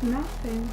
Nothing.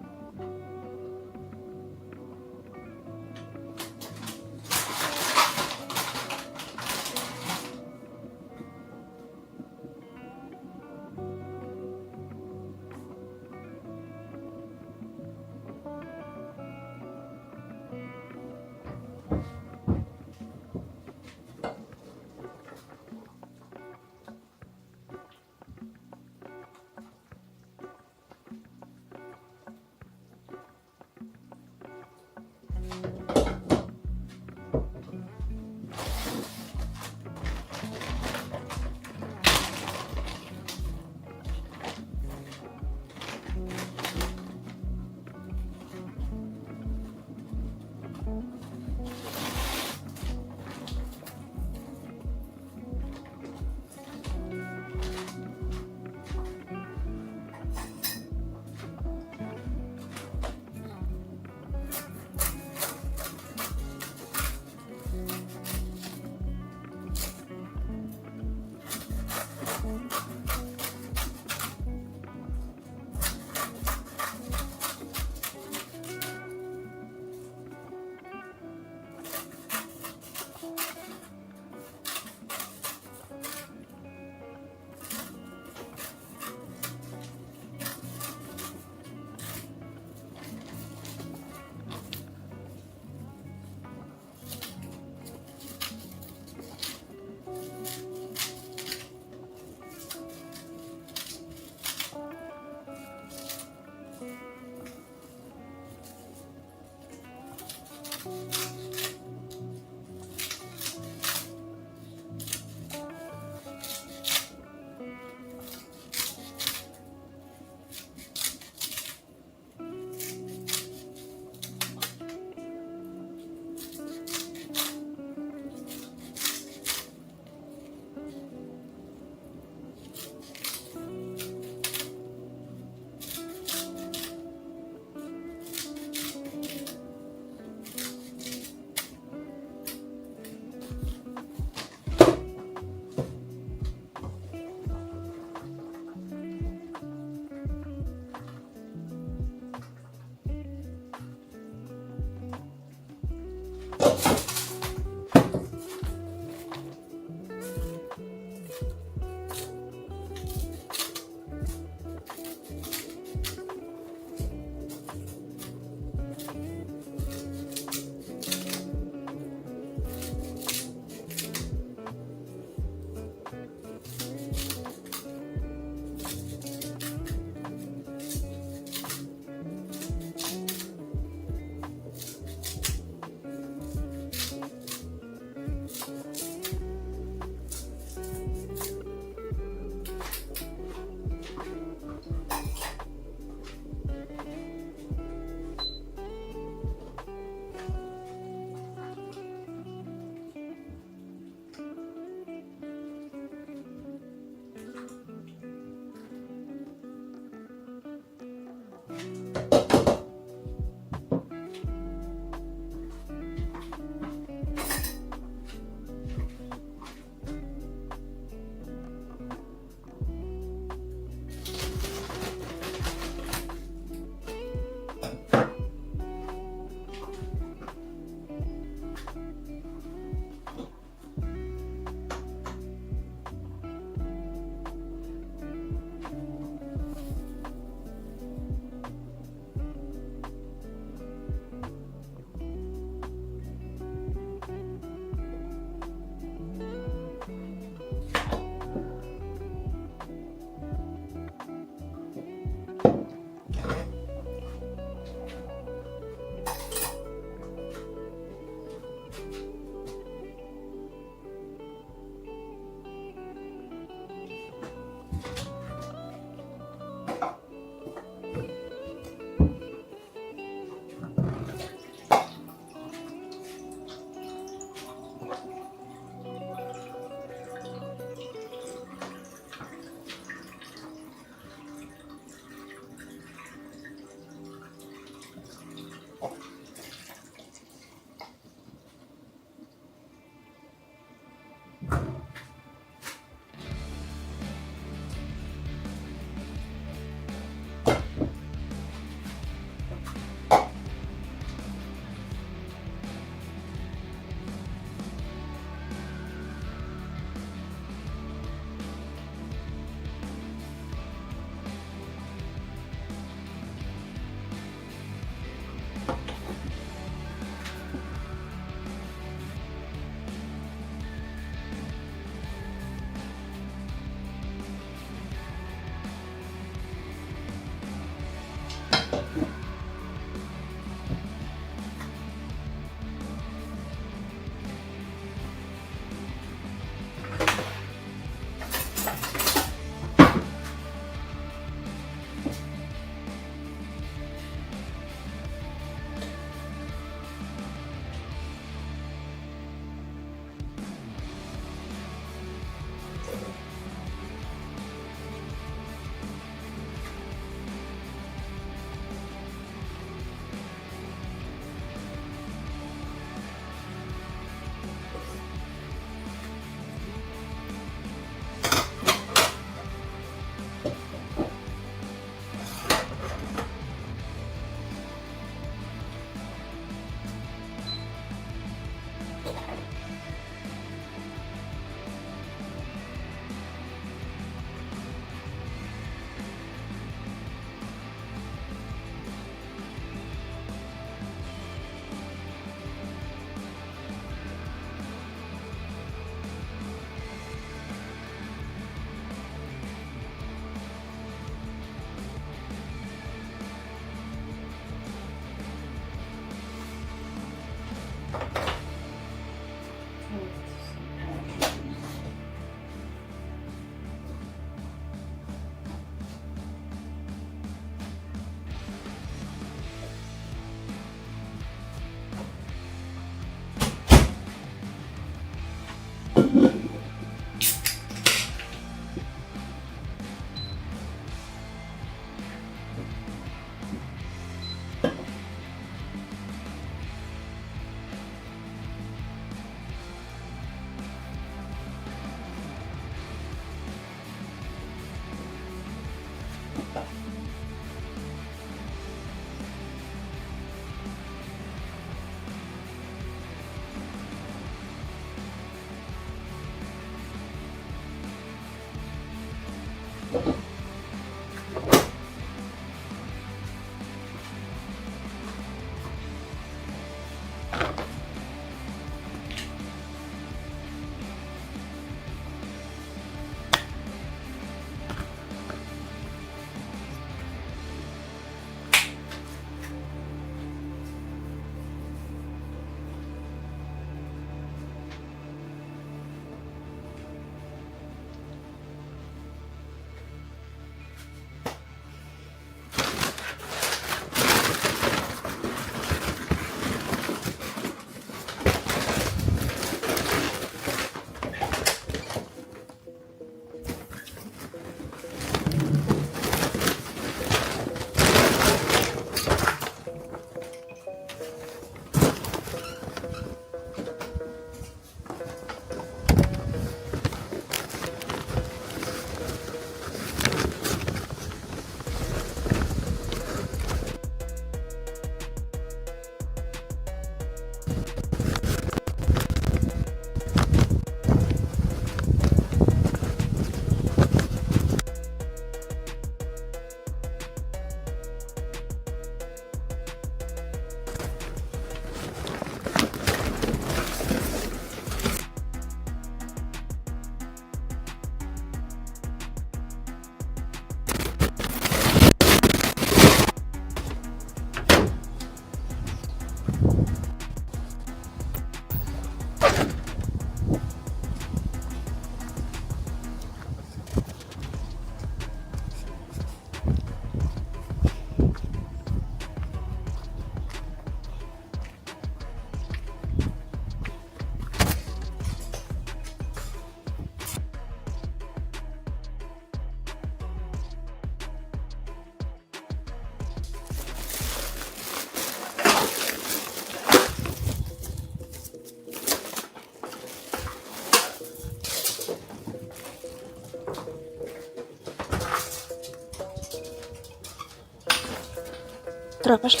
Давай, пошли.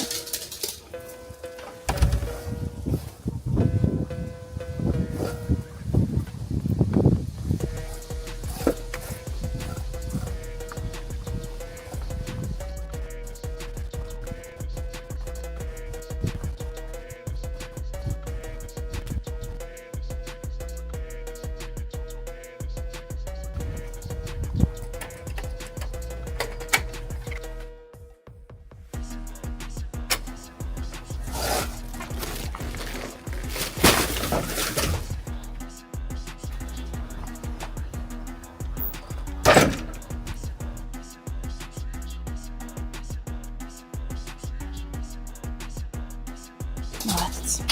Молодец.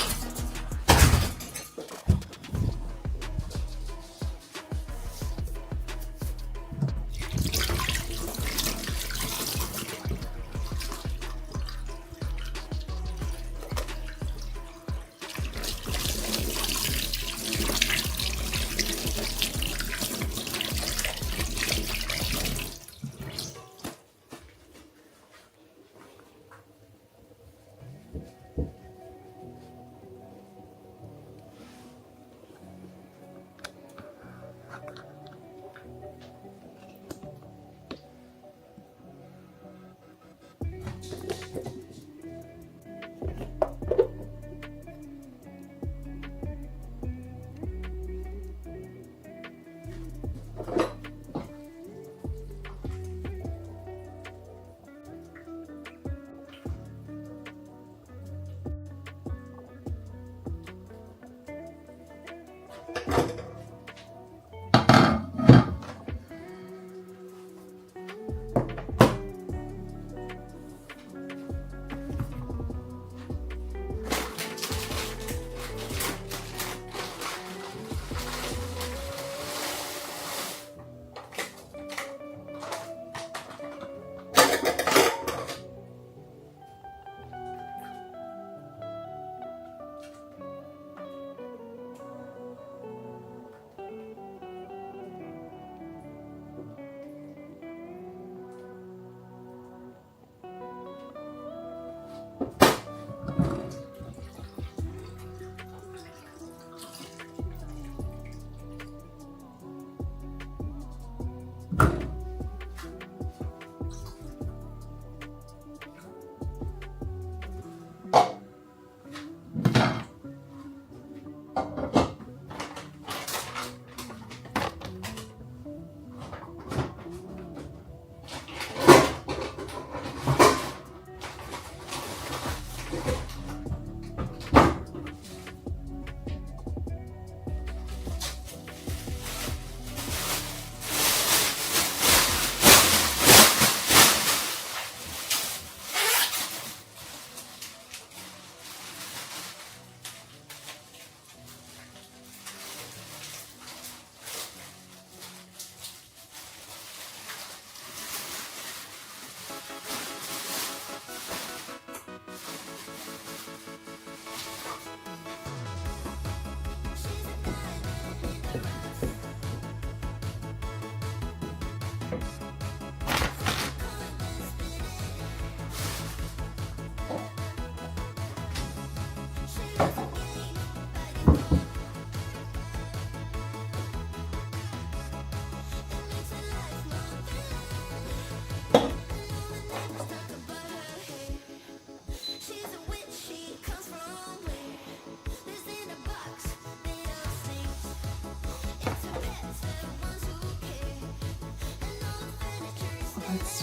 Let's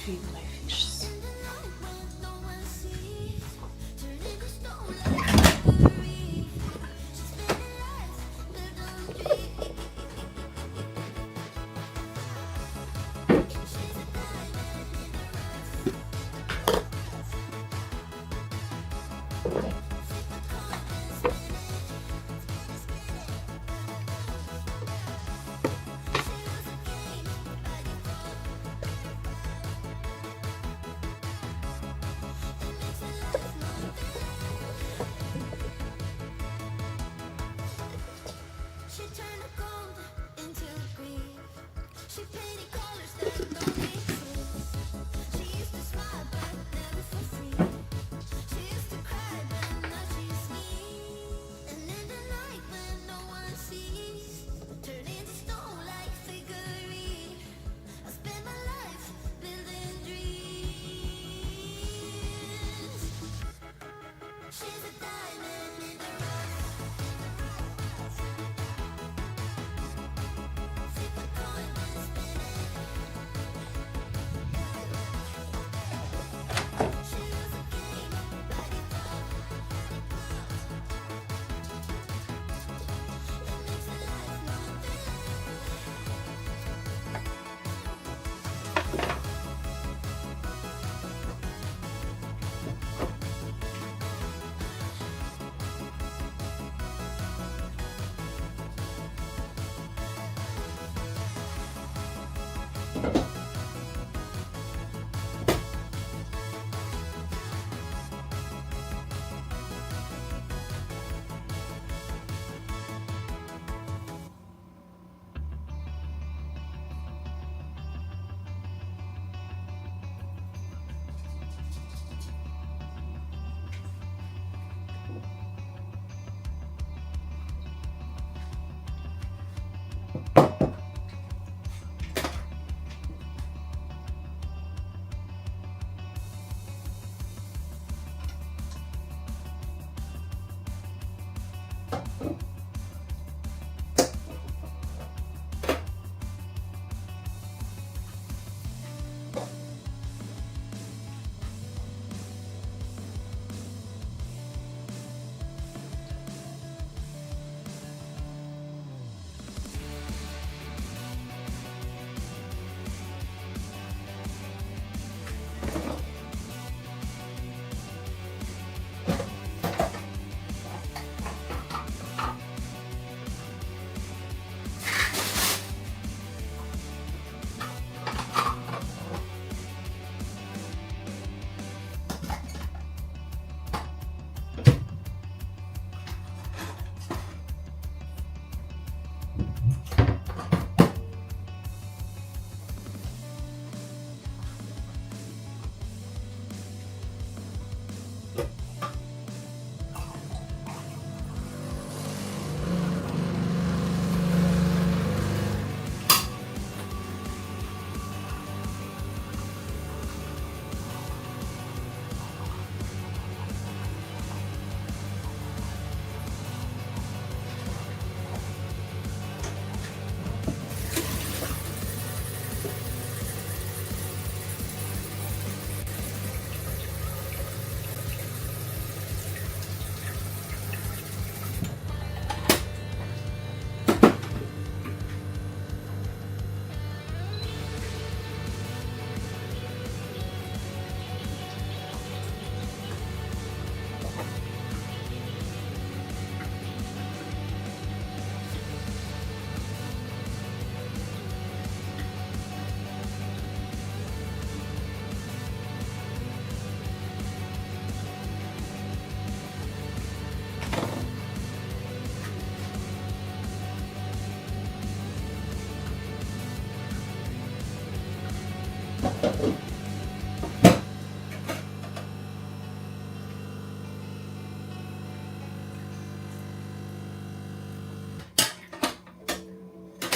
feed my fishes.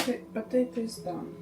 Okay, potato is done.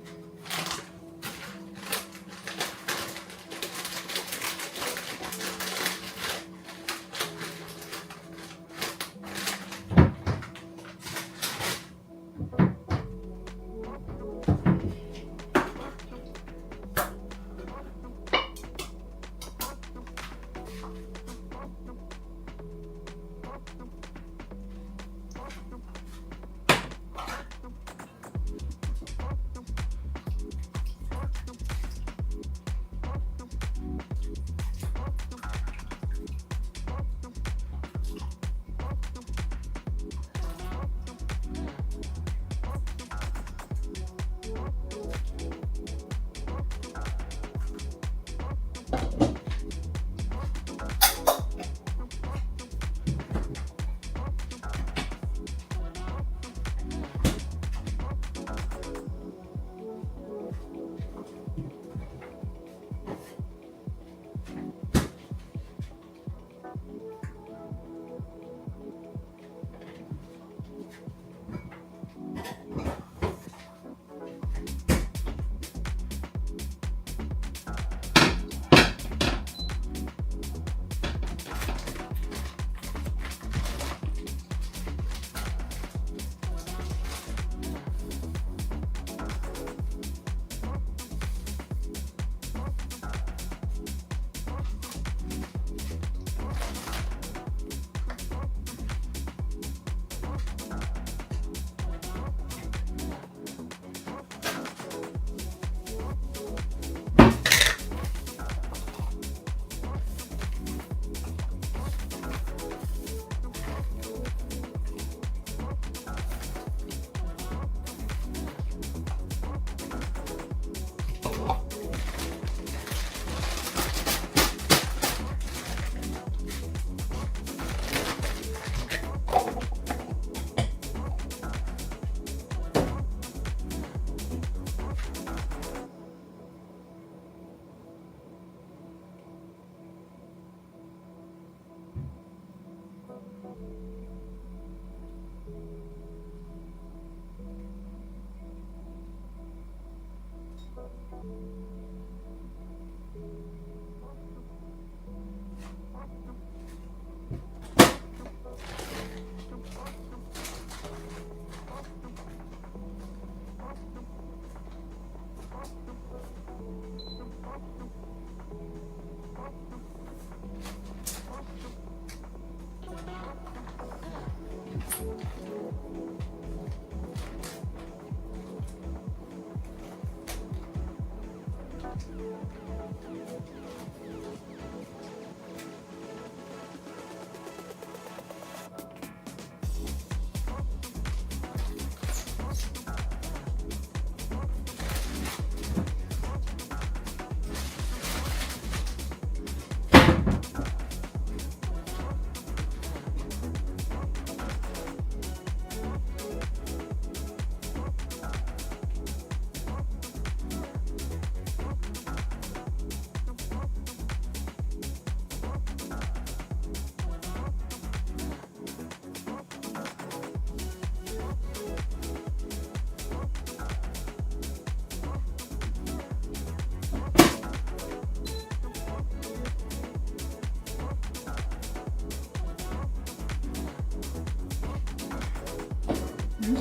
We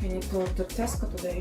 need to order Tesco today.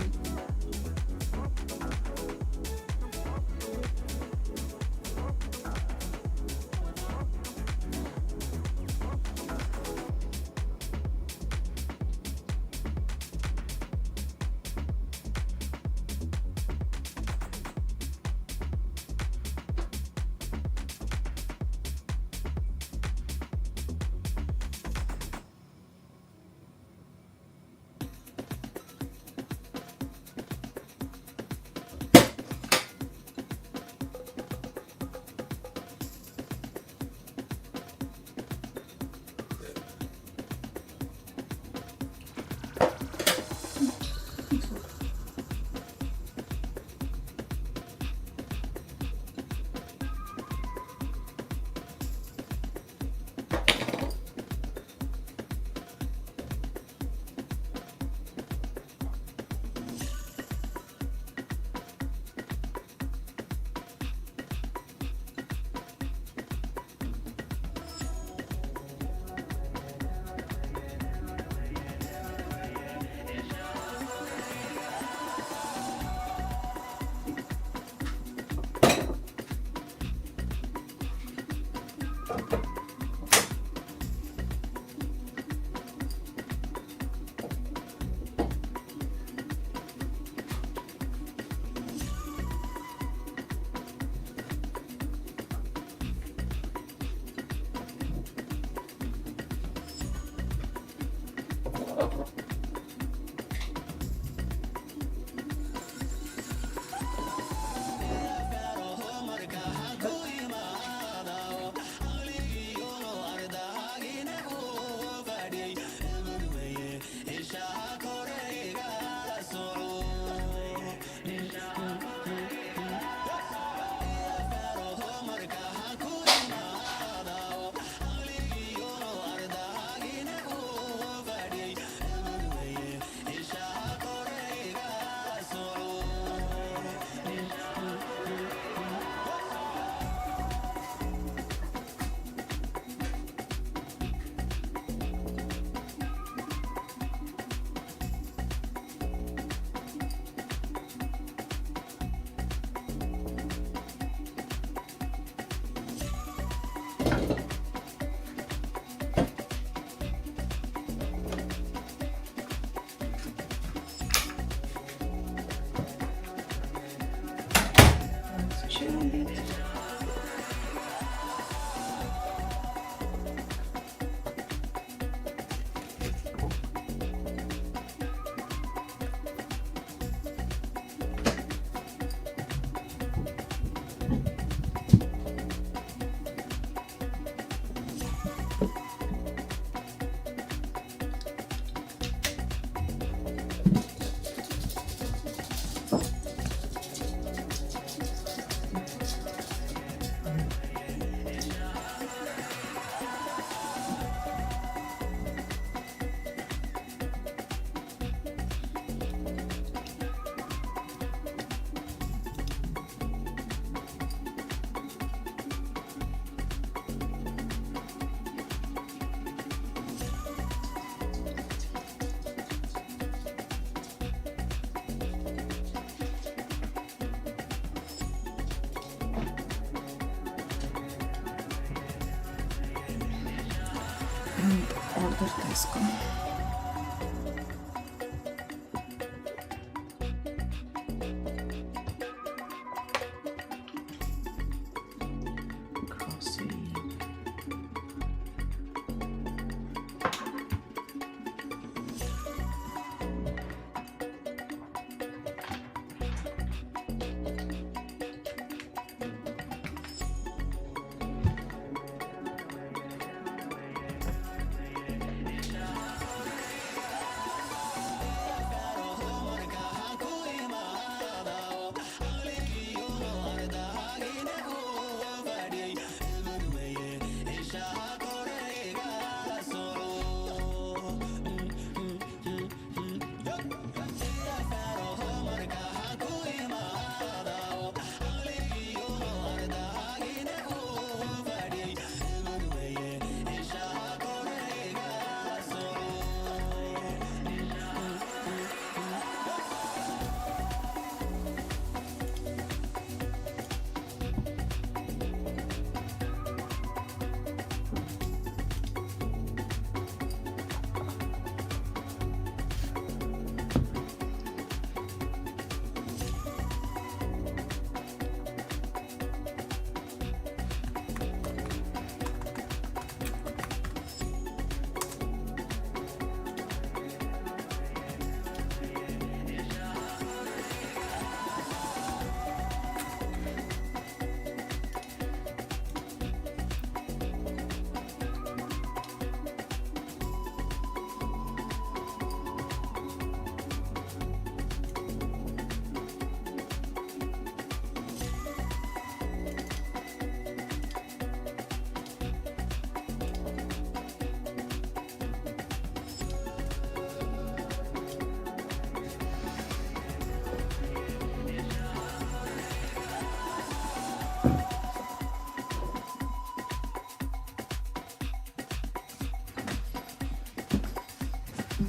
Order Tesco.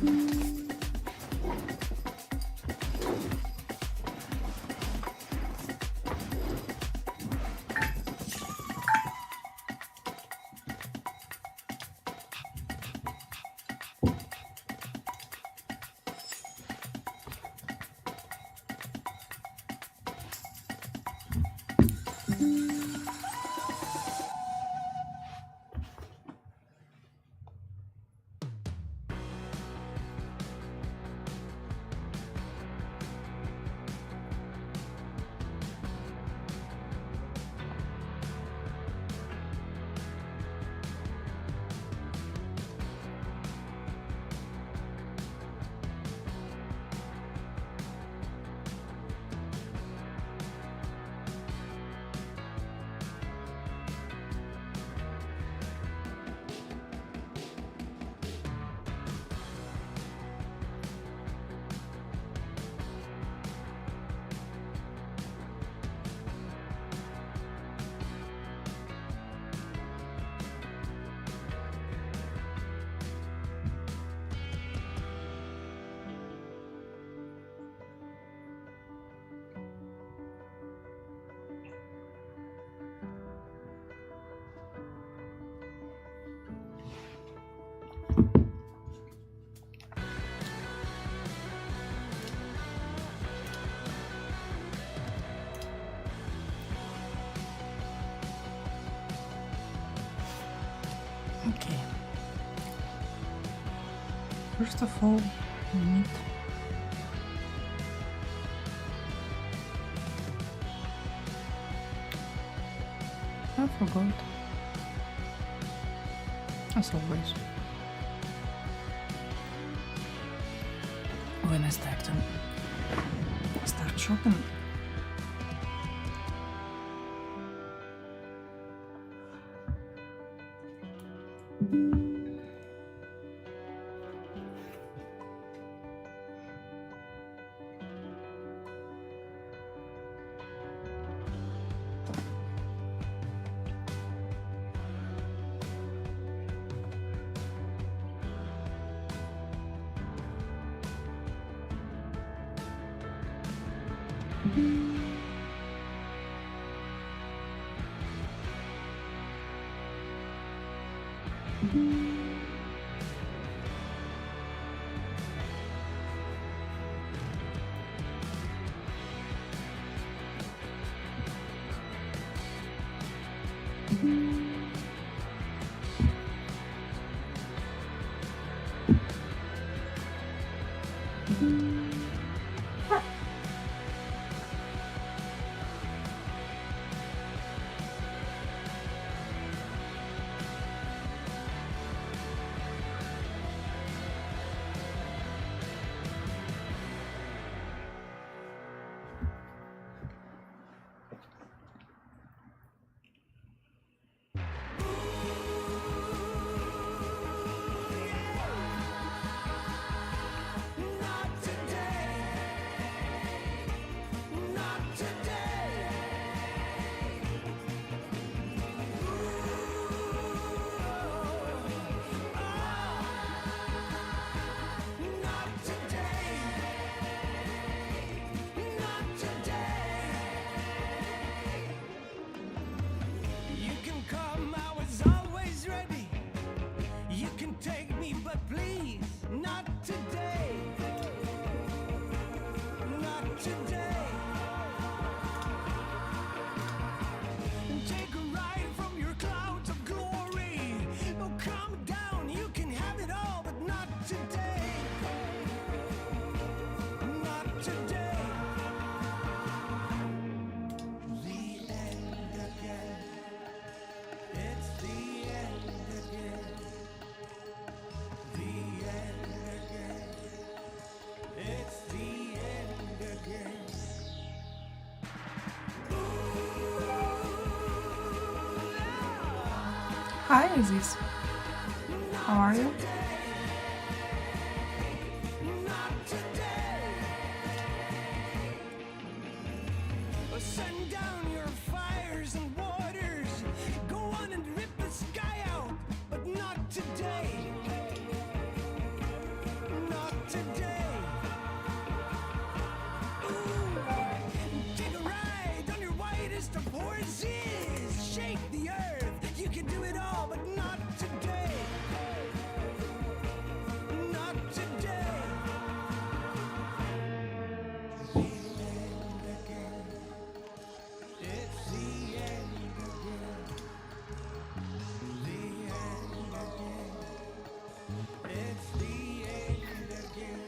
Okay. First of all, we need I forgot. As always. When I start shopping. Hi, Aziz. How are you? Send down your fires and waters. Go on and rip the sky out, but not today. yours is. Shake the earth. You can do it all, but not today. Not today. The end again. It's the end again. The end again. It's the end again.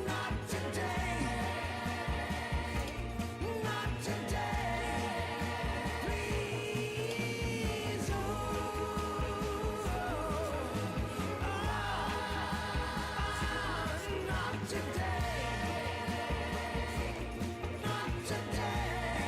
Not today. Not today. Please. Not today. Not today.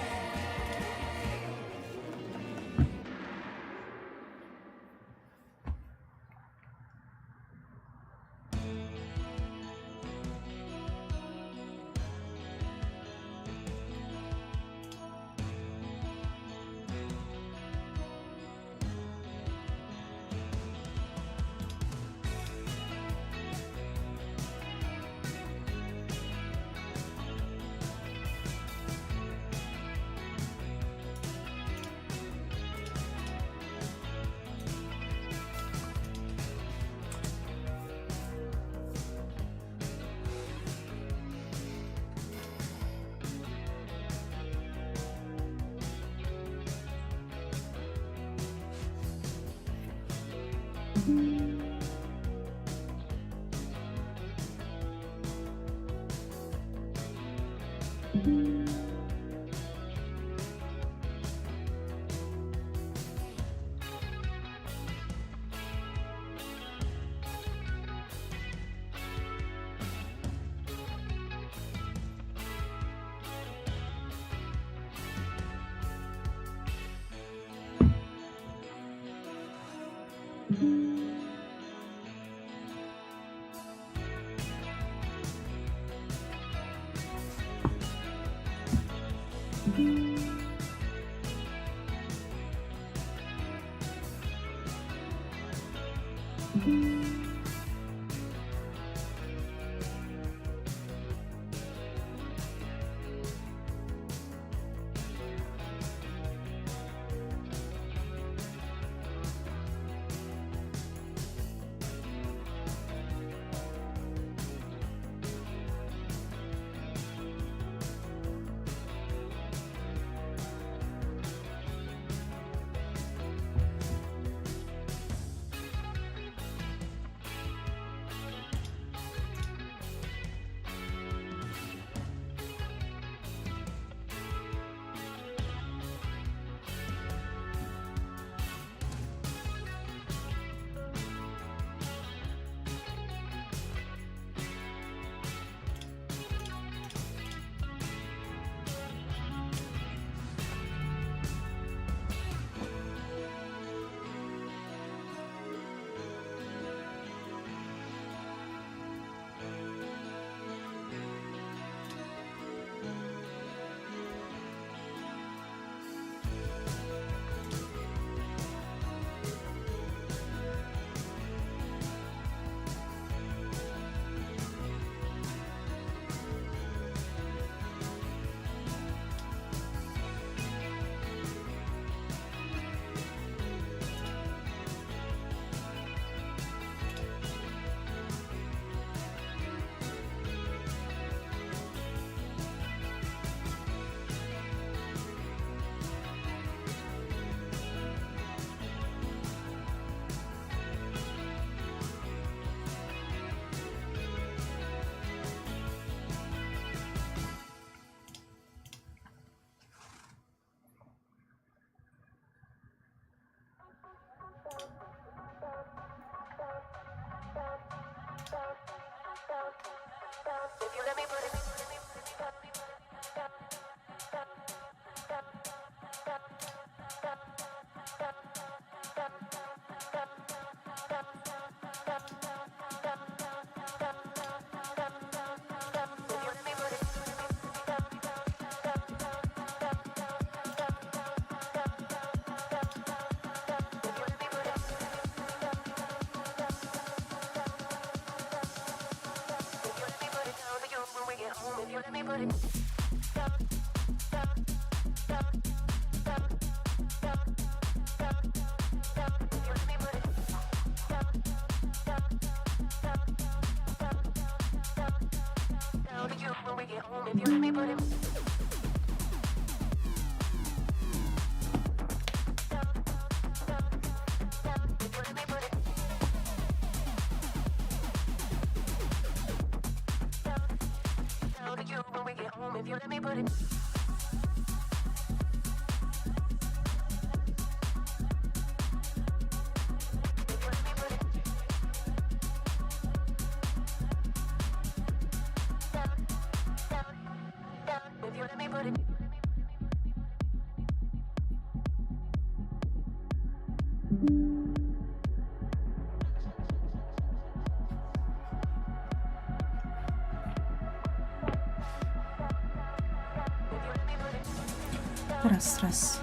Raz.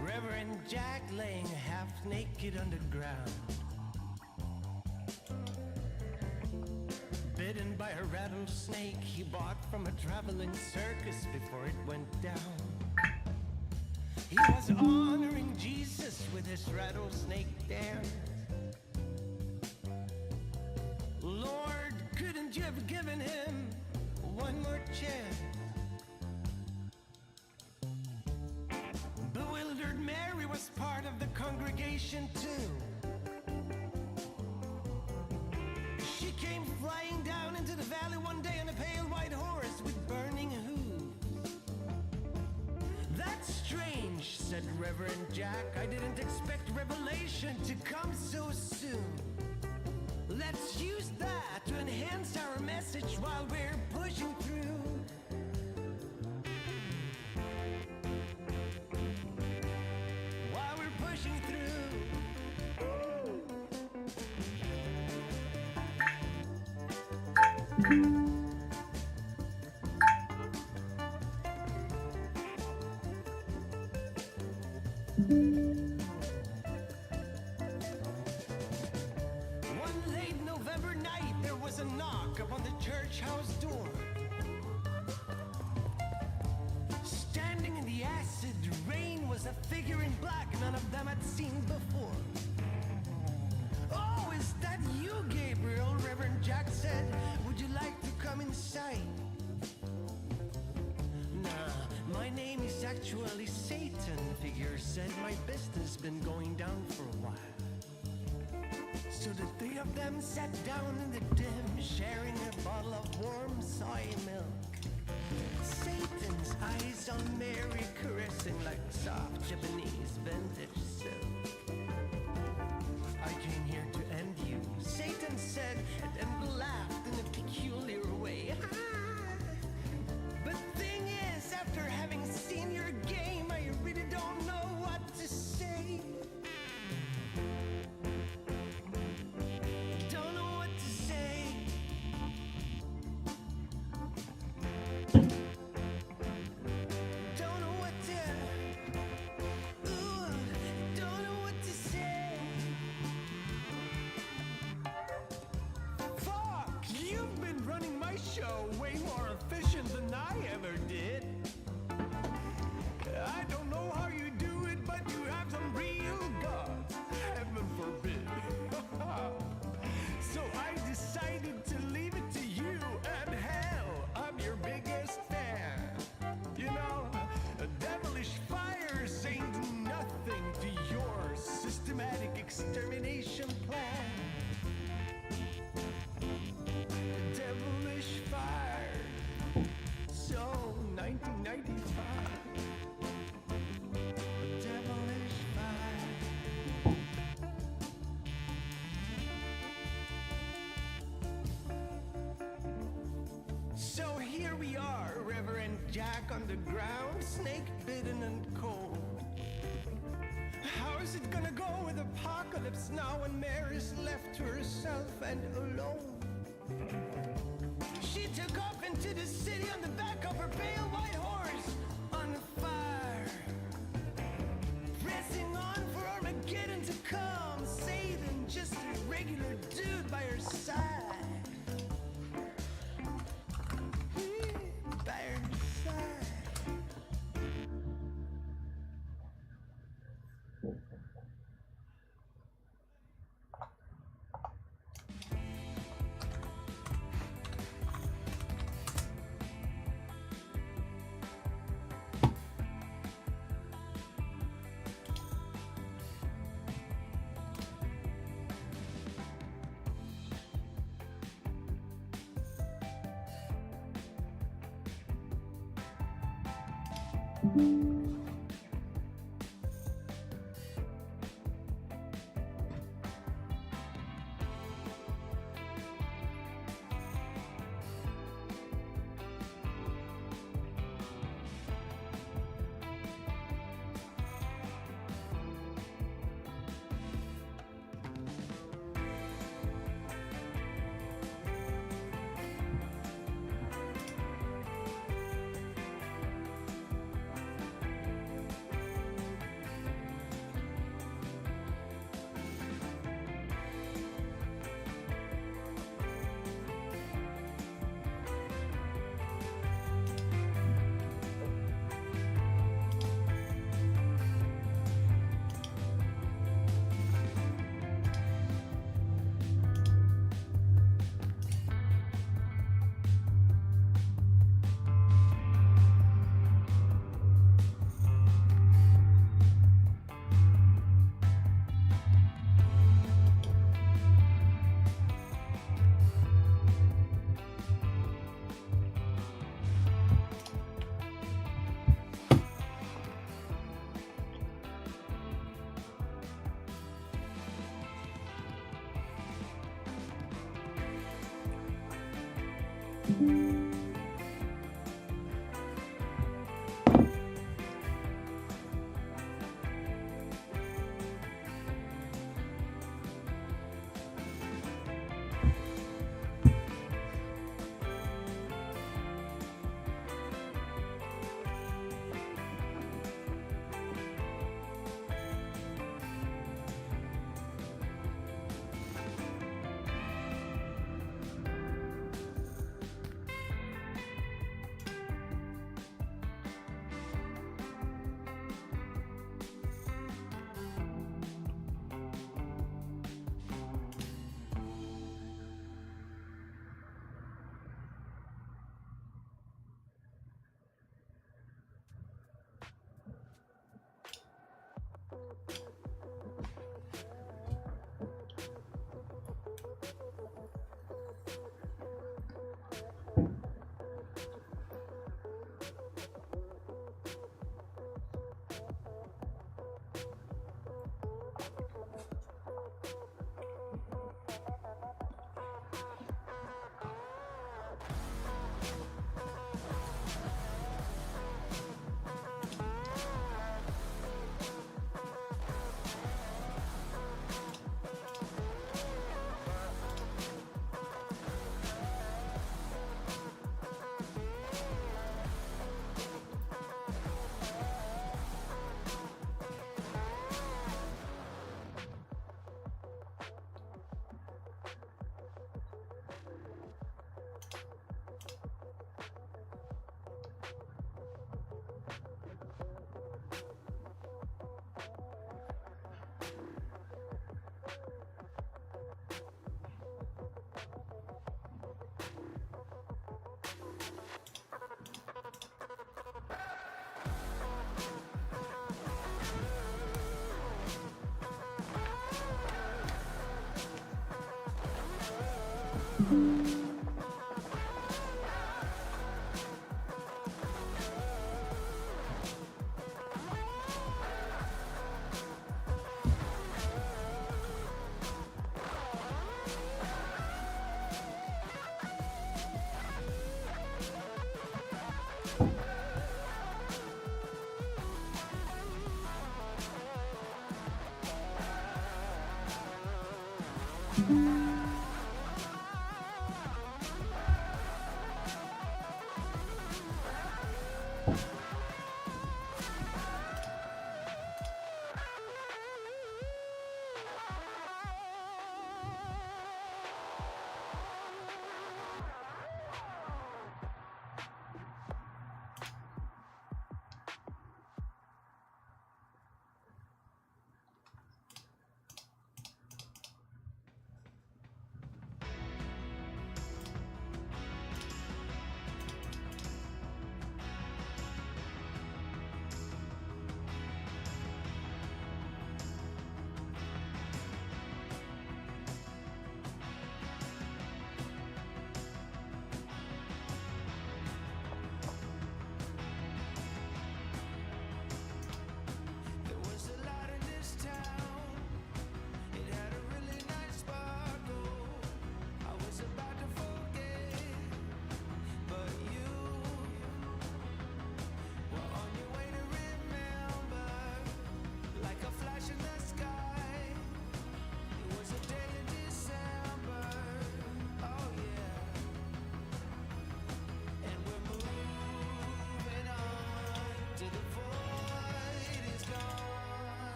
Reverend Jack laying half naked underground, bitten by a rattlesnake he bought from a traveling circus before it went down. He was honoring Jesus with his rattlesnake dance. Lord, couldn't you have given him one more chance? Bewildered Mary was part of the congregation too. She came flying down into the valley one day on a pale white horse with burning hooves. That's strange, said Reverend Jack. I didn't expect revelation to come so soon. Let's use that to enhance our message while we're pushing through. While we're pushing One late November night, there was a knock upon the church house door. Standing in the acid rain was a figure in black none of them had seen before. Oh, is that you, Gabriel? Reverend Jack said. Would you like to come inside? Nah, my name is actually Satan, figure said. My business been going down for a while. So the three of them sat down in the dim, sharing a bottle of warm soy milk. Satan's eyes on Mary, caressing like soft Japanese vintage silk. I came here to end you, Satan said, and laughed in a peculiar way. But thing is, after having seen your game, I really don't know what to say. So here we are, Reverend Jack underground, snake bitten and cold. How's it gonna go with apocalypse now when Mary's left to herself and alone? She took off into the city on the back of her pale white horse, on fire, pressing on for Armageddon to come, saving just a regular dude by her side. By her side.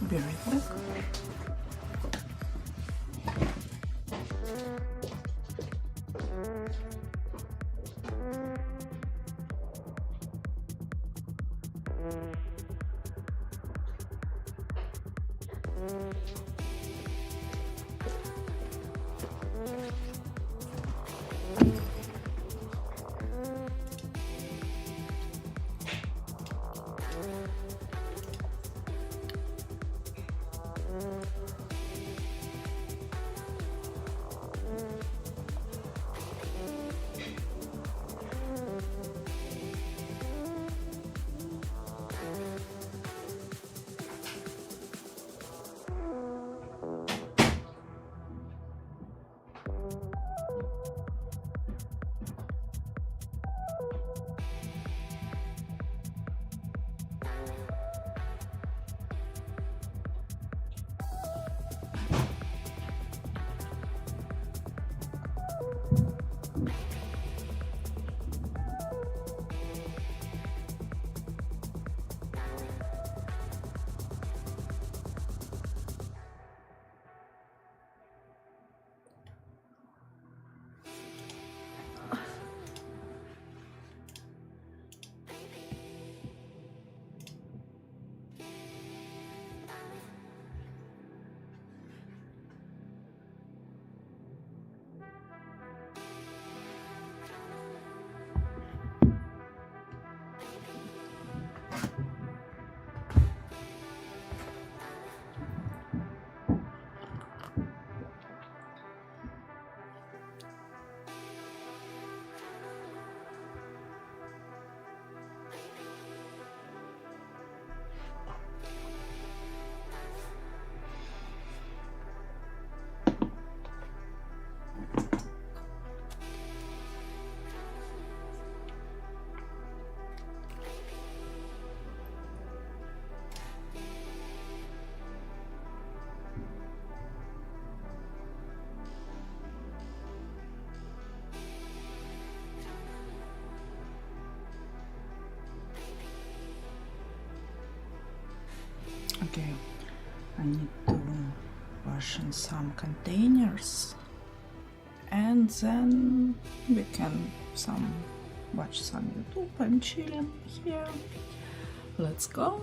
Be right back. Okay, I need to wash in some containers and then we can watch some YouTube and chilling here. Let's go.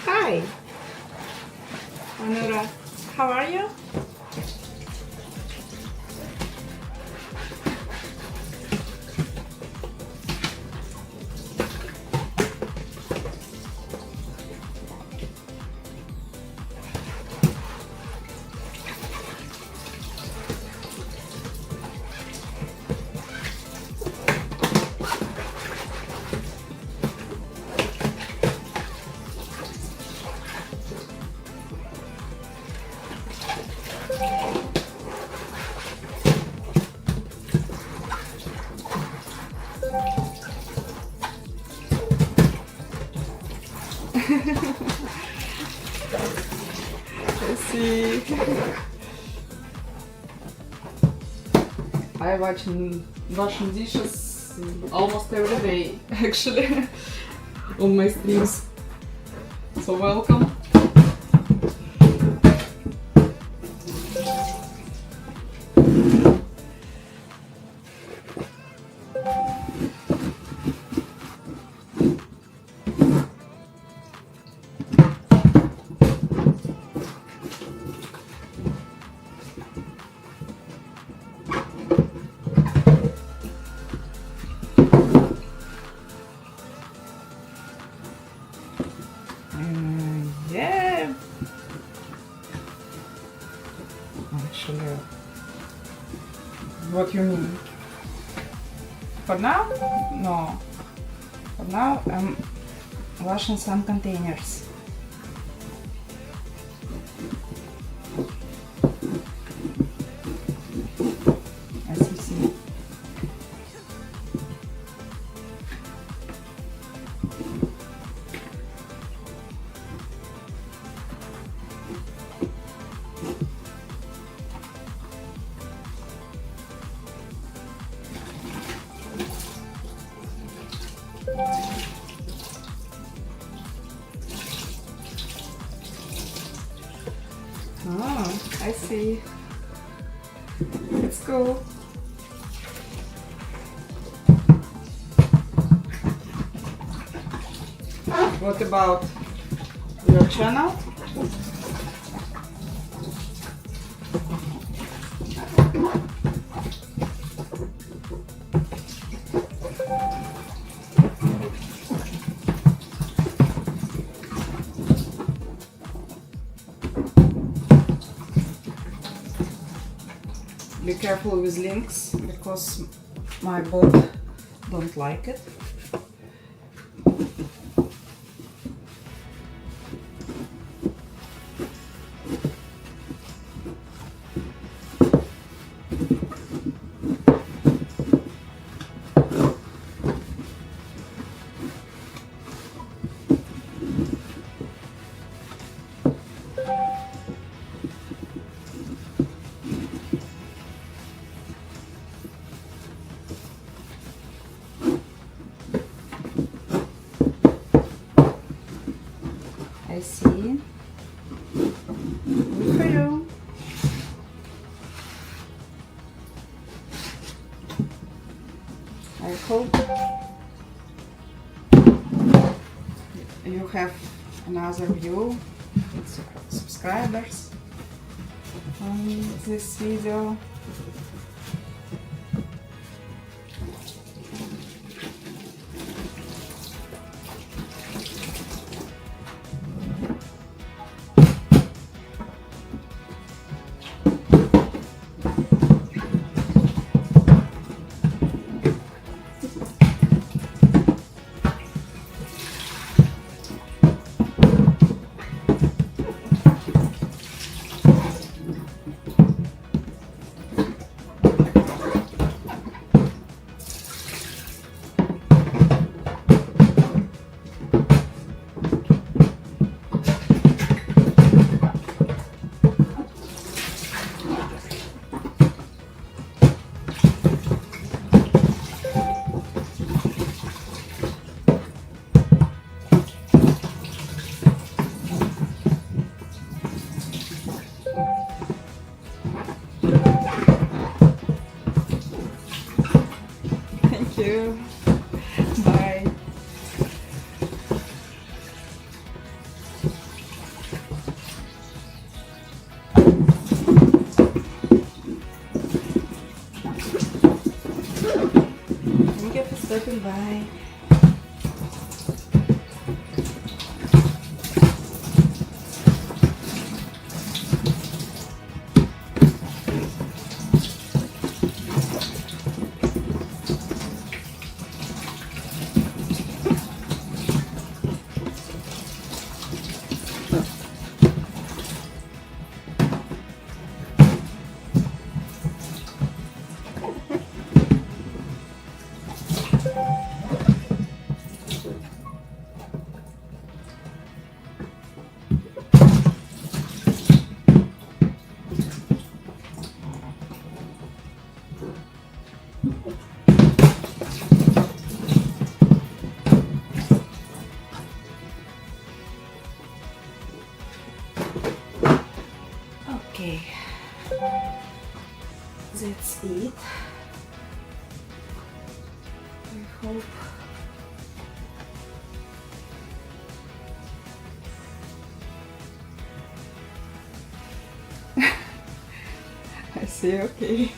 Hi, Anura. How are you? See, I watch washing dishes almost every day, actually, on my streams. So welcome. Yeah. Actually, what you mean? For now? No. For now, I'm washing some containers. As you see. Oh, I see. It's cool. What about your channel? Be careful with links because my bot don't like it. I see. Good for you. I hope you have another view with subscribers on this video. Thank you. Bye. Thank you for stopping by. Okay, that's it. I hope I see. Okay.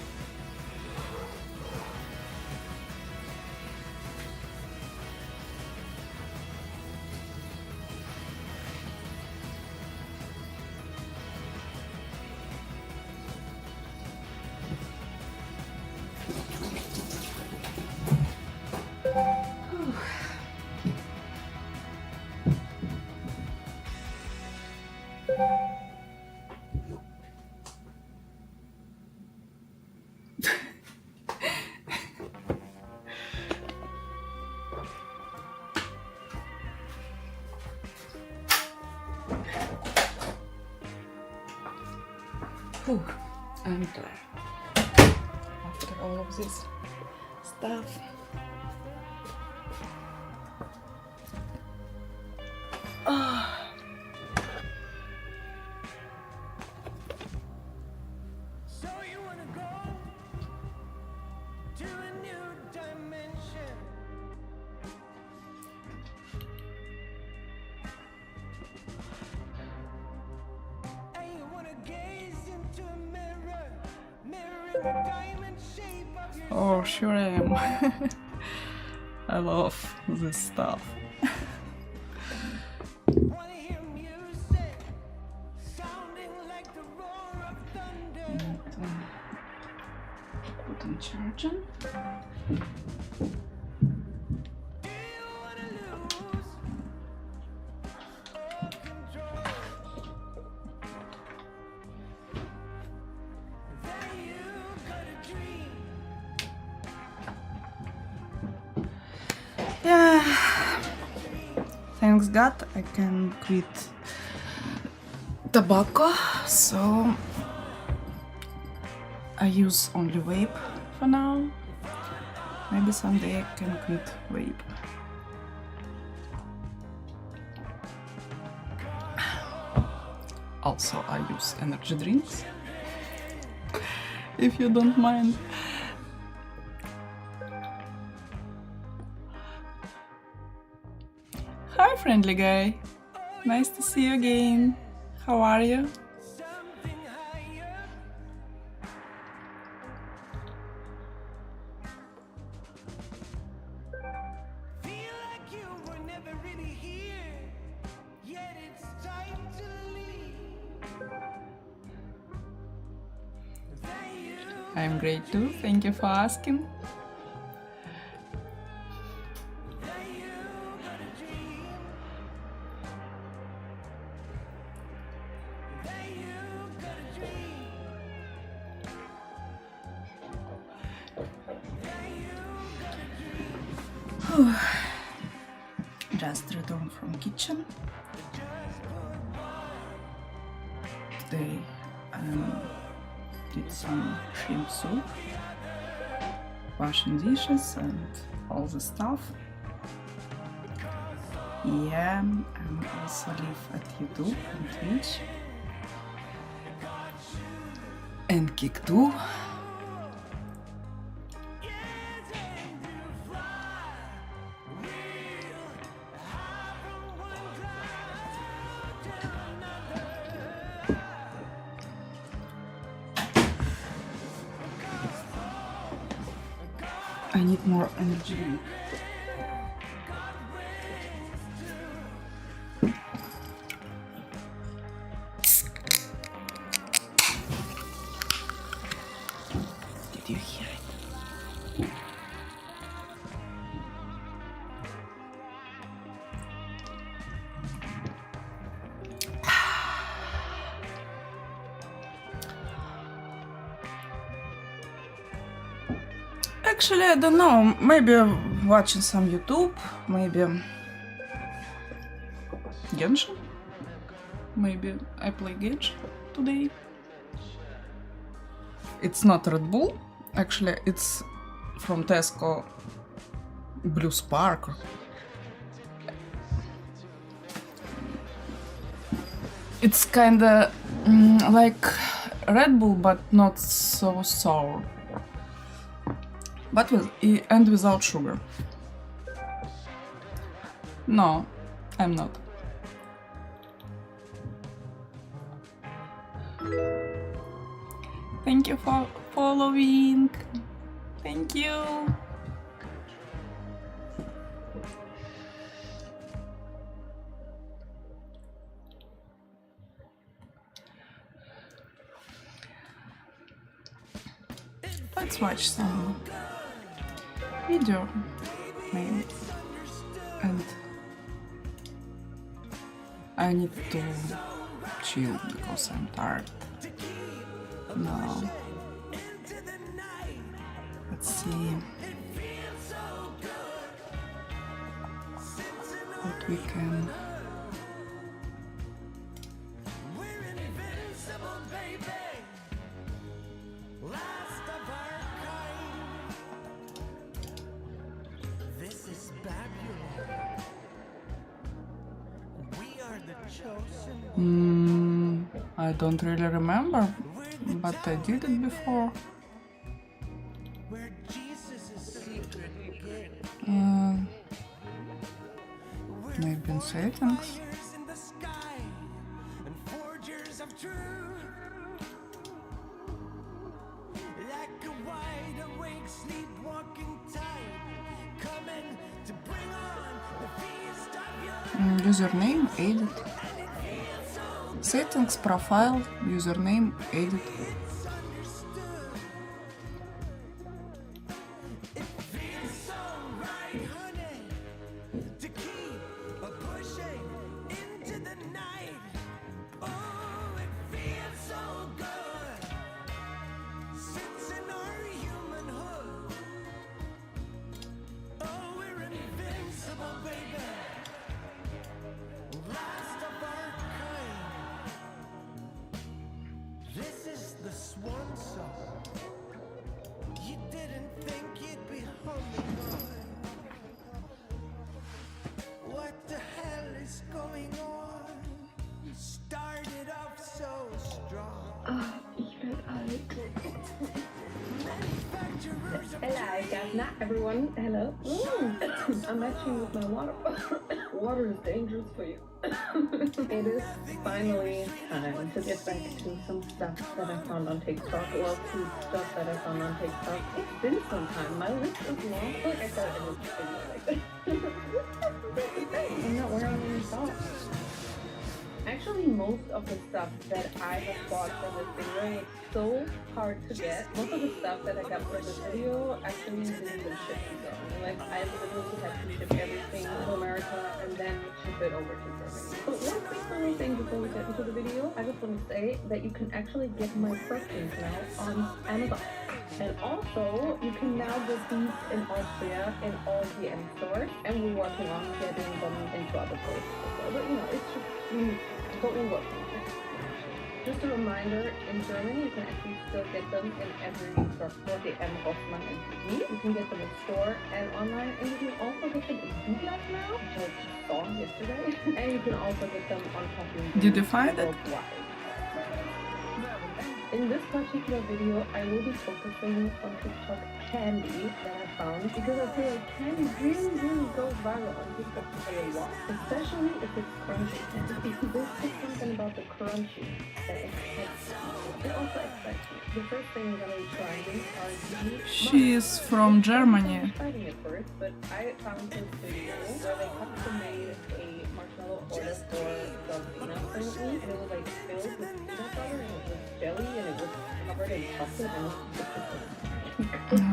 Whew, I'm tired after all of this stuff. So you wanna go to a new dimension? And you wanna gaze into a mirror, mirroring the diamond shape of your Oh, sure I am. I love this stuff. wanna hear music, sounding like the roar of thunder. Put on charging. Do you wanna lose all control? Then you got a dream. Yeah. Thanks God I can quit tobacco, so I use only vape for now. Maybe someday I can quit vape. Also, I use energy drinks, if you don't mind. Hi, friendly guy. Oh, Nice to see you again. How are you? something higher. Feel like you were never really here, yet it's time to leave. That you I'm great too. Thank you for asking. that you got a dream. That you got a dream. That you got a dream. Just returned from kitchen. Today did some shrimp soup, washing dishes and all the stuff. Yeah, and also live at YouTube and Twitch. And Kick too. I need more energy drink. Did you hear it? Actually, I don't know. Maybe watching some YouTube. Maybe Genshin. Maybe I play Genshin today. It's not Red Bull. Actually, it's from Tesco Blue Spark. It's kinda like Red Bull, but not so sour. But and without sugar. No, I'm not. Thank you for following. Thank you. Let's watch some video, maybe. And I need to chill because I'm tired. No. Let's see what we can. I don't really remember, but I did it before. Maybe in settings. Username, edit. Settings, profile, username, edit. Not everyone. Hello. I'm matching with my water. Water is dangerous for you. It is finally time to get back to some stuff that I found on TikTok. Well, food stuff that I found on TikTok. It's been some time. My list is long. Like I said, I would just video like this. I'm not wearing any socks. Actually, most of the stuff that I have bought for this video was so hard to get. Most of the stuff that I got for this video actually didn't even ship to them. Like, I literally had to ship everything to America and then ship it over to Germany. But one quick little thing before we get into the video, I just want to say that you can actually get my perfumes now on Amazon. And also, you can now get these in Austria in all the M stores, and we're working on getting them into other places as well. But you know, it's just, but we're working on it. Just a reminder, in Germany, you can actually still get them in every store for the M Rossmann and me. You can get them in store and online, and you can also get them in Douglas now, which I just saw yesterday. And you can also get them on Coffee. Did you find it? In this particular video, I will be focusing on TikTok candy that I found because I feel like candy really goes viral on TikTok a lot, especially if it's crunchy candy. There's just something about the crunchy that excites me. It also excites me. The first thing I'm gonna be trying are these. She is from Germany. I was fighting at first, but I found this video where they custom made a marshmallow order for the peanut currently, and it was like filled with peanut butter and it was jelly and it was covered in chocolate and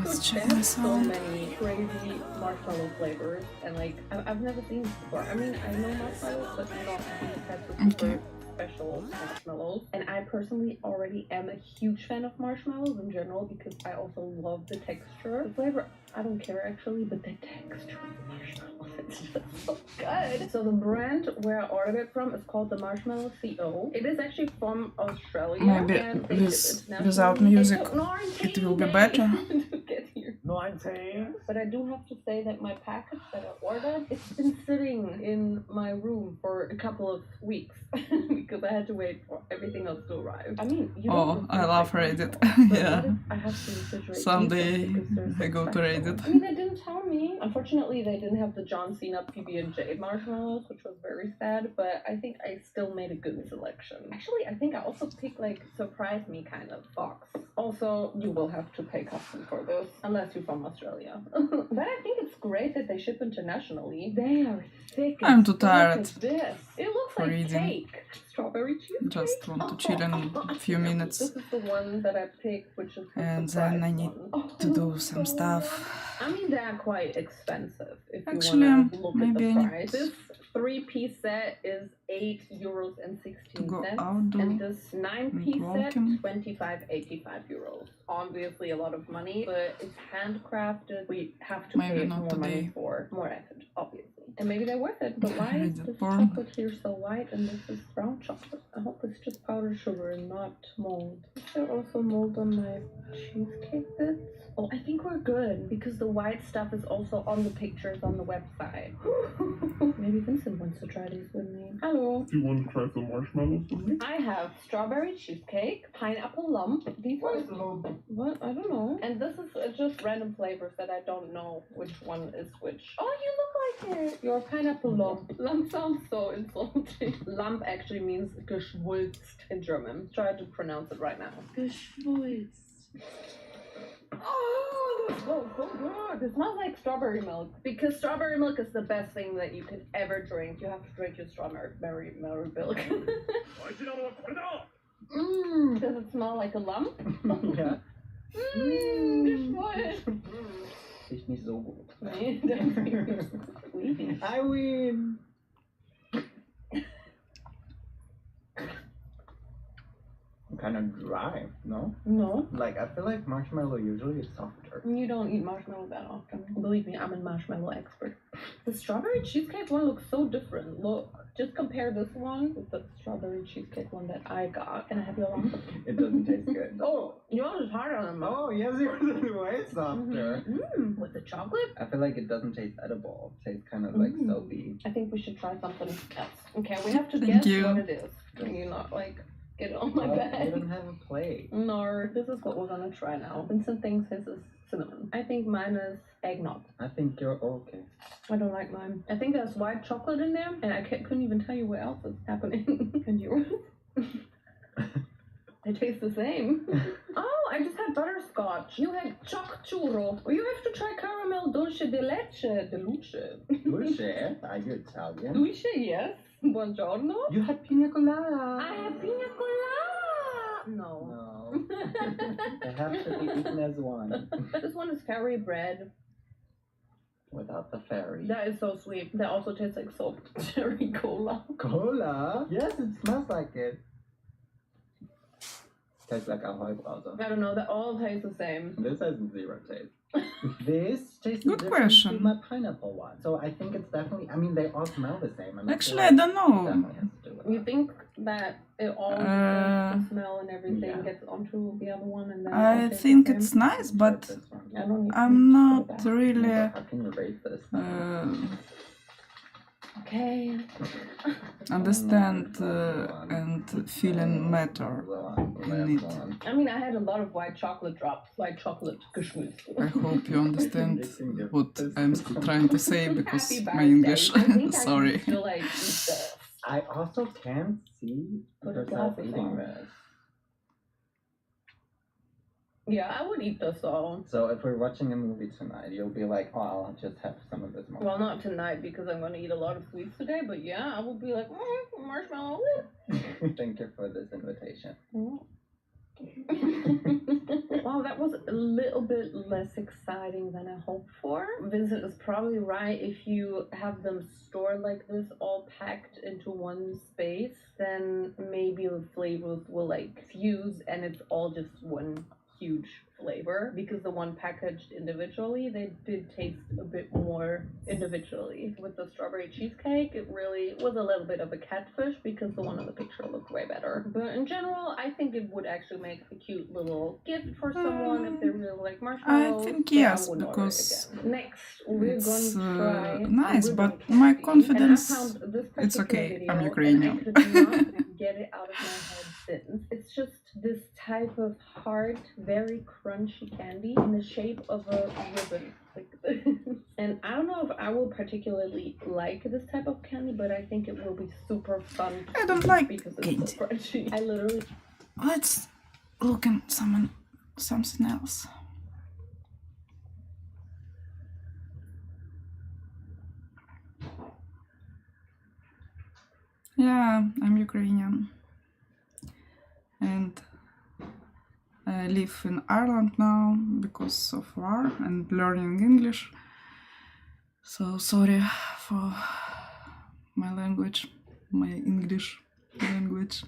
Let's check they have this so out. many crazy marshmallow flavors and like I've never seen this before. I mean, I know marshmallows, but not these types of super special marshmallows. And I personally already am a huge fan of marshmallows in general because I also love the texture. The flavor, I don't care actually, but the texture of the marshmallows, it's just so good. So the brand where I ordered it from is called the Marshmallow CO. It is actually from Australia. Maybe and they with, ship it without nationally. music It took it will be 19 better. days to get here. 19. But I do have to say that my package that I ordered, it's been sitting in my room for a couple of weeks because I had to wait for everything else to arrive. I mean, you don't Oh, I love Reddit. yeah. Yeah. I have to refrigerate Someday these because they're I go to special. Reddit. I mean, they didn't tell me. Unfortunately, they didn't have the John Cena PB&J marshmallows, which was very sad, but I think I still made a good selection. Actually, I think I also picked like surprise me kind of box. Also, you will have to pay custom for this, unless you're from Australia. But I think it's great that they ship internationally. They are thick. I'm as too fuck tired as this. It looks for like reading. cake. Strawberry cheesecake. Just want to chill in a few minutes. This is the one that I picked, which is the And surprise then I need one. to do some stuff. I mean, they're quite expensive if Actually, you want to look maybe at I the need price. This 3-piece set is €8.16, to go out, do and this 9-piece set walking. 25.85 euros. Obviously, a lot of money, but it's handcrafted. We have to Maybe pay not more money today. for more effort, obviously, and maybe they're worth it. But why is Reddit this porn. chocolate here so white and this is brown chocolate? I hope it's just powdered sugar and not mold. Is there also mold on my cheesecake bits? Oh, I think we're good because the white stuff is also on the pictures on the website. Maybe Vincent wants to try these with me. Hello. Do you want to try some marshmallows with me? I have strawberry cheesecake, pineapple lump. These ones. What? I don't know. And this is just random flavors that I don't know which one is which. Oh, you look like it. You're a pineapple lump. Lump sounds so insulting. Lump actually means geschwulst in German. Try to pronounce it right now. Geschwulst. Oh, this smells so good. It smells like strawberry milk because strawberry milk is the best thing that you could ever drink. You have to drink your strawberry milk. Does it smell like a lump? Ja. Geschwulst. Ist nicht so gut. Nee, das ist sweet. I win! Kind of dry, no? No, Like, I feel like marshmallow usually is softer. you don't eat marshmallow that often. Believe me, I'm a marshmallow expert. The strawberry cheesecake one looks so different. Look, just compare this one with the strawberry cheesecake one that I got. Can I have your lump? It doesn't taste good. Oh, yours is harder than mine. Oh, yes, yours is way softer. With the chocolate? I feel like it doesn't taste edible. It tastes kind of like soapy. I think we should try something else. Okay, we have to Thank guess you. what it is. Can you not, like, get on my You bed? don't have a plate. No, this is what we're gonna try now. Vincent thinks his is cinnamon. I think mine is eggnog. I think you're okay. I don't like mine. I think there's white chocolate in there, and I couldn't even tell you what else is happening. And yours? They taste the same. Oh, I just had butterscotch. You had choc churro. Well, you have to try caramel dulce de leche. Dulce? Are you Italian? Dulce, yes. Buongiorno. You had pina colada. I have pina colada. No. No. They have to be eaten as one. This one is fairy bread. Without the fairy. That is so sweet. That also tastes like soaked cherry cola. Cola? Yes, it smells like it. Tastes like a Heubrause. I don't know. They all taste the same. This has zero taste. This tastes Good different question. to my pineapple one. So I think it's definitely, I mean, they all smell the same. And Actually, I don't know. definitely has to do with You that. think that it all the smell and everything yeah. gets onto the other one, and then it I all tastes think the it's same? nice, but This one. I don't need I'm to not put it back. really How can you rate this? Okay. understand and feeling matter in it. I mean, I had a lot of white chocolate drops, white chocolate geschmust. I hope you understand what I'm trying to say because Happy my birthday. English, I think I sorry. can still like eat this. I also can't see Put a yourself glasses eating on. this. Yeah, I would eat this though. So if we're watching a movie tonight, you'll be like, oh, I'll just have some of this more. Well, not tonight because I'm going to eat a lot of sweets today, but yeah, I would be like, marshmallow. Thank you for this invitation. Wow, that was a little bit less exciting than I hoped for. Vincent is probably right. If you have them stored like this, all packed into one space, then maybe the flavors will like fuse and it's all just one huge flavor, because the one packaged individually, they did taste a bit more individually. With the strawberry cheesecake, it really was a little bit of a catfish because the one in the picture looked way better. But in general, I think it would actually make a cute little gift for someone if they really like marshmallows. I think but I yes, wouldn't order it because again. Next, we're it's going to try nice, ribbon but candy. my And I confidence, found this it's particular okay, video, I'm and Ukrainian. I could not get it out of my head since. It's just this type of hard, very crunchy candy in the shape of a ribbon. Like this. And I don't know if I will particularly like this type of candy, but I think it will be super fun. I don't like because it's candy. so crunchy. I literally Let's look at something else. Yeah, I'm Ukrainian. And I live in Ireland now because of war and learning English. So sorry for my language, my English language.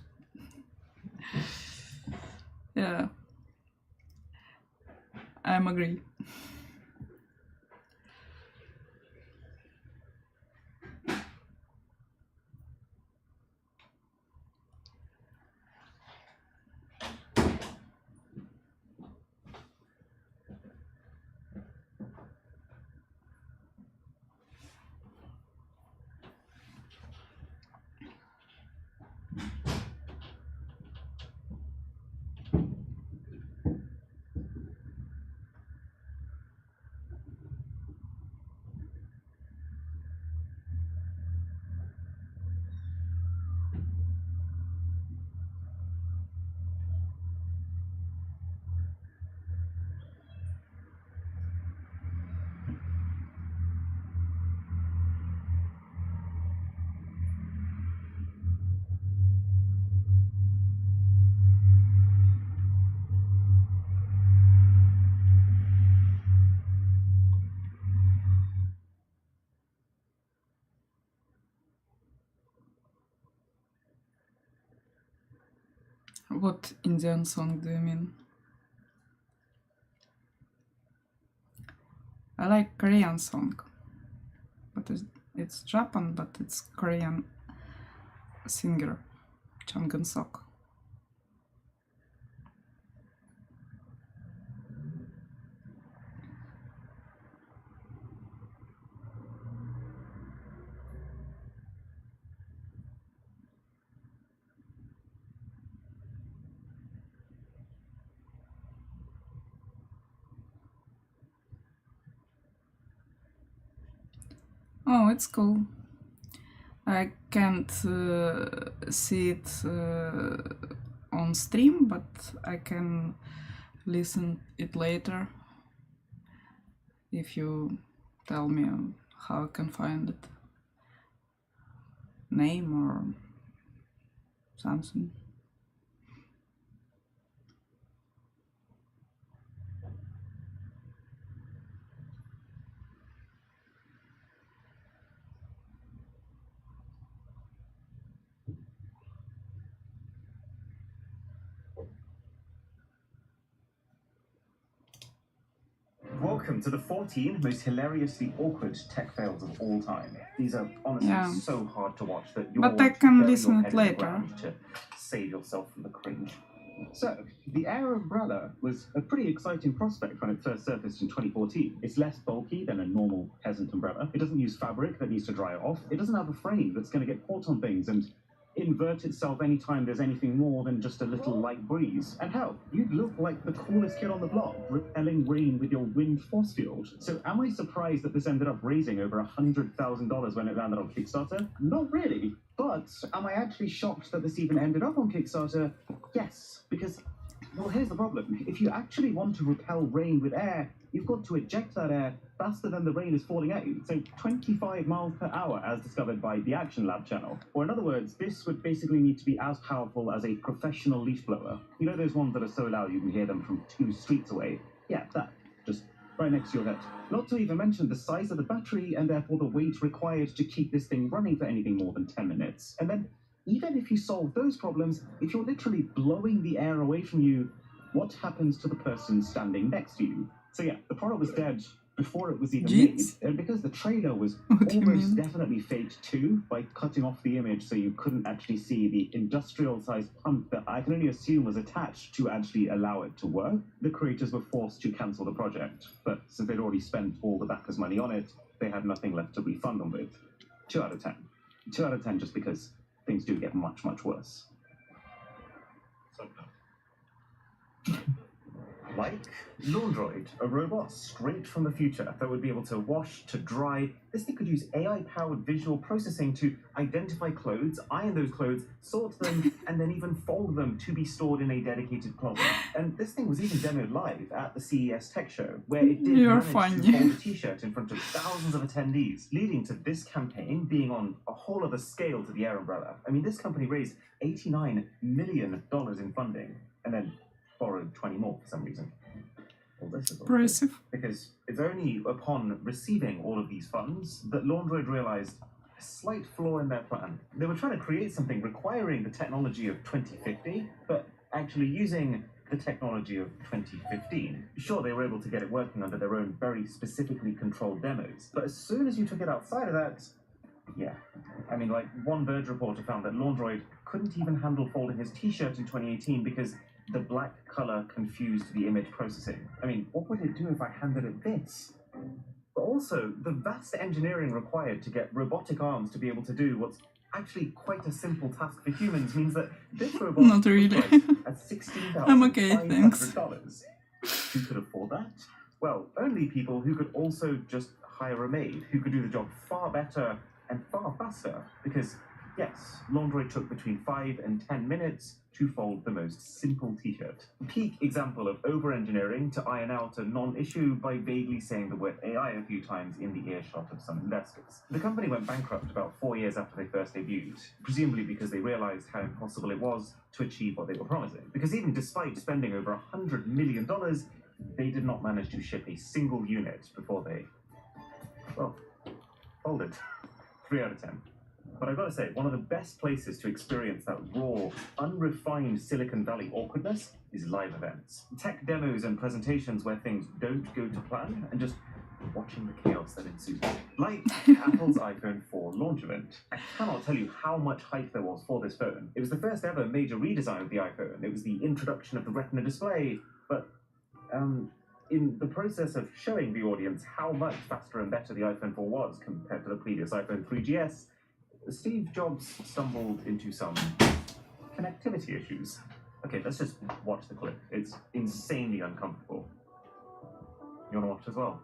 Yeah, I'm agree. What Indian song do you mean? I like Korean song, but it's Japan, but it's Korean singer, Chung Sok. Oh, it's cool. I can't see it on stream, but I can listen it later if you tell me how I can find it. Name or something. Welcome to the 14 most hilariously awkward tech fails of all time. These are honestly so hard to watch that you're But I can bury listen your it head in the later. ground to save yourself from the cringe. So, the Air Umbrella was a pretty exciting prospect when it first surfaced in 2014. It's less bulky than a normal peasant umbrella. It doesn't use fabric that needs to dry off. It doesn't have a frame that's going to get caught on things and invert itself anytime there's anything more than just a little light breeze. And hell, you'd look like the coolest kid on the block, repelling rain with your wind force field. So am I surprised that this ended up raising over $100,000 when it landed on Kickstarter? Not really. But am I actually shocked that this even ended up on Kickstarter? Yes, because, well, here's the problem. If you actually want to repel rain with air, you've got to eject that air faster than the rain is falling out. So 25 miles per hour, as discovered by the Action Lab channel. Or in other words, this would basically need to be as powerful as a professional leaf blower. You know those ones that are so loud you can hear them from 2 streets away? Yeah, that. Just right next to your head. Not to even mention the size of the battery and therefore the weight required to keep this thing running for anything more than 10 minutes. And then, even if you solve those problems, if you're literally blowing the air away from you, what happens to the person standing next to you? So yeah, the product was dead before it was even made, and because the trailer was almost definitely faked too, by cutting off the image so you couldn't actually see the industrial-sized pump that I can only assume was attached to actually allow it to work, the creators were forced to cancel the project. But since they'd already spent all the backers' money on it, they had nothing left to refund them with. 2 out of 10. 2 out of 10 just because things do get much, much worse. Like Laundroid, a robot straight from the future that would be able to wash, to dry. This thing could use AI-powered visual processing to identify clothes, iron those clothes, sort them, and then even fold them to be stored in a dedicated closet. And this thing was even demoed live at the CES Tech Show, where it did manage to hold a t-shirt in front of thousands of attendees, leading to this campaign being on a whole other scale to the Air Umbrella. I mean, this company raised $89 million in funding, and then borrowed 20 more for some reason. Well, this is impressive. Because it's only upon receiving all of these funds that Laundroid realized a slight flaw in their plan. They were trying to create something requiring the technology of 2050, but actually using the technology of 2015. Sure, they were able to get it working under their own very specifically controlled demos, but as soon as you took it outside of that, yeah. I mean, like, one Verge reporter found that Laundroid couldn't even handle folding his t-shirt in 2018 because the black color confused the image processing. I mean, what would it do if I handed it this? But also, the vast engineering required to get robotic arms to be able to do what's actually quite a simple task for humans means that this robot Not really. was priced at $16,500. I'm okay, thanks. Who could afford that? Well, only people who could also just hire a maid who could do the job far better and far faster, because yes, Laundroid took between 5 and 10 minutes to fold the most simple t-shirt. Peak example of over-engineering to iron out a non-issue by vaguely saying the word AI a few times in the earshot of some investors. The company went bankrupt about 4 years after they first debuted, presumably because they realized how impossible it was to achieve what they were promising. Because even despite spending over $100 million, they did not manage to ship a single unit before they, well, folded. 3 out of 10. But I've got to say, one of the best places to experience that raw, unrefined Silicon Valley awkwardness is live events. Tech demos and presentations where things don't go to plan, and just watching the chaos that ensues. Like Apple's iPhone 4 launch event. I cannot tell you how much hype there was for this phone. It was the first ever major redesign of the iPhone. It was the introduction of the Retina display, but in the process of showing the audience how much faster and better the iPhone 4 was compared to the previous iPhone 3GS, Steve Jobs stumbled into some connectivity issues. Okay, let's just watch the clip. It's insanely uncomfortable. You want to watch as well?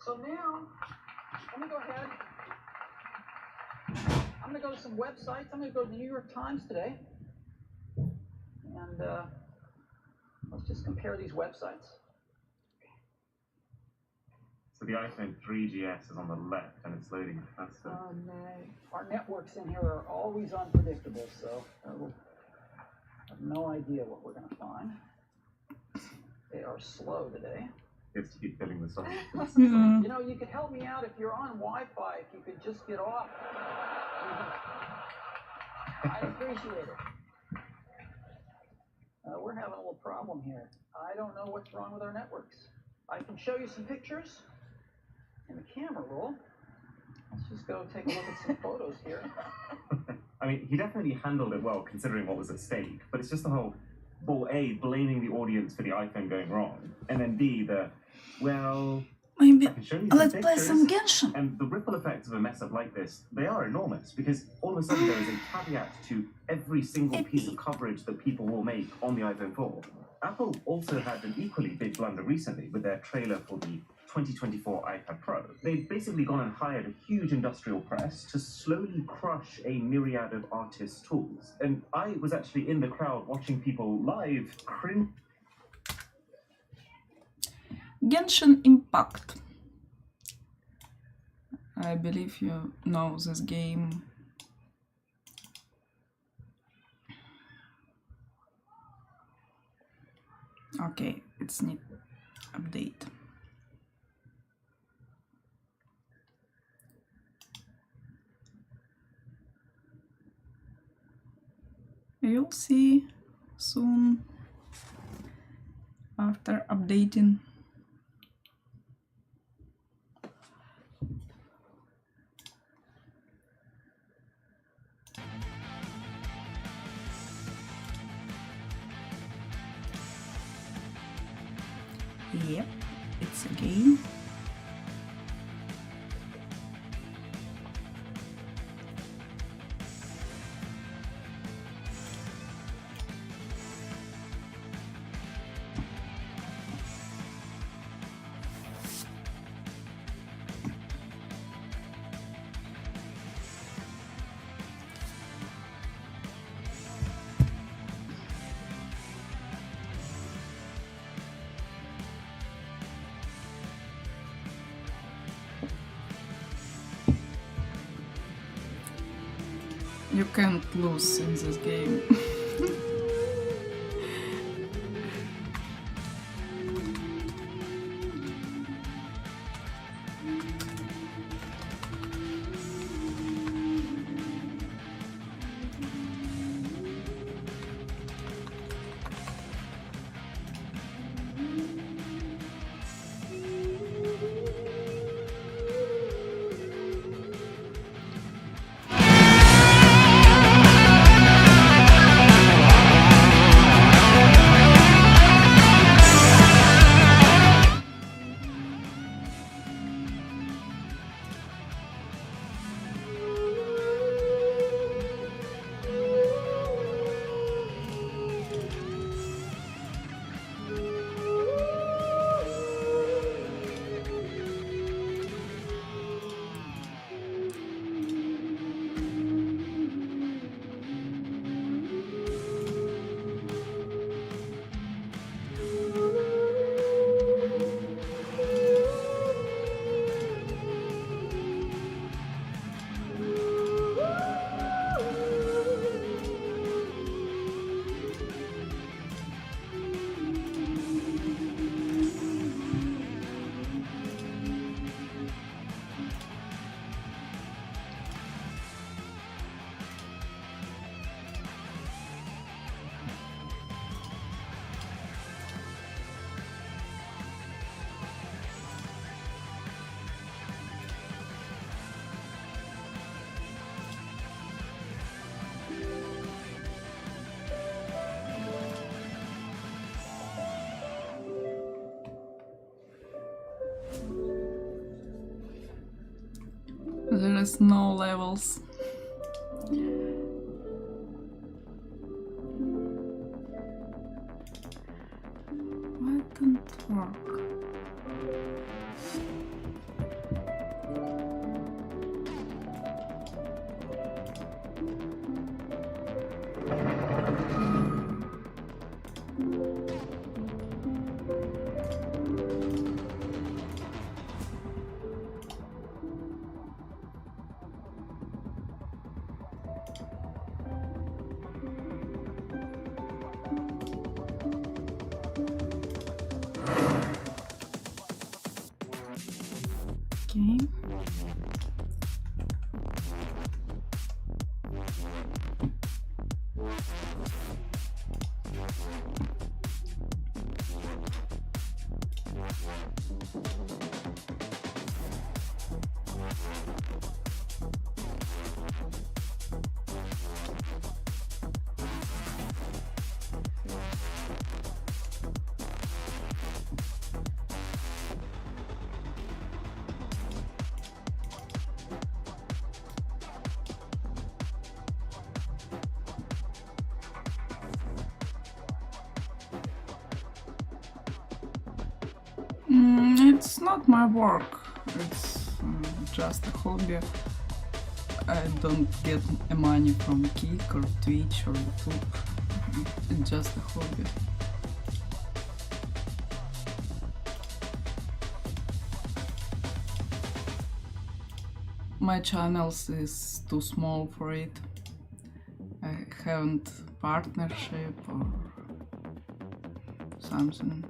So now, I'm going to go ahead I'm gonna go to some websites. I'm gonna go to the New York Times today, and let's just compare these websites. So the iPhone 3GS is on the left and it's loading faster. Our networks in here are always unpredictable, so I have no idea what we're gonna find. They are slow today. You have to keep filling the song. Yeah. You know, you could help me out if you're on Wi-Fi, if you could just get off. I appreciate it. We're having a little problem here. I don't know what's wrong with our networks. I can show you some pictures in the camera roll. Let's just go take a look at some photos here. I mean, he definitely handled it well considering what was at stake, but it's just the whole, well, A, blaming the audience for the iPhone going wrong, and then B, well, Maybe I can show you some let's play pictures. some Genshin. And the ripple effects of a mess up like this, they are enormous, because all of a sudden there is a caveat to every single piece of coverage that people will make on the iPhone 4. Apple also had an equally big blunder recently with their trailer for the 2024 iPad Pro. They've basically gone and hired a huge industrial press to slowly crush a myriad of artists' tools. And I was actually in the crowd watching people live cringe. Genshin Impact. I believe you know this game. Okay, it's need update. You'll see soon after updating. Yep, it's a game. You can't lose in this game. There is no levels. Why don't work? It's not my work, it's just a hobby. I don't get money from Kik or Twitch or YouTube. It's just a hobby. My channels is too small for it. I haven't partnership or something.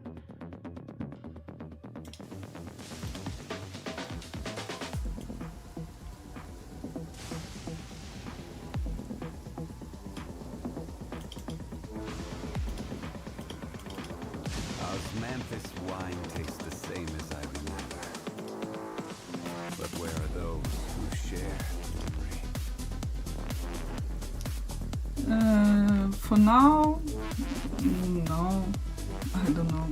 Osmanthus wine tastes the same as I remember. But where are those who share memory? For now, no, I don't know.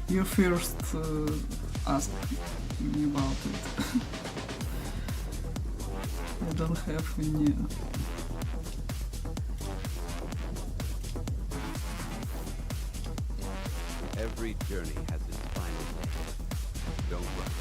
You first ask me about it. I don't have any. Every journey has its final day. Don't rush.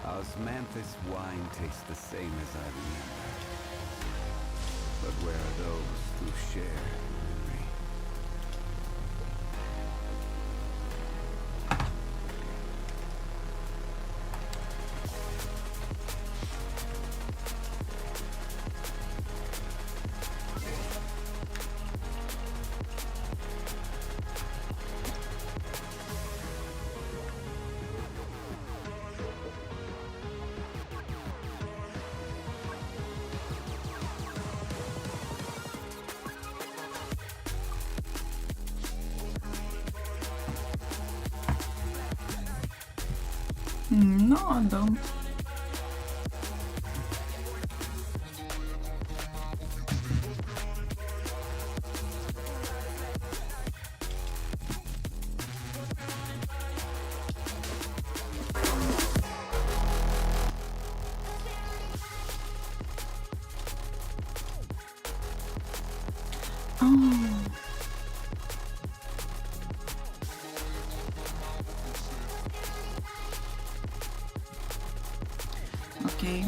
Osmanthus wine tastes the same as I remember. But where are those who share memory? No, I don't. Oh. Okay.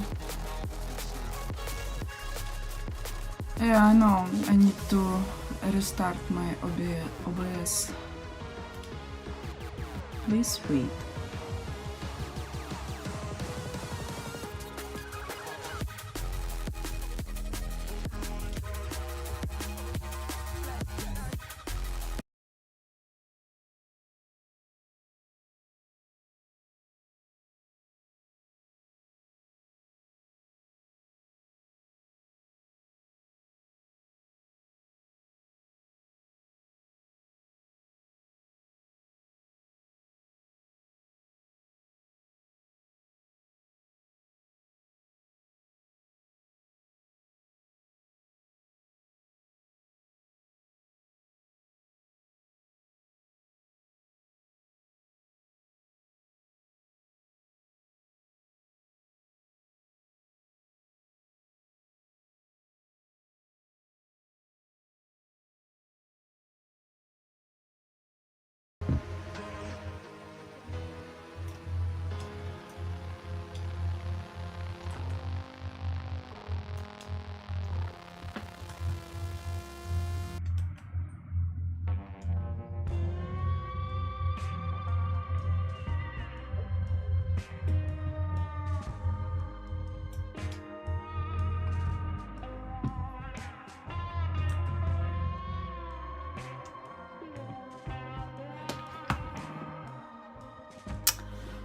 Yeah, I know. I need to restart my OBS. Please wait.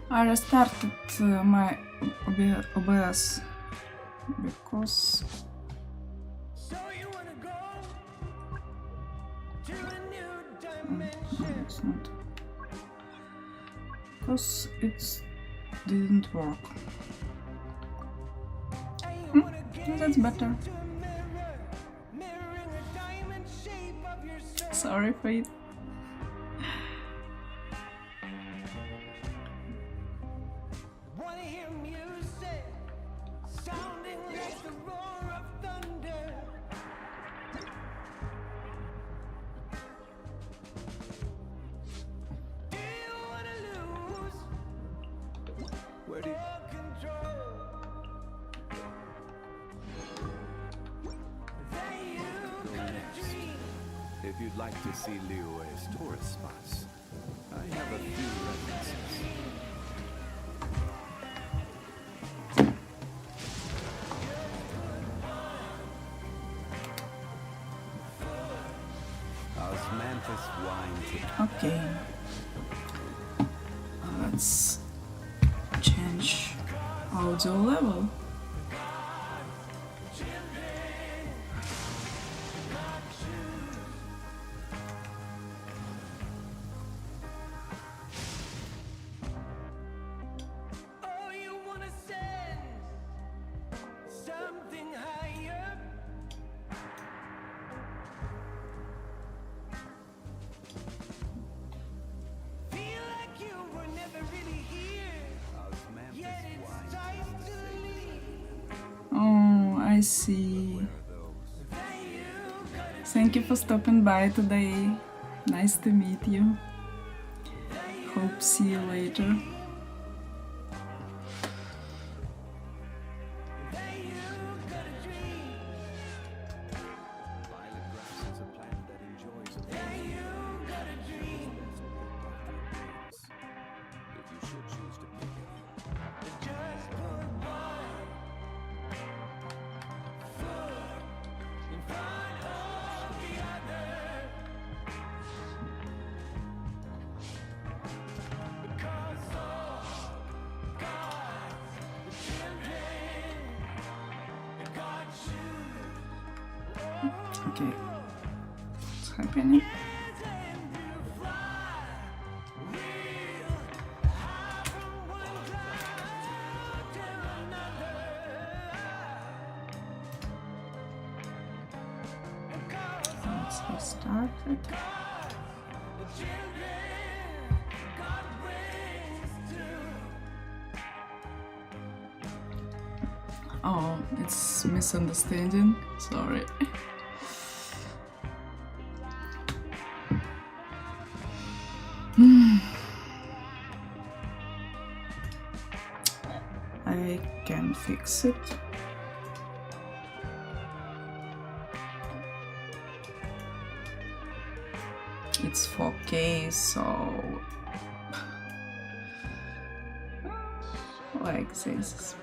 I restarted my OBS because So you wanna go to a new no, dimension? it's not. Because it didn't work. And you wanna That's better. into a mirror, mirroring a diamond shape of yourself. Sorry, Fate. Wanna hear music sounding like the roar of thunder? Do you wanna lose Where do you... all control? That you gotta dream. If you'd like to see Liyue's tourist spots, I have a few references. Osmanthus wine tea. Okay. Let's change audio level. Oh, you wanna sense something higher? Feel like you were never really here, yet Osmanthus it's wine time tastes to the same Oh, as I see. those. that you gotta Thank you for stopping by today. Nice to meet you. Hope see you later. that you gotta dream, Violet grass is a plant that enjoys a that you gotta dream. If you should choose to pick it, Just put one foot in front of the other. Because all God's children, God choose Okay. What's happening? them to fly. We'll hop from one cloud to another. And cause Let's restart it. the children God brings to. Oh, it's misunderstanding. Sorry. I can fix it. It's 4K, so like this.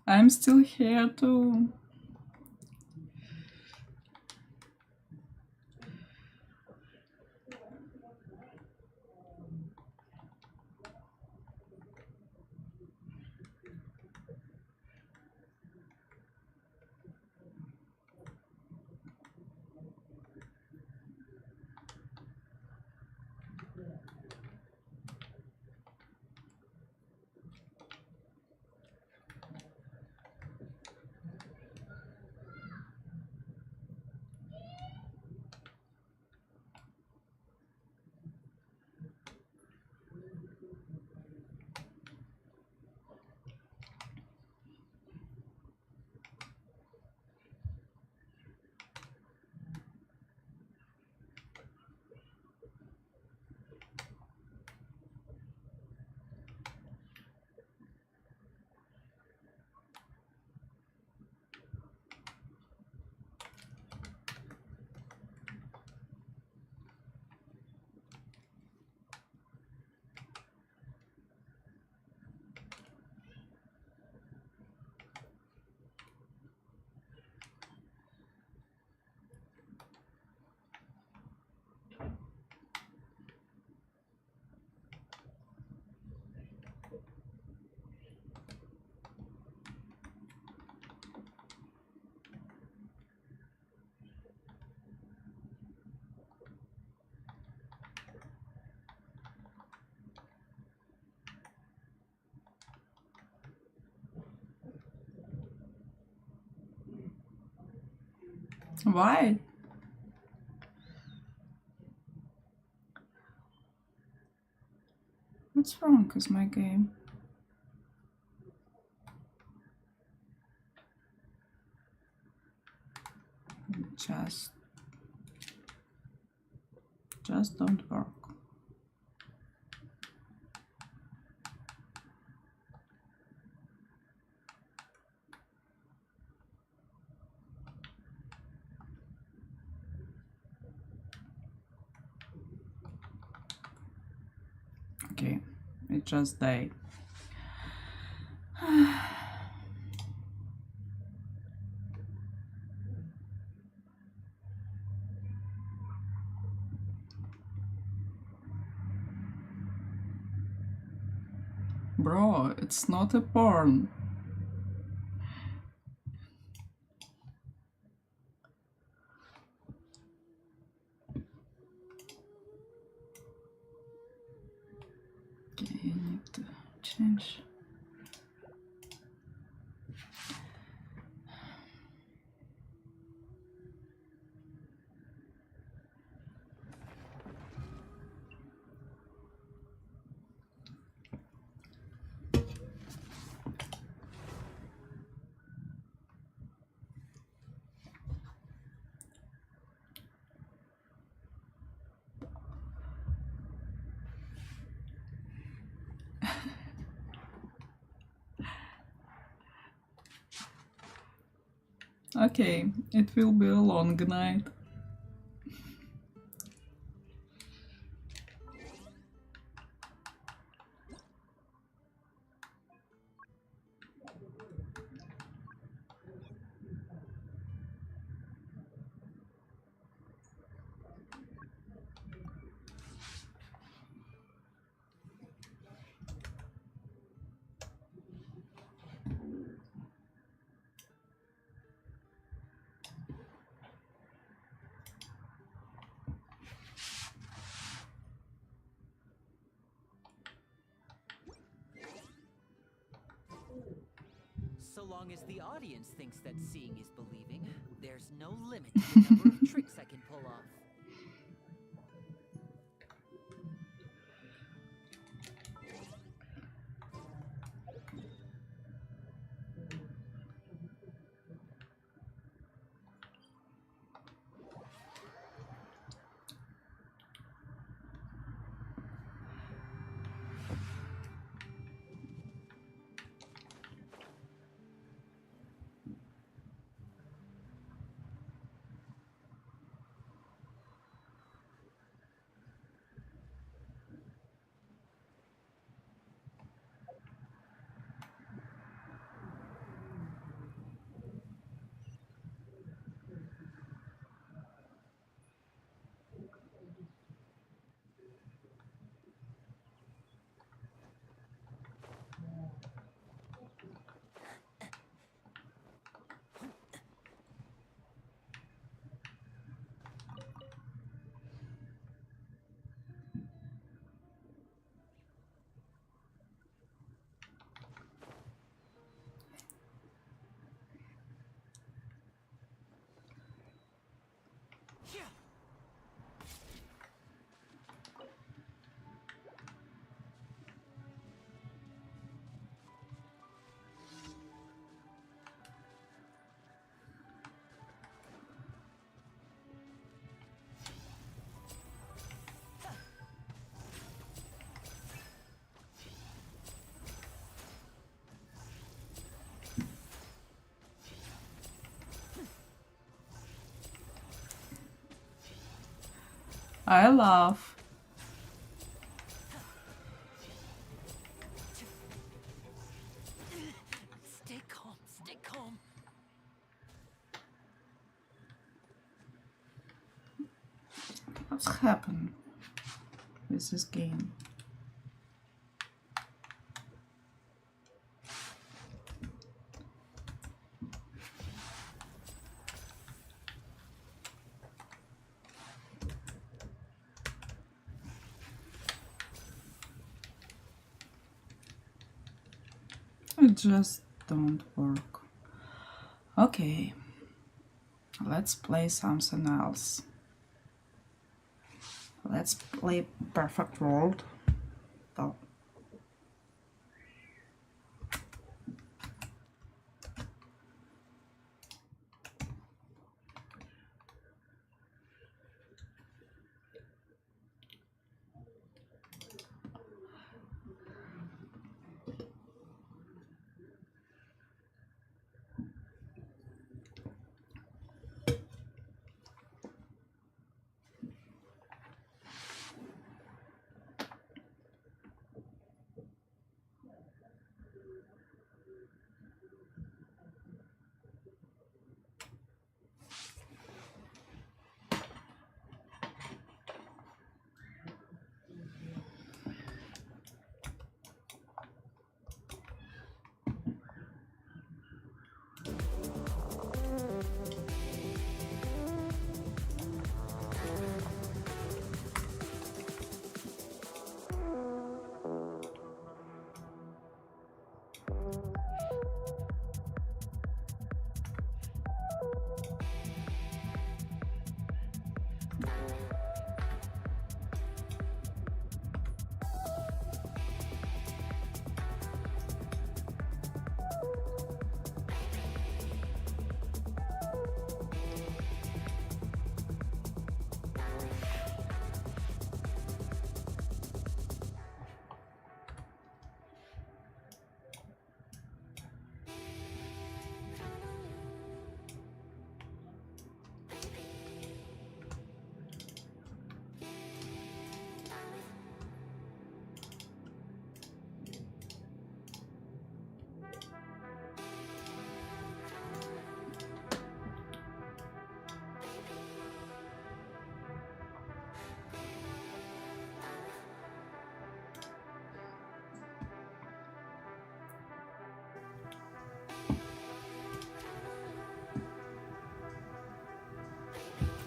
I'm still here too. Why? What's wrong with my game? Just don't work. Okay, it just died. Bro, it's not a porn. Okay, I need to change. Okay, it will be a long night. So long as the audience thinks that seeing is believing, there's no limit to the number of tricks I can pull off. I laugh. Stay calm, stay calm. What's happened with this game? It just don't work. Okay, Let's play something else. Let's play Perfect World. Though.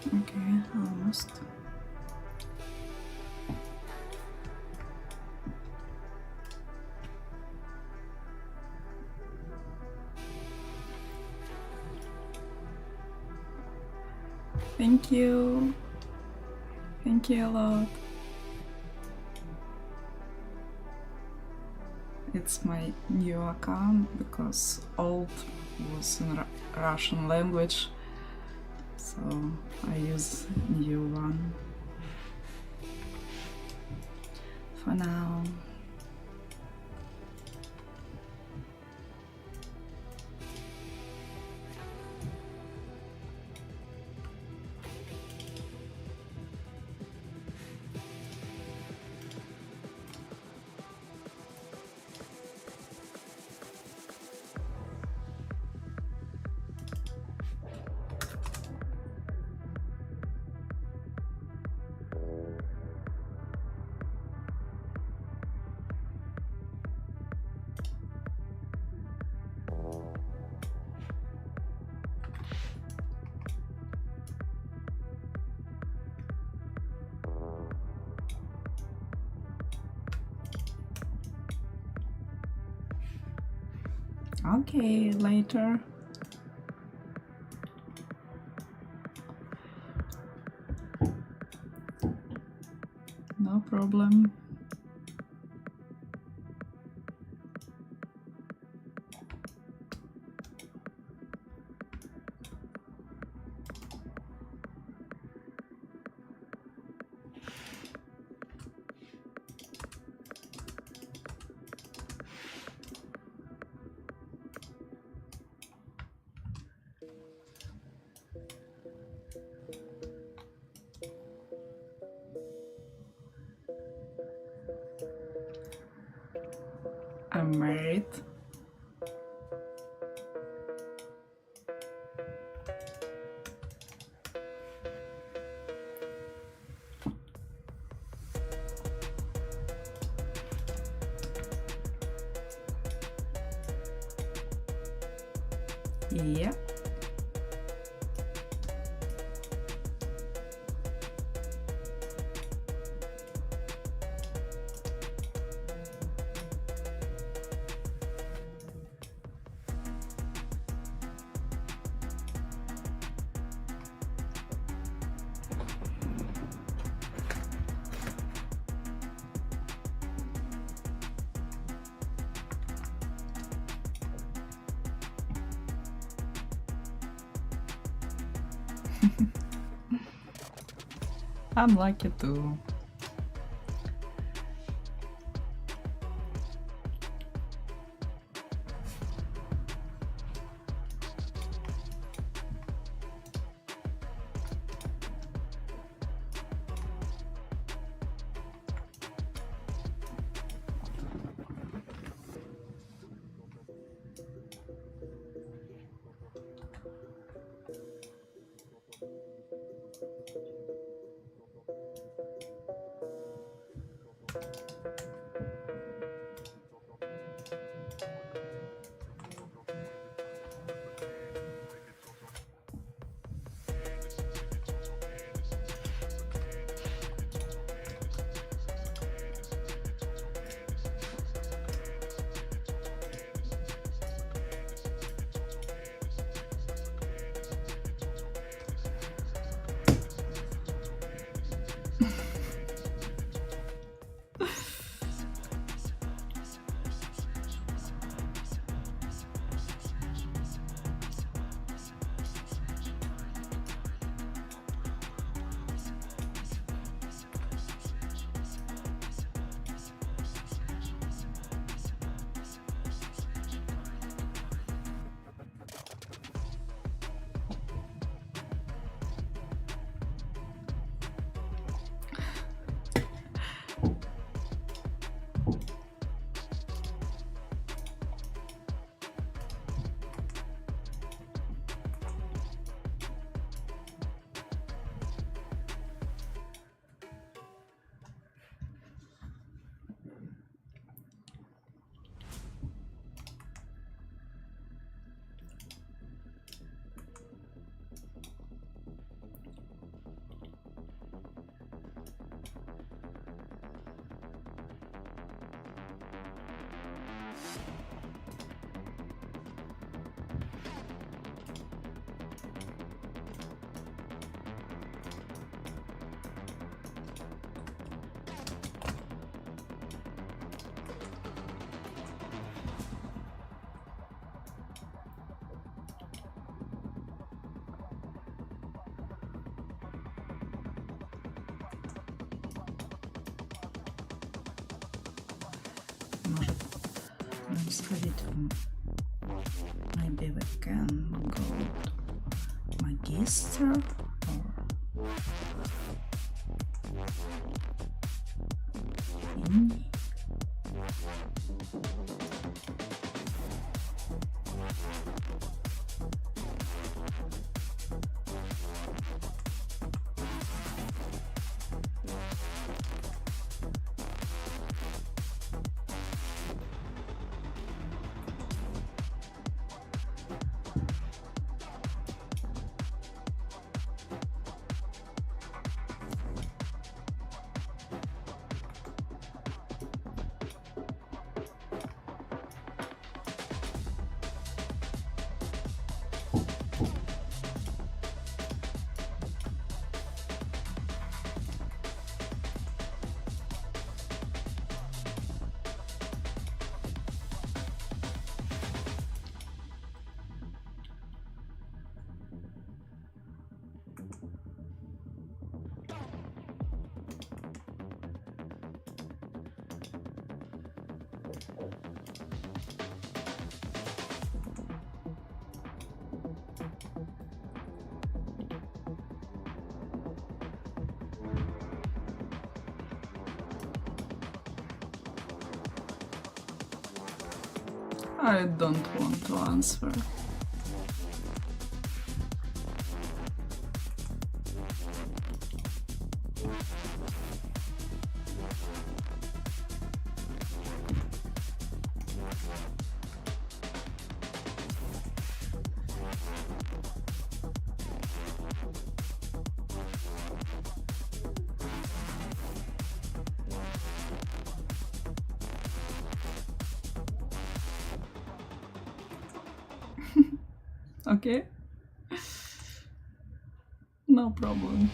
Okay, almost. Thank you. Thank you a lot. It's my new account because old was in Russian language, so I use new one for now. Okay, later. No problem. I'm married. Yeah. I'm lucky too. Может, сходить в... Maybe we can go to Magister or... Indie? I don't want to answer. Okay? No problem.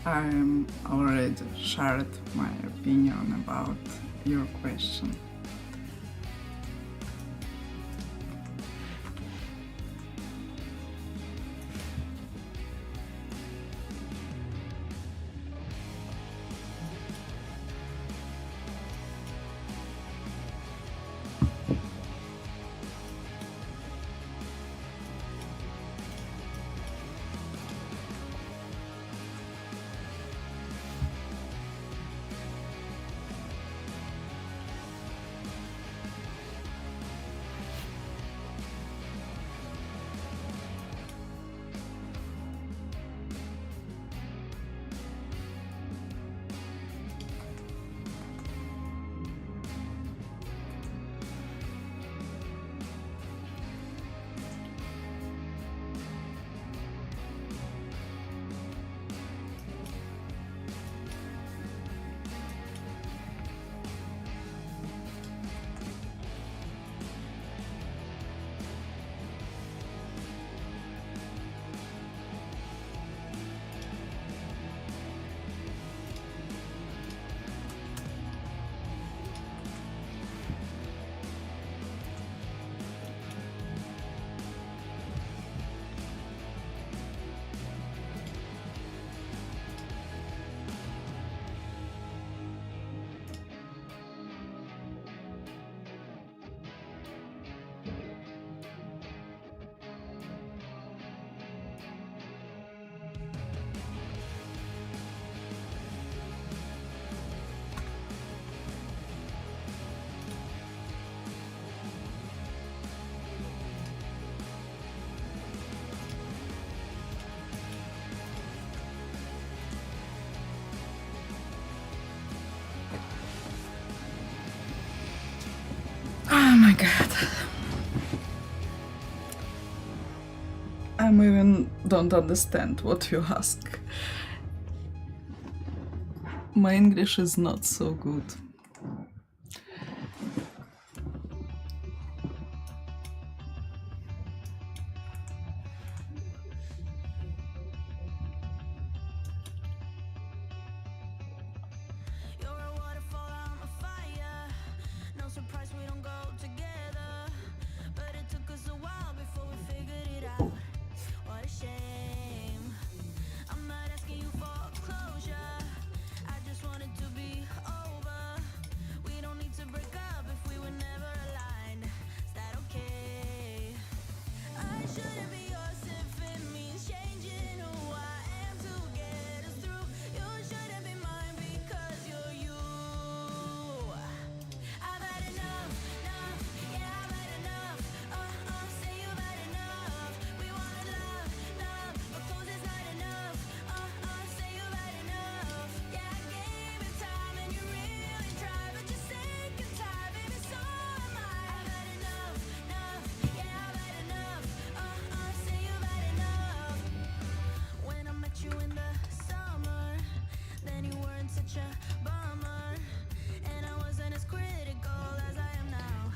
I'm already shared my opinion about your question. Oh my god. I even don't understand what you ask. My English is not so good.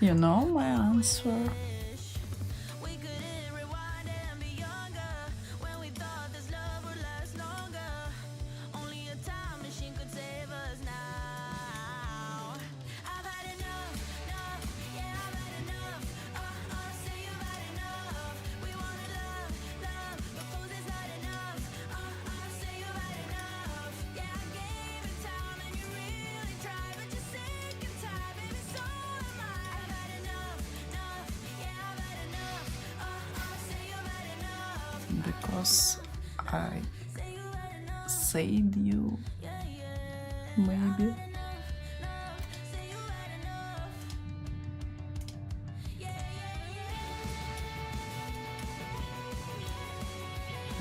You know my answer. Because I said you, maybe.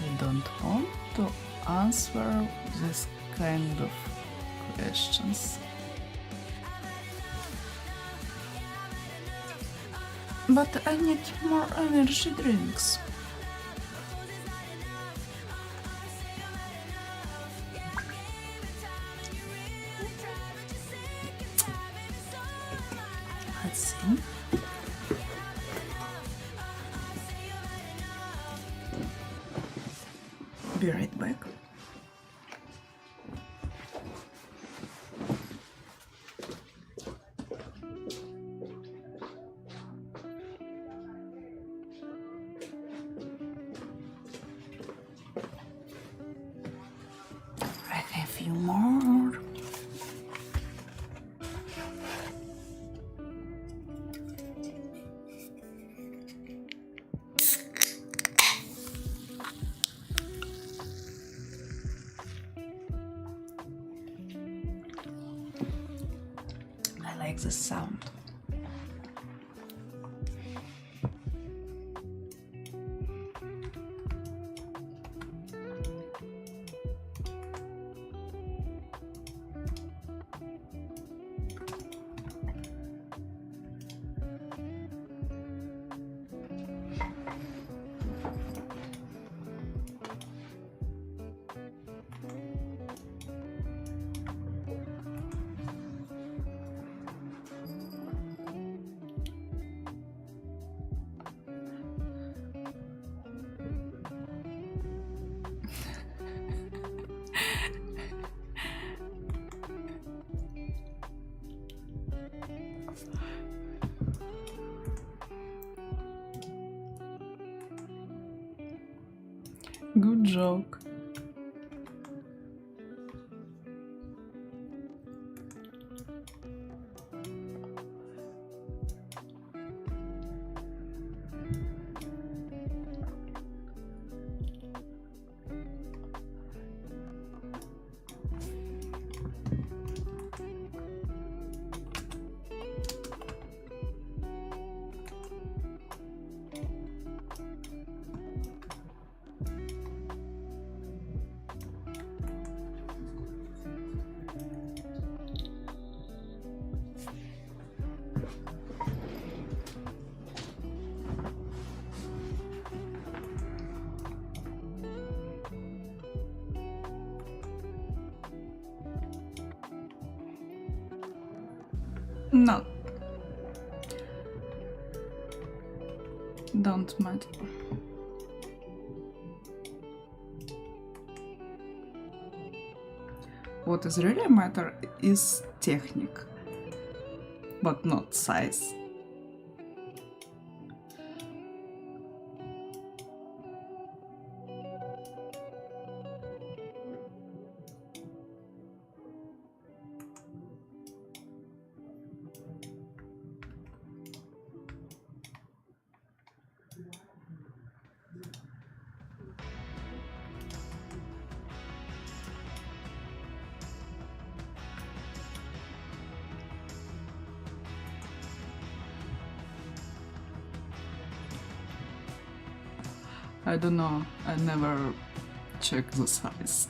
I don't want to answer this kind of questions. But I need more energy drinks. Let's see. Be right back. few more. I like the sound. Good joke. No. Don't matter. What is really matter is technique, but not size. I don't know, I never check the size.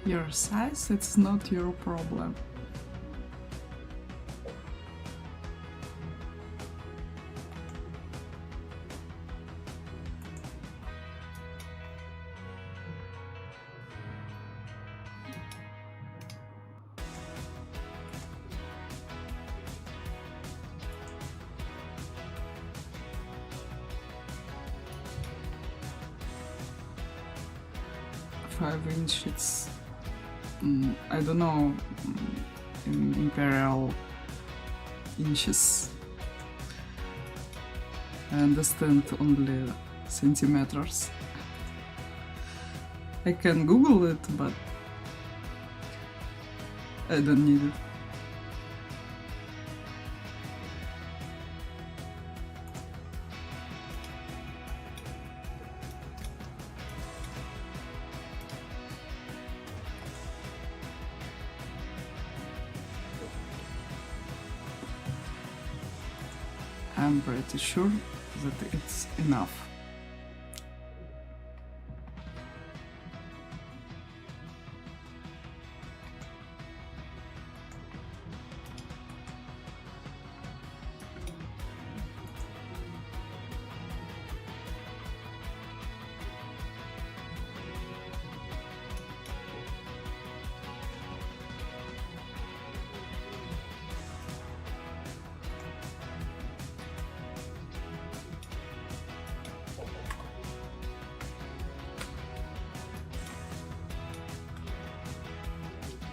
Your size, it's not your problem. Five inches. I don't know in imperial inches. I understand only centimeters. I can Google it, but I don't need it. I'm pretty sure that it's enough.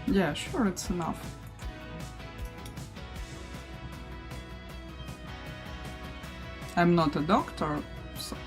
Yeah, sure, it's enough. I'm not a doctor, so...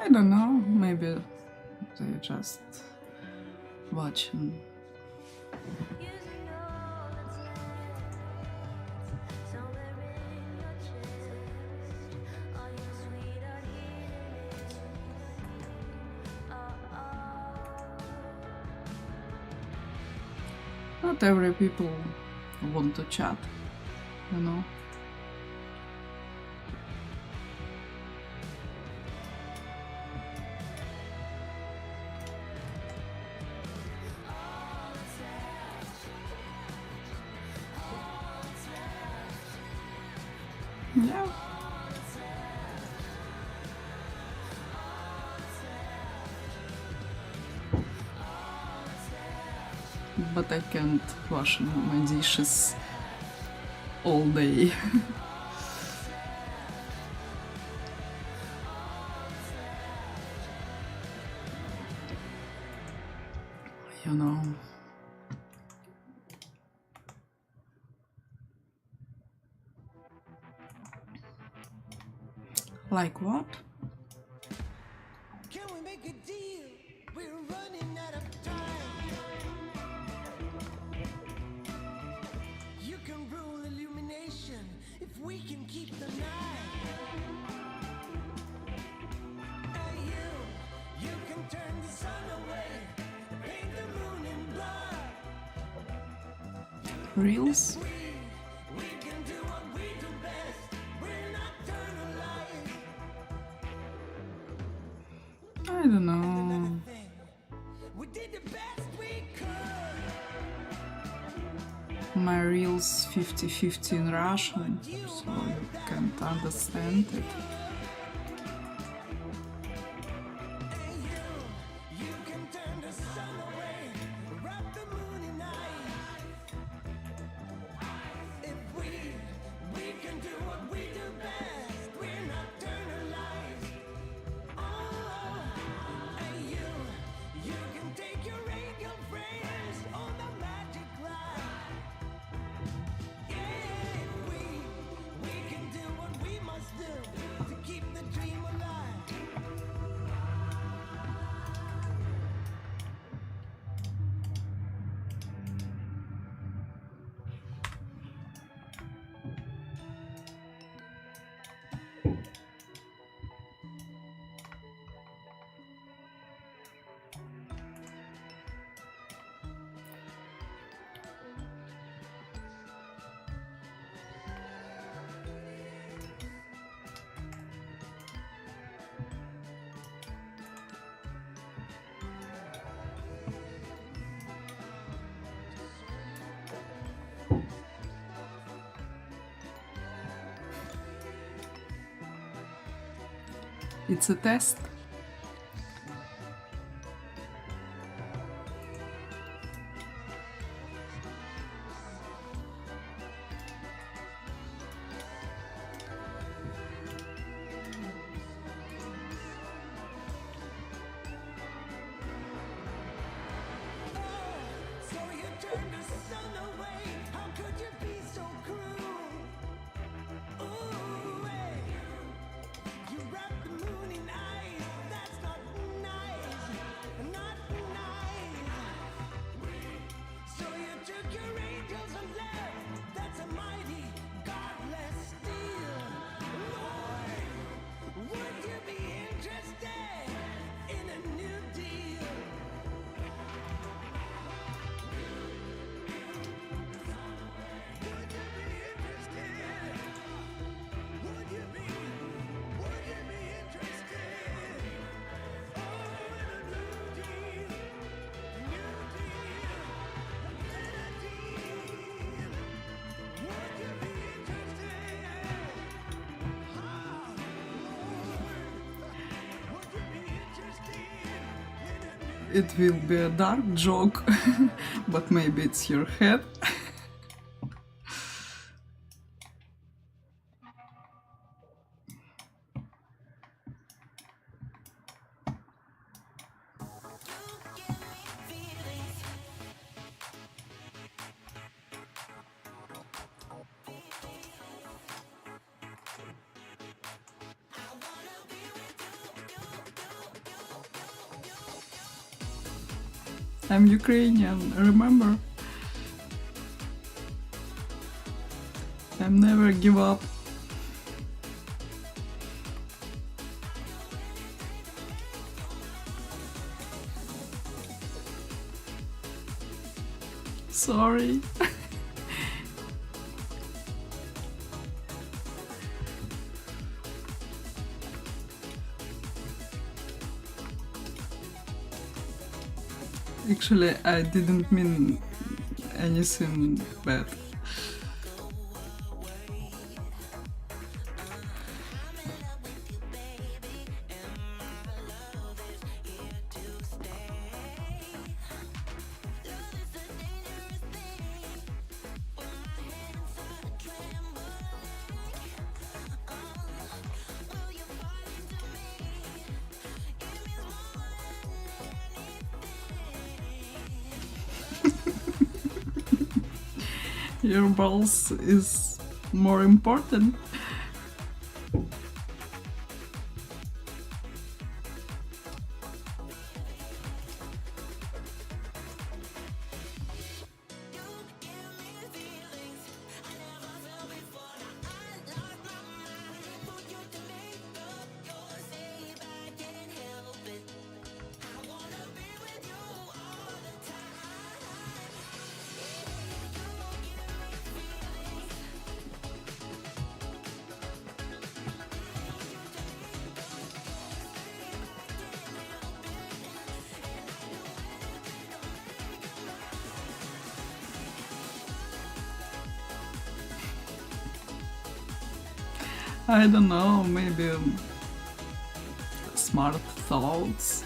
I don't know, maybe they just watching. Not every people want to chat, you know. Yeah. But I can't wash my dishes all day. You know. Like what? Can we make a deal? We're running out of time. You can rule illumination if we can keep the night. And you can turn the sun away, paint the moon in blood. Reels? We can I don't know. We did the best we could. My reel's 50-50 in Russian, so you can't understand it. You can turn the sun away, wrap the moon in ice. If we can do what we do best, we're nocturnalized. Oh, and you can take your angel friends on the magic ride. Yeah, if we can do what we must do to keep the dream alive. It's a test. So you turned the sun away. How could you be so cruel? Ooh, hey. You wrapped the moon in ice. That's not nice. Not nice. So you took your angels and left. That's a mighty godless steal. Lord, would you be interested in a new deal? It will be a dark joke, but maybe it's your head. I'm Ukrainian, remember? I'm never give up. Sorry. Actually, I didn't mean anything bad. Your balls is more important. I don't know, maybe smart thoughts.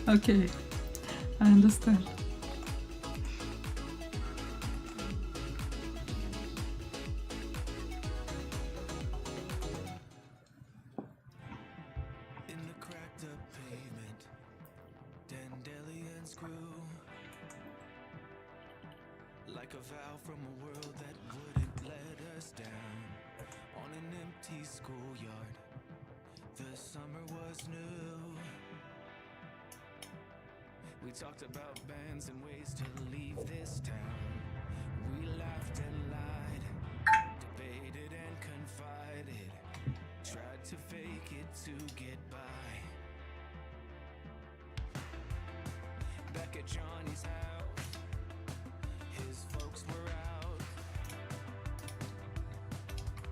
Okay, I understand. In the cracked up pavement, dandelions grew like a vow from a world that wouldn't let us down. On an empty schoolyard, the summer was new. We talked about bands and ways to leave this town. We laughed and lied, debated and confided, tried to fake it to get by. Back at Johnny's house, his folks were out.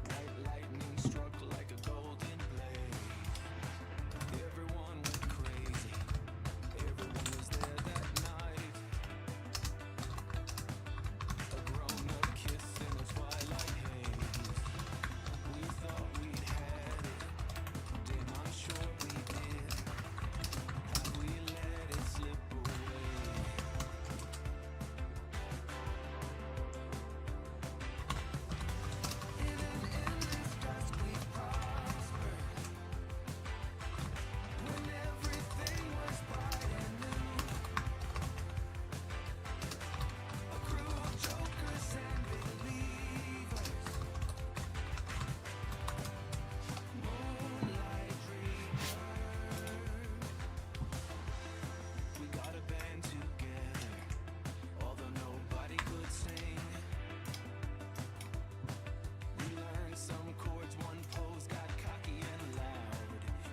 White lightning struck like a golden blade. Everyone went crazy. Everyone was there that night. A grown-up kiss in the twilight haze. We thought we'd had it. Damn, I'm sure we did. Have we let it slip away? In an endless dusk we prospered. When everything was bright and new. A crew of jokers and believers. Moonlight dreamers. We got a band together, although nobody could sing. We learned some chords, one pose, got cocky and loud.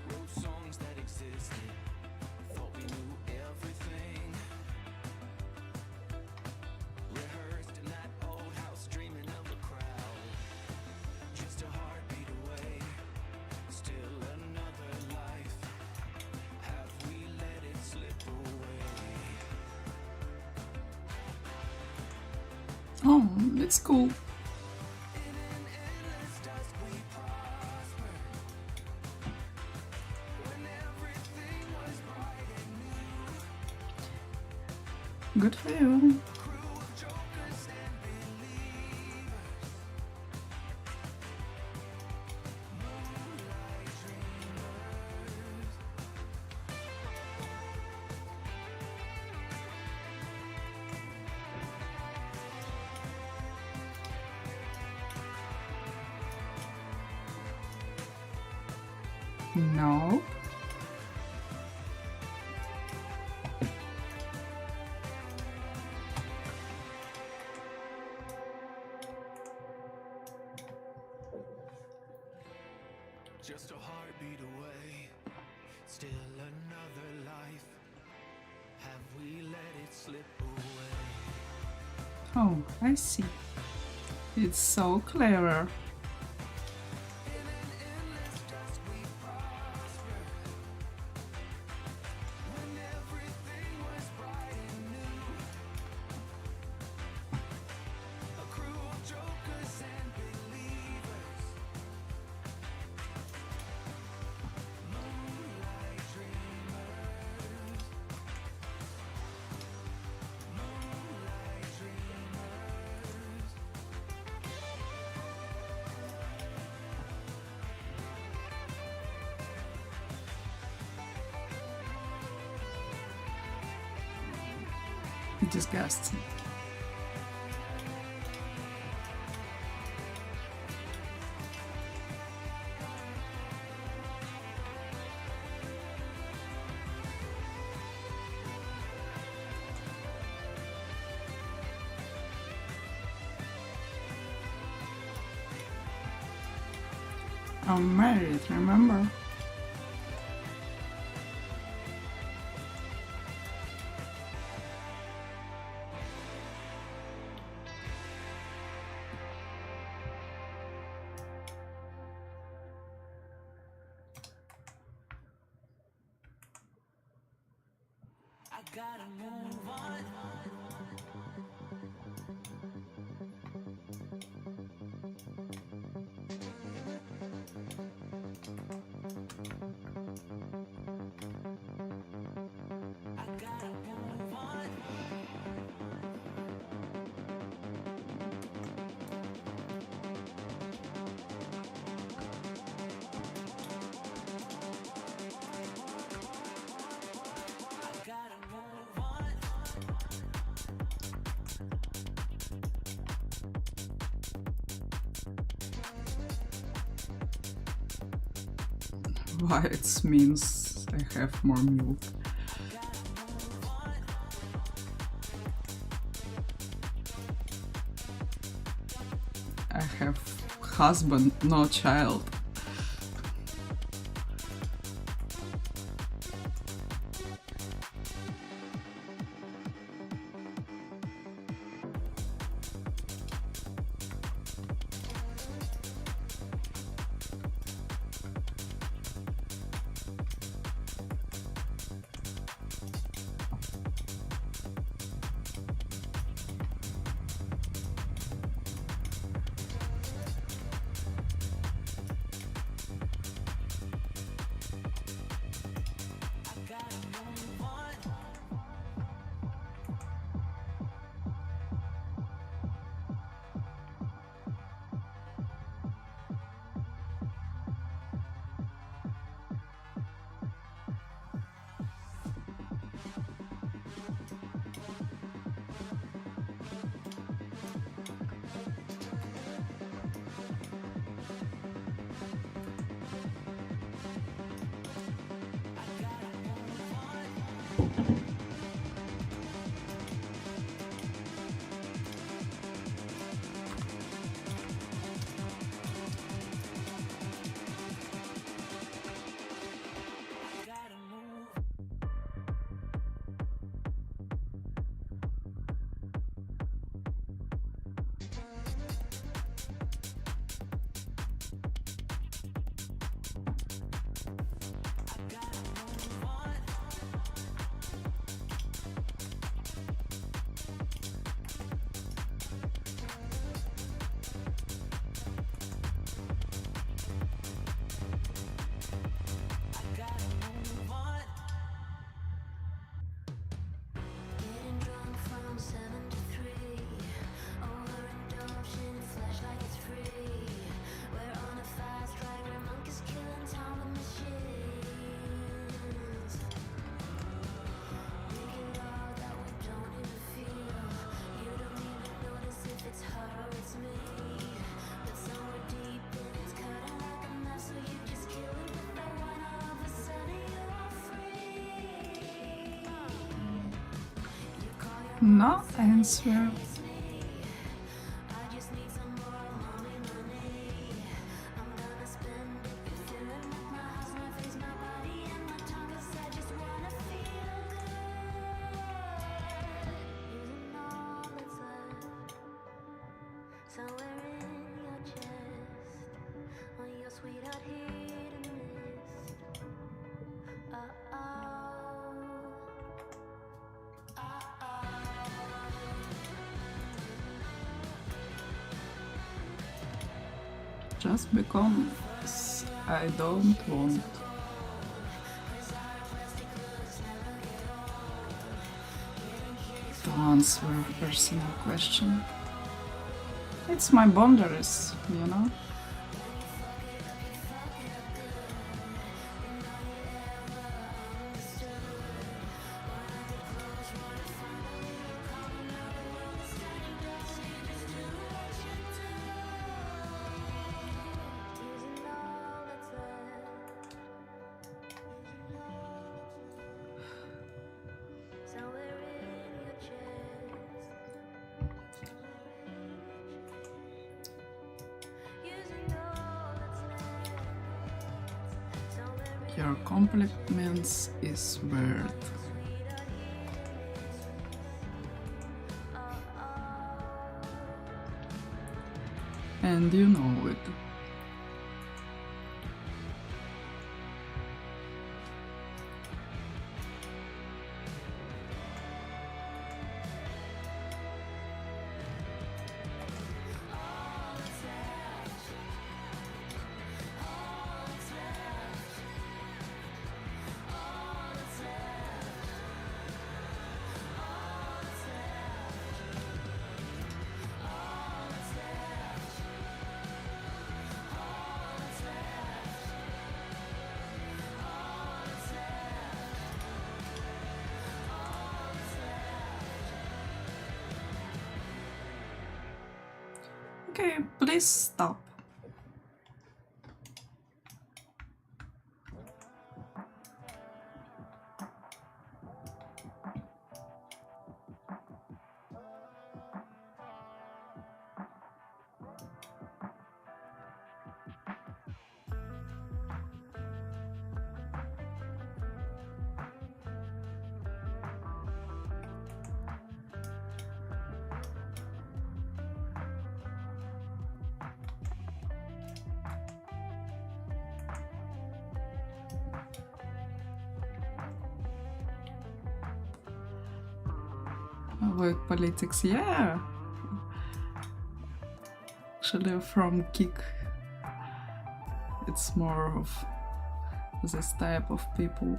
Wrote songs that existed, thought we knew everything. Rehearsed in that old house, dreaming of a crowd. Just a heartbeat away, still another life. Have we let it slip away? Oh, it's cool. In an endless dusk we prospered. When everything was bright and new. Good for you. Crew of jokers and believers. Moonlight dreamers. No. Just a heartbeat away, still another life. Have we let it slip away? Oh, I see. It's so clever. In an endless dusk we prospered. When everything was bright and new. A crew of jokers and believers. Moonlight dreamers. Moonlight dreamers. disgusting. I'm married, remember? I gotta move on. I gotta move on. I gotta move on. Why it means I have more milk. I have husband, no child. No answer. Just because I don't want to answer a personal question. It's my boundaries, you know? Your compliments is weird. And you know it. Okay, please stop. Avoid politics, yeah. Actually, from Kick, it's more of this type of people.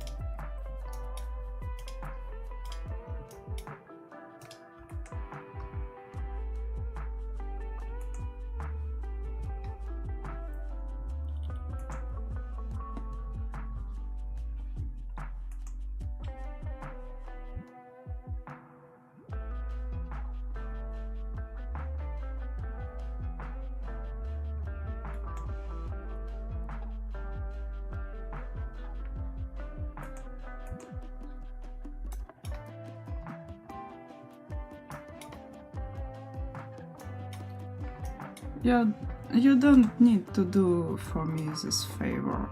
Yeah, you don't need to do for me this favor.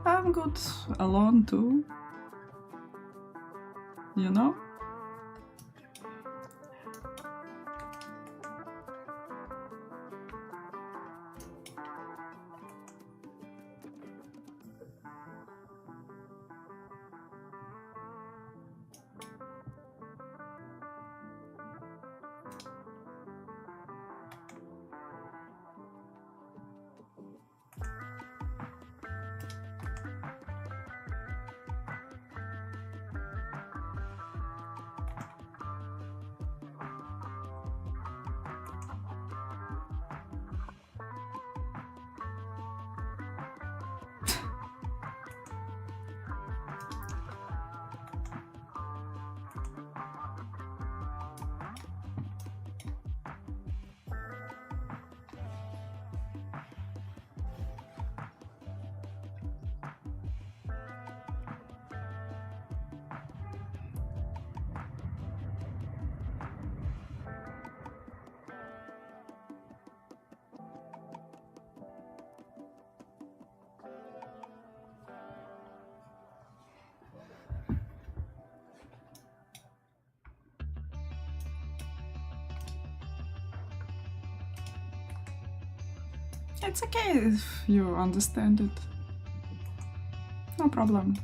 I'm good alone too. You know? It's okay if you understand it. No problem.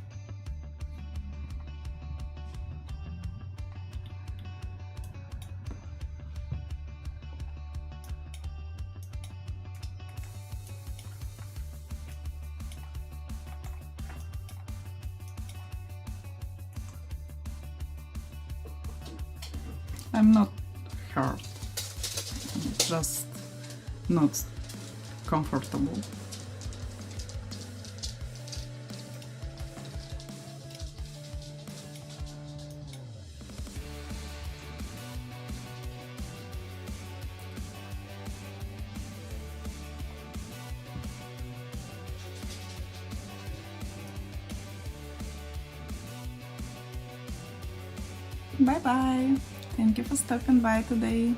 I'm not hurt. I'm just not comfortable. Bye bye. Thank you for stopping by today.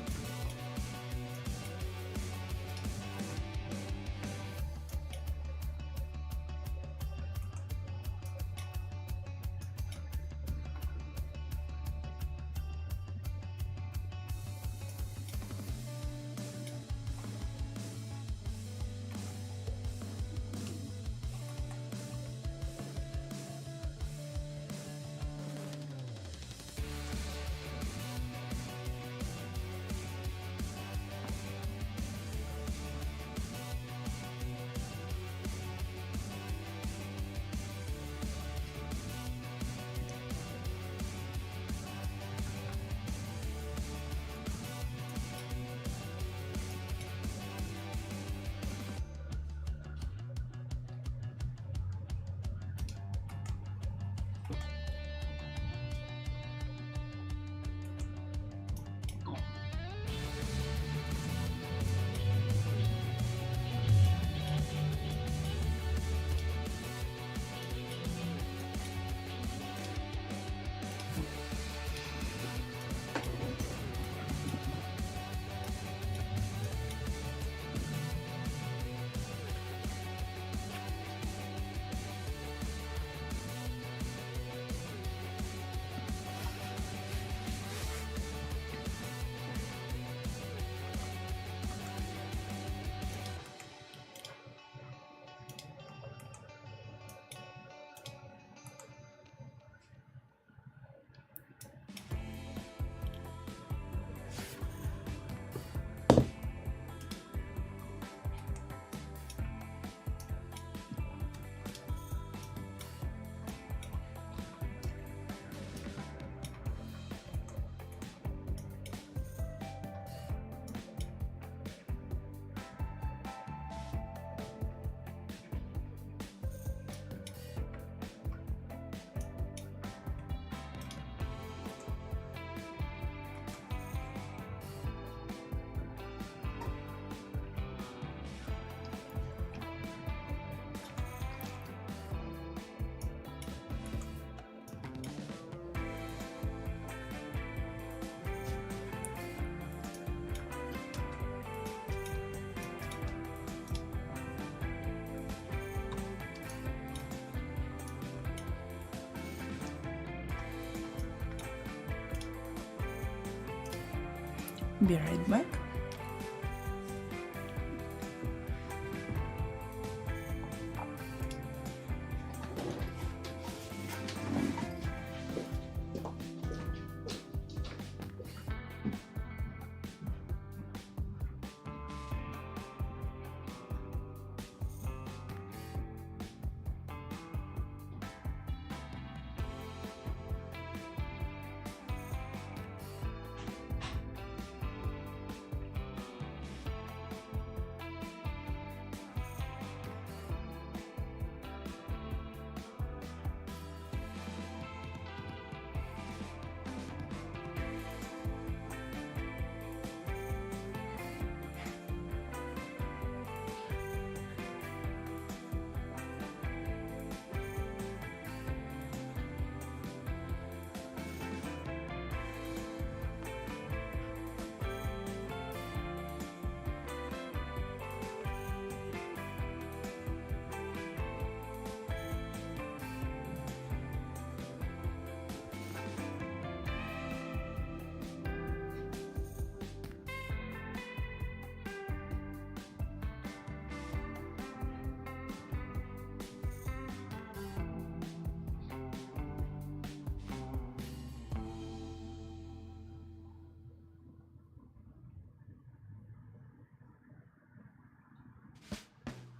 Be right back.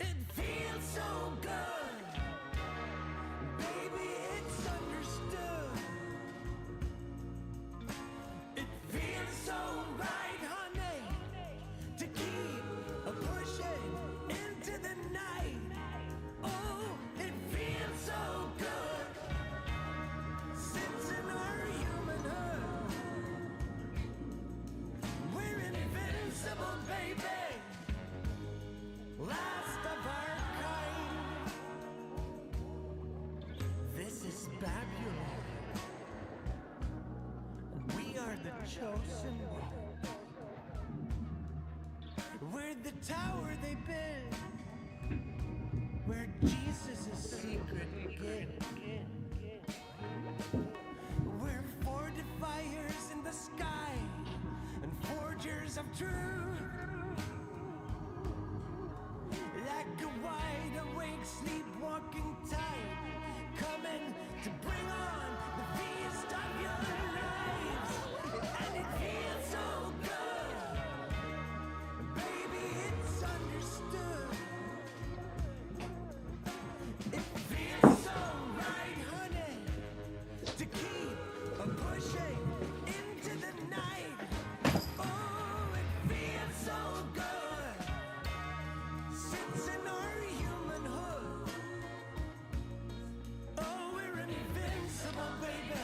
It feels so good, baby, it's understood. It feels so right, honey, to keep pushing into the night. Oh, it feels so good, sits in our humanhood. We're invincible, baby. Last of our kind. This is Babylon. We are the chosen one. We're the tower they built, where Jesus' secret again. We're fortifiers in the sky and forgers of truth. Like a wide awake, sleepwalking tide, coming to bring on the feast of your lives. And it feels so good, baby, it's understood. It feels so right, honey, to keep pushing into the night. Oh, it feels so good, sits in our humanhood. Oh, we're invincible, baby,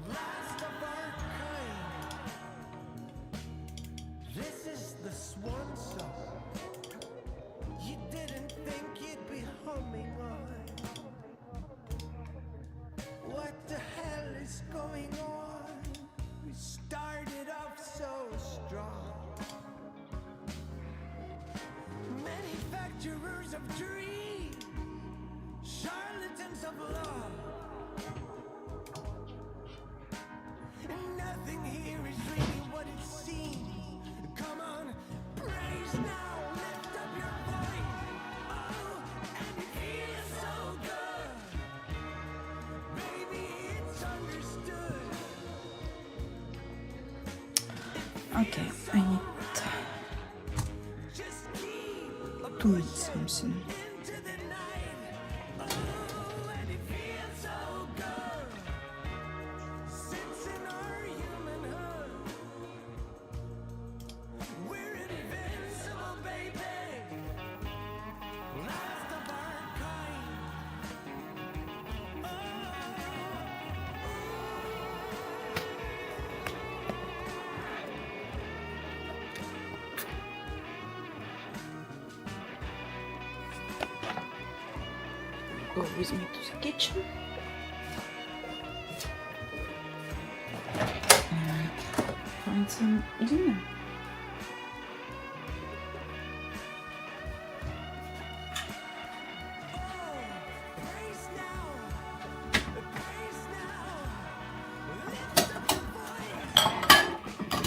last of our kind. This is the swan song you didn't think you'd be humming on. What the hell is going on? We started off so strong. Manufacturers of dreams, charlatans of love. And nothing here is really what it seems. Come on, praise now, lift up your voice. Oh, and it feels so good, baby, it's understood. Okay, I need Just keep to eat something. into the night. Oh, and it feels so good, sits in our humanhood. We're invincible, baby, last of our kind. Go with me to the kitchen and find some dinner. Praise now, praise now, lift up your voice.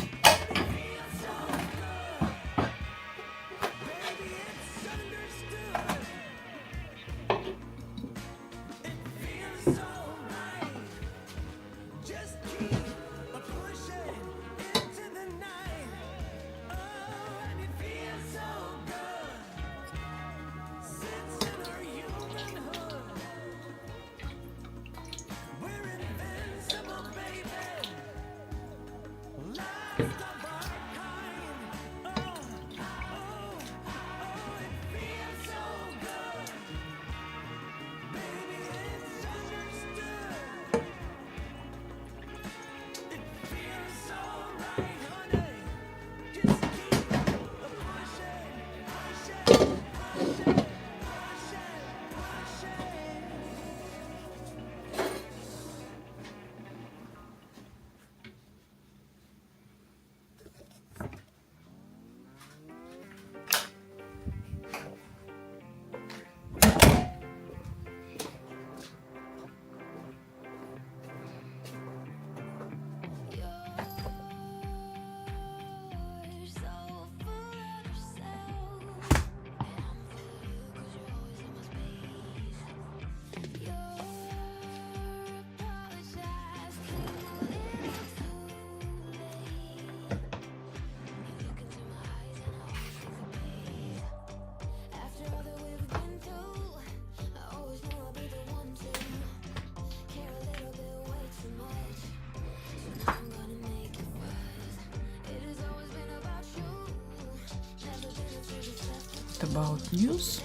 about news.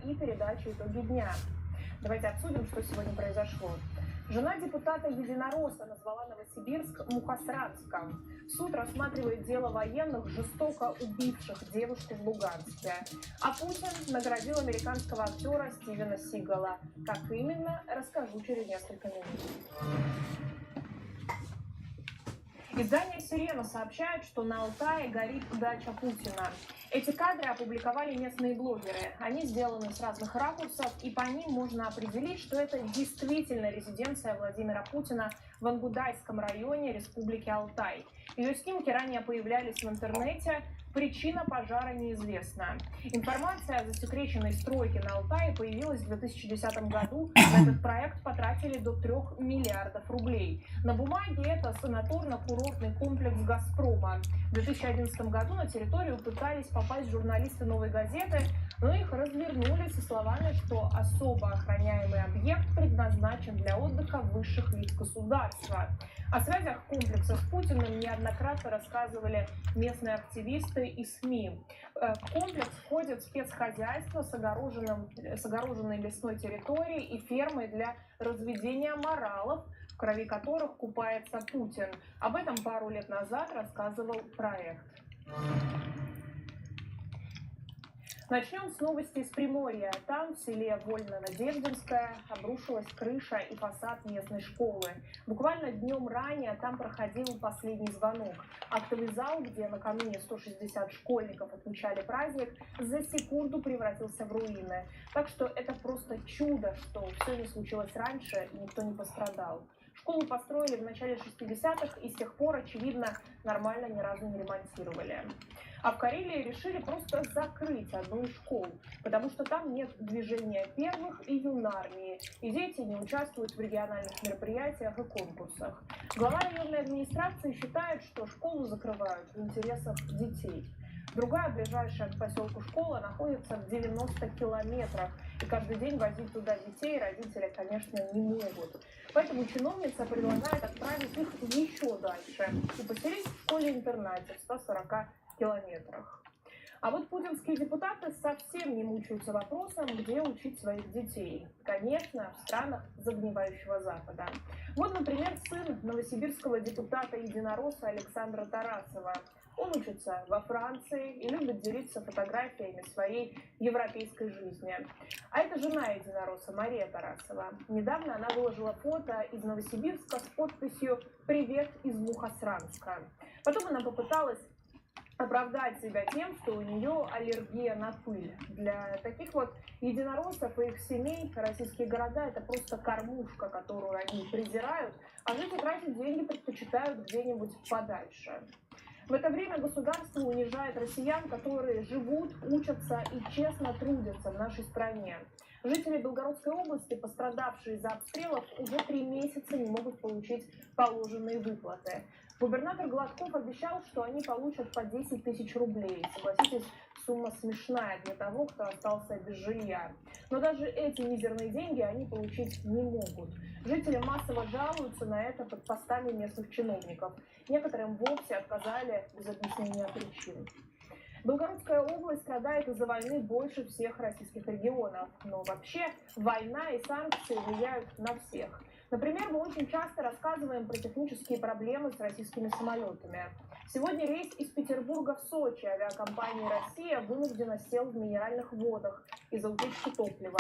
И передачу «Итоги дня». Давайте обсудим, что сегодня произошло. Жена депутата Единоросса назвала Новосибирск Мухосранском. Суд рассматривает дело военных, жестоко убивших девушку в Луганске. А Путин наградил американского актера Стивена Сигала. Как именно, расскажу через несколько минут. Издание «Сирена» сообщает, что на Алтае горит дача Путина. Эти кадры опубликовали местные блогеры. Они сделаны с разных ракурсов, и по ним можно определить, что это действительно резиденция Владимира Путина в Ангудайском районе Республики Алтай. Ее снимки ранее появлялись в интернете. Причина пожара неизвестна. Информация о засекреченной стройке на Алтае появилась в 2010 году. На этот проект потратили до 3 миллиардов рублей. На бумаге это санаторно-курортный комплекс «Газпрома». В 2011 году на территорию пытались попасть журналисты «Новой газеты», но их развернули со словами, что особо охраняемый объект предназначен для отдыха высших лиц государства. О связях комплекса с Путиным неоднократно рассказывали местные активисты и СМИ. В комплекс входит спецхозяйство с огороженной лесной территорией и фермой для разведения моралов, в крови которых купается Путин. Об этом пару лет назад рассказывал проект. Начнем с новости из Приморья. Там, в селе Вольно-Надеждинская, обрушилась крыша и фасад местной школы. Буквально днем ранее там проходил последний звонок. Актовый зал, где накануне 160 школьников отмечали праздник, за секунду превратился в руины. Так что это просто чудо, что все не случилось раньше и никто не пострадал. Школу построили в начале 60-х и с тех пор, очевидно, нормально ни разу не ремонтировали. А в Карелии решили просто закрыть одну из школ, потому что там нет движения первых и юнармии, и дети не участвуют в региональных мероприятиях и конкурсах. Глава районной администрации считает, что школу закрывают в интересах детей. Другая, ближайшая к поселку школа, находится в 90 километрах, и каждый день возить туда детей родители, конечно, не могут. Поэтому чиновница предлагает отправить их еще дальше и поселить в школе-интернате в 140 километрах. А вот путинские депутаты совсем не мучаются вопросом, где учить своих детей. Конечно, в странах загнивающего Запада. Вот, например, сын новосибирского депутата Единоросса Александра Тарасова. Он учится во Франции и любит делиться фотографиями своей европейской жизни. А это жена Единоросса Мария Тарасова. Недавно она выложила фото из Новосибирска с подписью «Привет из Мухосранска». Потом она попыталась оправдать себя тем, что у нее аллергия на пыль. Для таких вот единороссов и их семей российские города — это просто кормушка, которую они презирают, а жить и тратить деньги предпочитают где-нибудь подальше. В это время государство унижает россиян, которые живут, учатся и честно трудятся в нашей стране. Жители Белгородской области, пострадавшие из-за обстрелов, уже 3 месяца не могут получить положенные выплаты. Губернатор Гладков обещал, что они получат по 10 тысяч рублей. Согласитесь, сумма смешная для того, кто остался без жилья. Но даже эти мизерные деньги они получить не могут. Жители массово жалуются на это под постами местных чиновников. Некоторым вовсе отказали без объяснения причин. Белгородская область страдает из-за войны больше всех российских регионов. Но вообще война и санкции влияют на всех. Например, мы очень часто рассказываем про технические проблемы с российскими самолетами. Сегодня рейс из Петербурга в Сочи авиакомпания «Россия» вынуждена сел в минеральных водах из-за утечки топлива.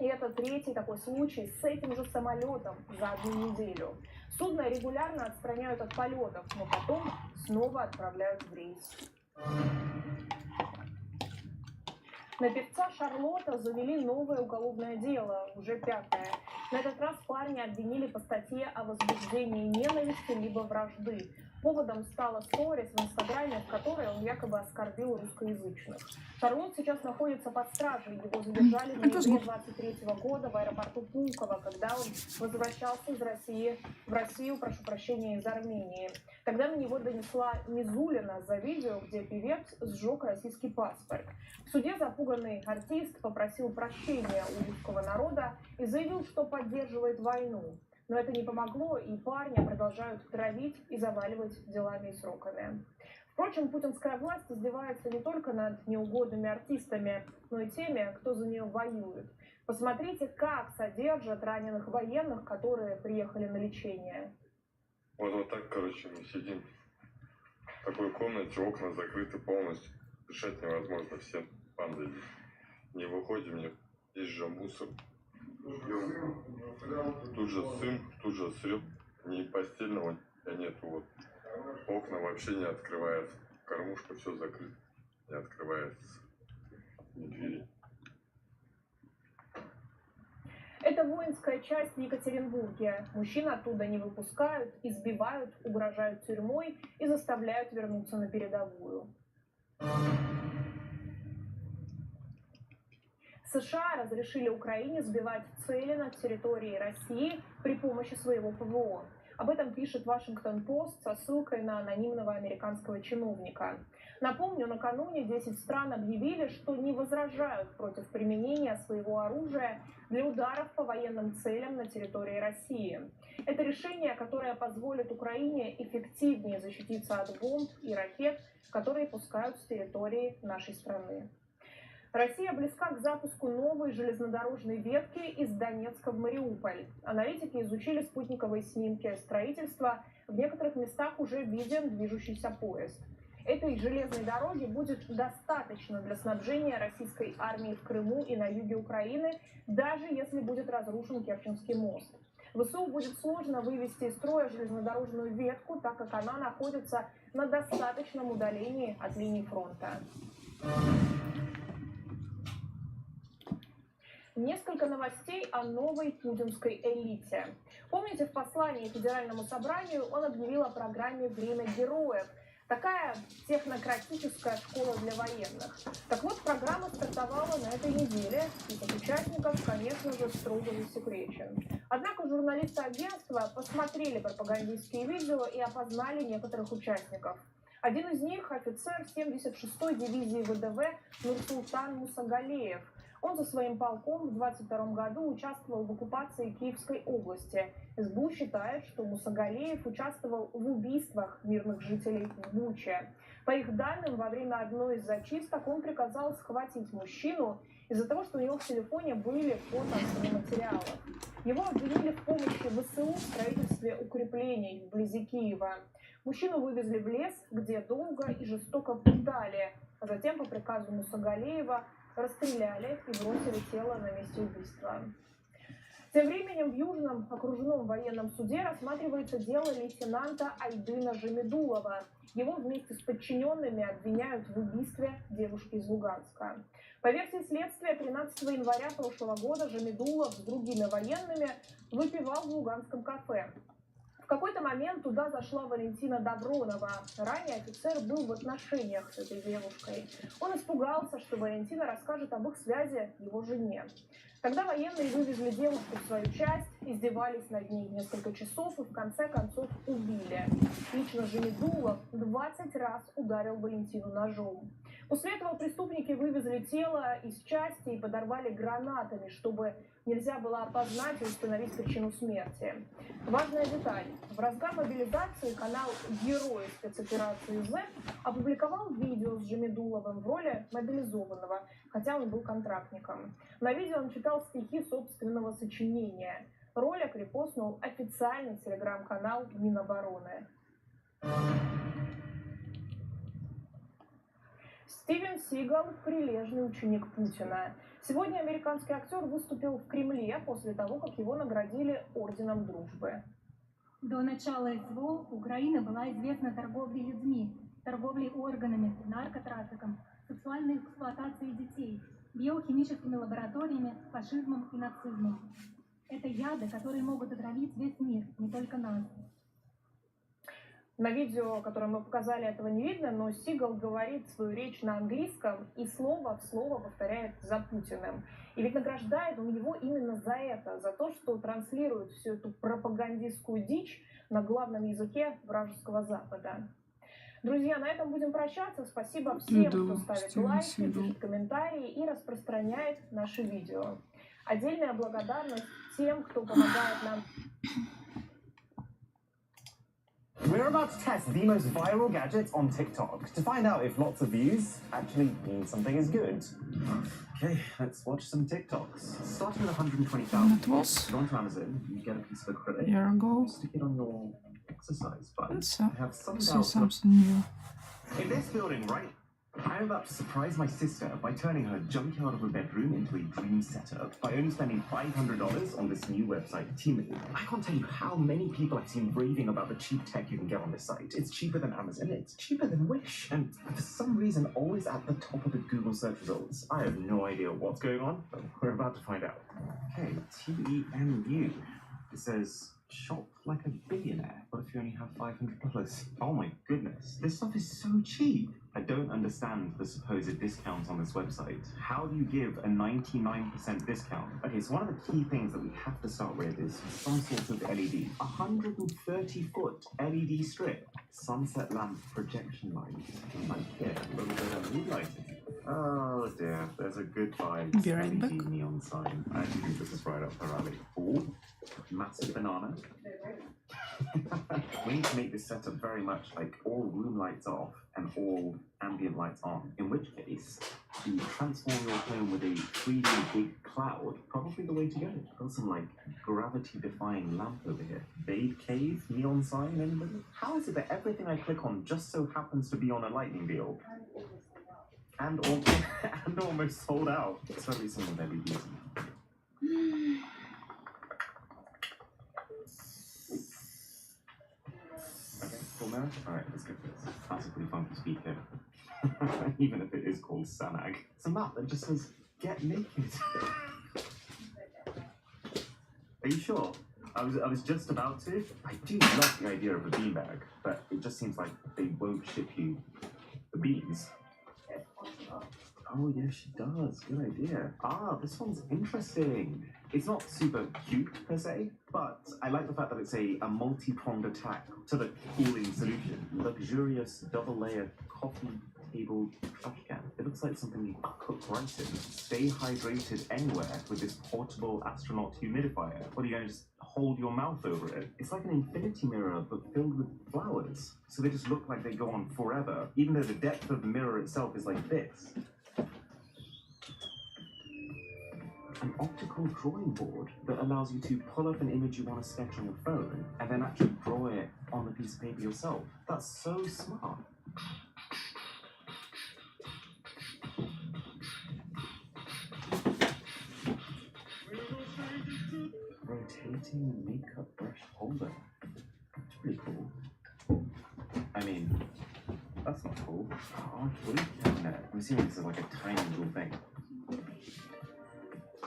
И это третий такой случай с этим же самолетом за одну неделю. Судно регулярно отстраняют от полетов, но потом снова отправляют в рейс. На певца Шарлотта завели новое уголовное дело, уже 5-е. На этот раз парня обвинили по статье о возбуждении ненависти либо вражды. Поводом стала сторис в Инстаграме, в которой он якобы оскорбил русскоязычных. Шарлотт сейчас находится под стражей. Его задержали в ноябре 2023 года в аэропорту Пулково, когда он возвращался из России в Россию, прошу прощения, из Армении. Тогда на него донесла Мизулина за видео, где певец сжег российский паспорт. В суде запуганный артист попросил прощения у русского народа и заявил, что поддерживает войну. Но это не помогло, и парня продолжают травить и заваливать делами и сроками. Впрочем, путинская власть издевается не только над неугодными артистами, но и теми, кто за нее воюет. Посмотрите, как содержат раненых военных, которые приехали на лечение. Вот так, короче, мы сидим в такой комнате, окна закрыты полностью. Дышать невозможно, все панды. Не выходим, здесь же мусор. Тут же сын, тут же срёб. Ни постельного нету. Вот. Окна вообще не открываются. Кормушка все закрыта. Не открывается. Ни двери. Это воинская часть в Екатеринбурге. Мужчин оттуда не выпускают, избивают, угрожают тюрьмой и заставляют вернуться на передовую. США разрешили Украине сбивать цели на территории России при помощи своего ПВО. Об этом пишет Вашингтон-Пост со ссылкой на анонимного американского чиновника. Напомню, накануне 10 стран объявили, что не возражают против применения своего оружия для ударов по военным целям на территории России. Это решение, которое позволит Украине эффективнее защититься от бомб и ракет, которые пускают с территории нашей страны. Россия близка к запуску новой железнодорожной ветки из Донецка в Мариуполь. Аналитики изучили спутниковые снимки строительства. В некоторых местах уже виден движущийся поезд. Этой железной дороги будет достаточно для снабжения российской армии в Крыму и на юге Украины, даже если будет разрушен Керченский мост. ВСУ будет сложно вывести из строя железнодорожную ветку, так как она находится на достаточном удалении от линии фронта. Несколько новостей о новой путинской элите. Помните, в послании Федеральному собранию он объявил о программе «Время героев». Такая технократическая школа для военных. Так вот, программа стартовала на этой неделе. Список участников, конечно же, строго засекречен. Однако журналисты агентства посмотрели пропагандистские видео и опознали некоторых участников. Один из них – офицер 76-й дивизии ВДВ Нурсултан Мусагалеев. Он со своим полком в 22 году участвовал в оккупации Киевской области. СБУ считает, что Мусагалеев участвовал в убийствах мирных жителей в Буче. По их данным, во время одной из зачисток он приказал схватить мужчину из-за того, что у него в телефоне были фото материалов. Его обвинили в помощи ВСУ в строительстве укреплений вблизи Киева. Мужчину вывезли в лес, где долго и жестоко пытали, а затем по приказу Мусагалеева расстреляли и бросили тело на месте убийства. Тем временем в Южном окружном военном суде рассматривается дело лейтенанта Айдына Жамидулова. Его вместе с подчиненными обвиняют в убийстве девушки из Луганска. По версии следствия, 13 января прошлого года Жамидулов с другими военными выпивал в луганском кафе. В какой-то момент туда зашла Валентина Давронова. Ранее офицер был в отношениях с этой девушкой. Он испугался, что Валентина расскажет об их связи его жене. Тогда военные вывезли девушку в свою часть, издевались над ней несколько часов и в конце концов убили. Лично Жамидулов 20 раз ударил Валентину ножом. После этого преступники вывезли тело из части и подорвали гранатами, чтобы нельзя было опознать и установить причину смерти. Важная деталь. В разгар мобилизации канал «Герой спецоперации Z» опубликовал видео с Джамидуловым в роли мобилизованного, хотя он был контрактником. На видео он читал стихи собственного сочинения. Ролик репостнул официальный телеграм-канал Минобороны. Стивен Сигал – прилежный ученик Путина. Сегодня американский актер выступил в Кремле после того, как его наградили Орденом Дружбы. До начала СВО Украина была известна торговлей людьми, торговлей органами, наркотрафиком, сексуальной эксплуатацией детей, биохимическими лабораториями, фашизмом и нацизмом. Это яды, которые могут отравить весь мир, не только нас. На видео, которое мы показали, этого не видно, но Сигал говорит свою речь на английском и слово в слово повторяет за Путиным. И ведь награждает он его именно за это, за то, что транслирует всю эту пропагандистскую дичь на главном языке вражеского Запада. Друзья, на этом будем прощаться. Спасибо всем, кто ставит лайки, пишет комментарии и распространяет наши видео. Отдельная благодарность тем, кто помогает нам. We're about to test the most viral gadget on TikTok to find out if lots of views actually mean something is good. Okay, let's watch some TikToks. Starting with 120,000. It was go onto Amazon, you get a piece of acrylic. a year ago. Stick it on your exercise button. Let's I have some see doubts. something new. In this building, right? I'm about to surprise my sister by turning her junkyard of a bedroom into a dream setup by only spending $500 on this new website, Temu. I can't tell you how many people I've seen raving about the cheap tech you can get on this site. It's cheaper than Amazon, it's cheaper than Wish, and for some reason always at the top of the Google search results. I have no idea what's going on, but we're about to find out. Okay, TEMU. It says, shop like a billionaire, but if you only have $500. Oh my goodness, this stuff is so cheap. I don't understand the supposed discounts on this website. How do you give a 99% discount? Okay, so one of the key things that we have to start with is some sort of LED. 130-foot LED strip. Sunset lamp projection light. Like here, a little bit of mood lighting. Oh dear, there's a good vibe. Be right back. LED neon sign. I actually think this is right up her alley. Ooh, massive banana. We need to make this setup very much like all room lights off and all ambient lights on. In which case, to transform your home with a 3D big cloud, probably the way to go. Got some like gravity-defying lamp over here. Babe Cave, neon sign, anybody? How is it that everything I click on just so happens to be on a lightning deal? And almost sold out. It's probably some of LEDs. Okay, full mirror? Alright, let's go for this. That's a pretty funky speaker. Even if it is called Sanag. It's a map that just says, get naked. Are you sure? I was just about to. I do love the idea of a beanbag, but it just seems like they won't ship you the beans. Oh, yeah, she does. Good idea. Ah, this one's interesting. It's not super cute, per se, but I like the fact that it's a multi-pronged attack to the cooling solution. Luxurious double-layer coffee table trash can. It looks like something you cook rice in. Stay hydrated anywhere with this portable astronaut humidifier. What, are you going to just hold your mouth over it? It's like an infinity mirror, but filled with flowers. So they just look like they go on forever, even though the depth of the mirror itself is like this. An optical drawing board that allows you to pull up an image you want to sketch on your phone and then actually draw it on the piece of paper yourself. That's so smart. Rotating makeup brush holder. That's pretty cool. I mean, that's not cool. Oh, cabinet. I'm assuming this is like a tiny little thing.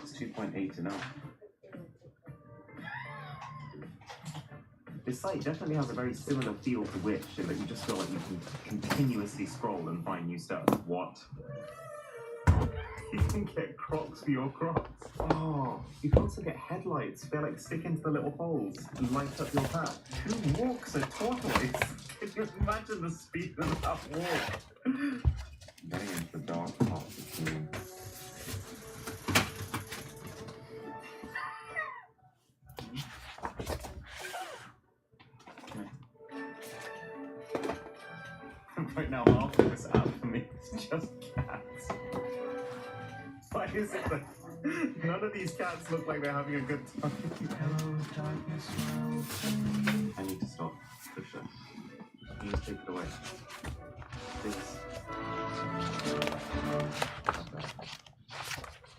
It's 2.8 enough. This site definitely has a very similar feel to Wish, in that you just feel like you can continuously scroll and find new stuff. What? You can get Crocs for your Crocs. Oh, you can also get headlights. They like stick into the little holes and light up your path. Who walks a tortoise? Can you imagine the speed of that walk? Getting into the dark part of the room. Right now, half of this app for me is just cats. Why is it that none of these cats look like they're having a good time? Hello, darkness, I need to stop. Trisha, please take it away. Please.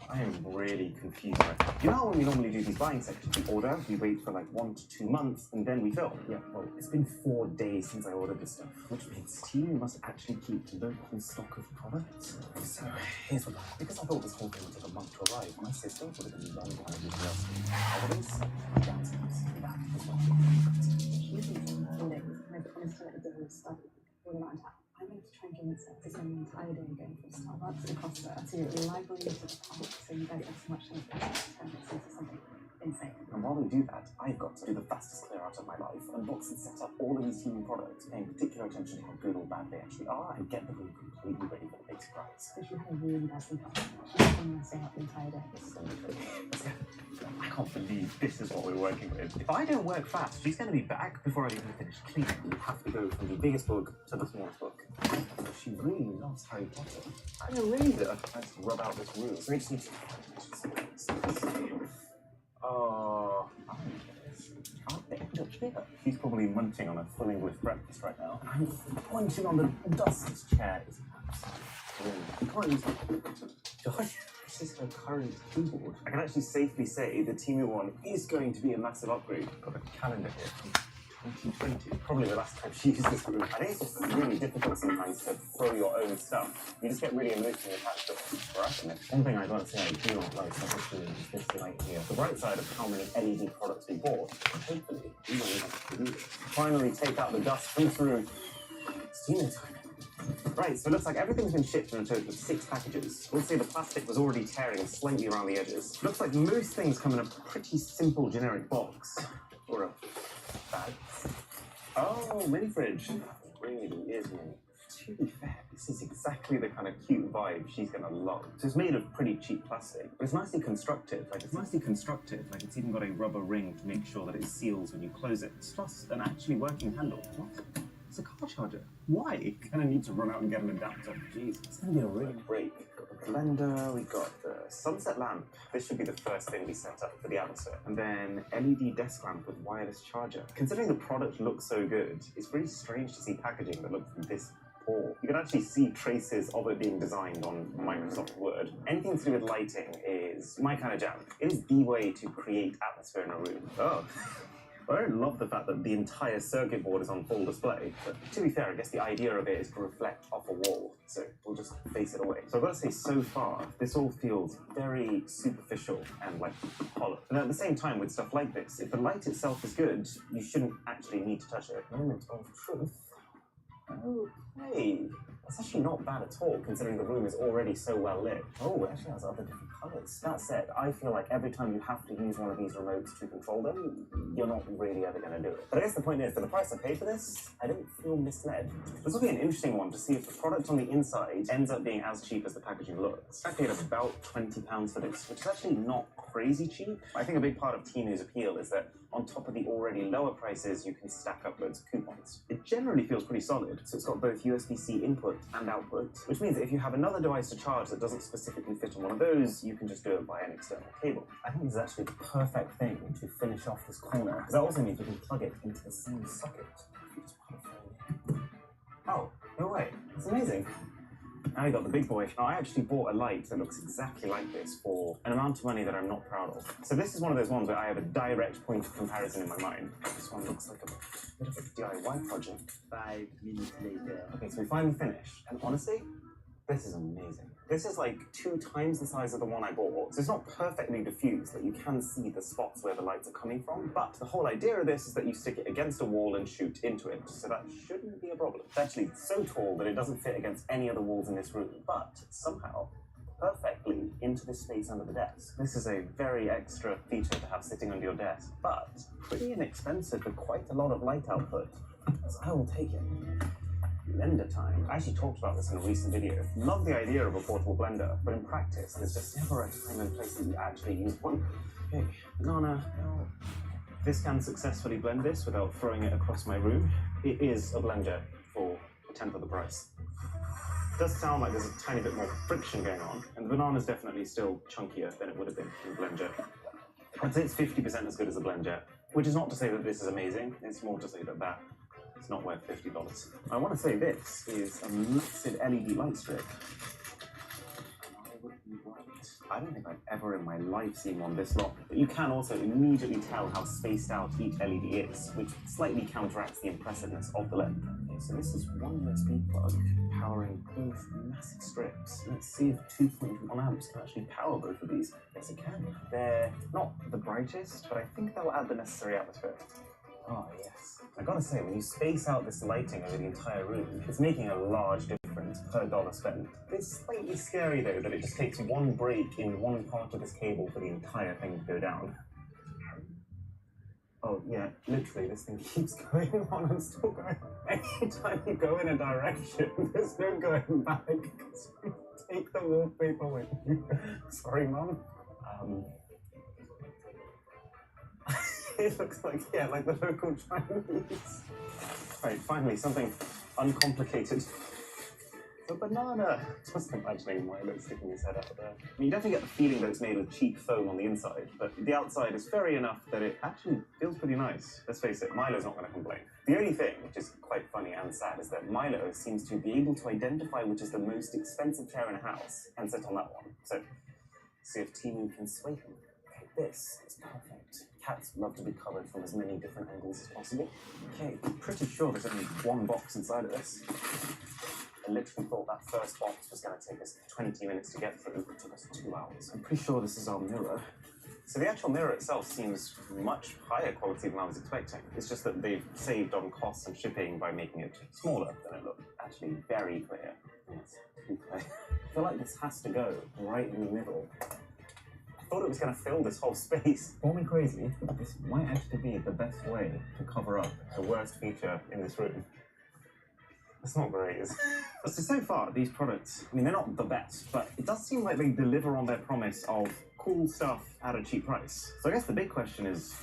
I am really confused right now. You know when we normally do these buying sections, we order, we wait for like 1 to 2 months, and then we film. Yeah, well, it's been 4 days since I ordered this stuff, which means Team must actually keep local stock of products. So here's what happened. Because I thought this whole thing would take a month to arrive, my systems would have been long behind the evidence. That is what I meant to try and convince her to spend the entire day going from Starbucks to Costa to the library to the park, so you guys have so much time to turn this into something insane. And while we do that, I've got to do the fastest clear out of my life, unbox and set up all of these human products, paying particular attention to how good or bad they actually are, and get the room completely ready for the big surprise. So she had a really bad sleep last night. She's going to stay up the entire day. So I can't believe this is what we're working with. If I don't work fast, she's going to be back before I even finish cleaning. You have to go from the biggest book to the smallest book. She really loves Harry Potter. I'm a reader. Let's rub out this room. So we just need to... Oh, she's probably munching on a full English breakfast right now. I'm munching on the dust chair. You can't use Josh, this is her current keyboard. I can actually safely say the Temu one is going to be a massive upgrade. Got a calendar here from 2020. Probably the last time she used this room. I think it's just really difficult sometimes to throw your own stuff. You just get really emotionally attached to it. Right? One thing I gotta say I do not like especially is this light here. The bright side of how many LED products we bought. Hopefully, we won't have to do this. Finally take out the dust from this room. It's dinner time. Right, so it looks like everything's been shipped in a total of 6 packages. We'll see the plastic was already tearing slightly around the edges. Looks like most things come in a pretty simple generic box. Or a bag. Oh, mini fridge. Really is mini. To be fair, this is exactly the kind of cute vibe she's gonna love. So it's made of pretty cheap plastic, but it's nicely constructed. Like it's even got a rubber ring to make sure that it seals when you close it. Plus an actually working handle. What? It's a car charger. Why? Gonna need to run out and get an adapter. Jeez, it's gonna be a real break. The blender, we got the sunset lamp. This should be the first thing we set up for the atmosphere. And then LED desk lamp with wireless charger. Considering the product looks so good, it's really strange to see packaging that looks this poor. You can actually see traces of it being designed on Microsoft Word. Anything to do with lighting is my kind of jam. It is the way to create atmosphere in a room. Oh. I don't love the fact that the entire circuit board is on full display, but to be fair, I guess the idea of it is to reflect off a wall, so we'll just face it away. So I've got to say, so far, this all feels very superficial and like hollow. And at the same time, with stuff like this, if the light itself is good, you shouldn't actually need to touch it. Moment of truth. Okay, that's actually not bad at all, considering the room is already so well lit. Oh, it actually has other different colours. That said, I feel like every time you have to use one of these remotes to control them, you're not really ever going to do it. But I guess the point is, for the price I pay for this, I don't feel misled. This will be an interesting one to see if the product on the inside ends up being as cheap as the packaging looks. I paid about £20 for this, which is actually not crazy cheap. I think a big part of Temu's appeal is that on top of the already lower prices, you can stack up loads of coupons. It generally feels pretty solid, so it's got both USB-C input and output, which means that if you have another device to charge that doesn't specifically fit on one of those, you can just do it via an external cable. I think this is actually the perfect thing to finish off this corner, because that also means we can plug it into the same socket. Oh, no way. That's amazing. Now we got the big boy. Now, I actually bought a light that looks exactly like this for an amount of money that I'm not proud of. So this is one of those ones where I have a direct point of comparison in my mind. This one looks like a bit of a DIY project. 5 minutes later. Okay, so we finally finished. And honestly, this is amazing. This is like 2 times the size of the one I bought. So it's not perfectly diffused, that you can see the spots where the lights are coming from. But the whole idea of this is that you stick it against a wall and shoot into it. So that shouldn't be a problem. It's actually so tall that it doesn't fit against any other walls in this room, but somehow perfectly into this space under the desk. This is a very extra feature to have sitting under your desk, but pretty inexpensive with quite a lot of light output. So I will take it. blender time. I actually talked about this in a recent video. Love the idea of a portable blender, but in practice, there's just never a time and place that you actually use one. Okay, banana. Now, this can successfully blend this without throwing it across my room. It is a blender for a tenth of the price. It does sound like there's a tiny bit more friction going on, and the banana's definitely still chunkier than it would have been in the blender. I'd say it's 50% as good as a blender, which is not to say that this is amazing. It's more to say that that is not worth $50. I want to say this is a massive LED light strip. I don't think I've ever in my life seen one this long. But you can also immediately tell how spaced out each LED is, which slightly counteracts the impressiveness of the length. Okay, so this is one USB plug powering both massive strips. Let's see if 2.1 amps can actually power both of these. Yes, it can. They're not the brightest, but I think they'll add the necessary atmosphere. Oh, yes. I gotta say, when you space out this lighting over the entire room, it's making a large difference per dollar spent. It's slightly scary, though, that it just takes one break in one part of this cable for the entire thing to go down. Oh, yeah, literally, this thing keeps going on and still going. Anytime you go in a direction, there's no going back. So take the wallpaper with you. Sorry, Mum. It looks like, yeah, like the local Chinese. Right, finally, something uncomplicated. The banana. Just imagining Milo sticking his head out there. I mean, you definitely get the feeling that it's made with cheap foam on the inside, but the outside is furry enough that it actually feels pretty nice. Let's face it, Milo's not going to complain. The only thing, which is quite funny and sad, is that Milo seems to be able to identify which is the most expensive chair in a house and sit on that one. So, see if Timu can sway him. Okay, this is perfect. Cats love to be covered from as many different angles as possible. Okay, I'm pretty sure there's only one box inside of this. I literally thought that first box was going to take us 20 minutes to get through. It took us 2 hours. I'm pretty sure this is our mirror. So the actual mirror itself seems much higher quality than I was expecting. It's just that they've saved on costs and shipping by making it smaller than it looked. Actually, very clear. Yes, too clear. I feel like this has to go right in the middle. I thought it was going to fill this whole space. Call me crazy, but this might actually be the best way to cover up the worst feature in this room. It's not great, is it? So far, these products, I mean, they're not the best, but it does seem like they deliver on their promise of cool stuff at a cheap price. So I guess the big question is,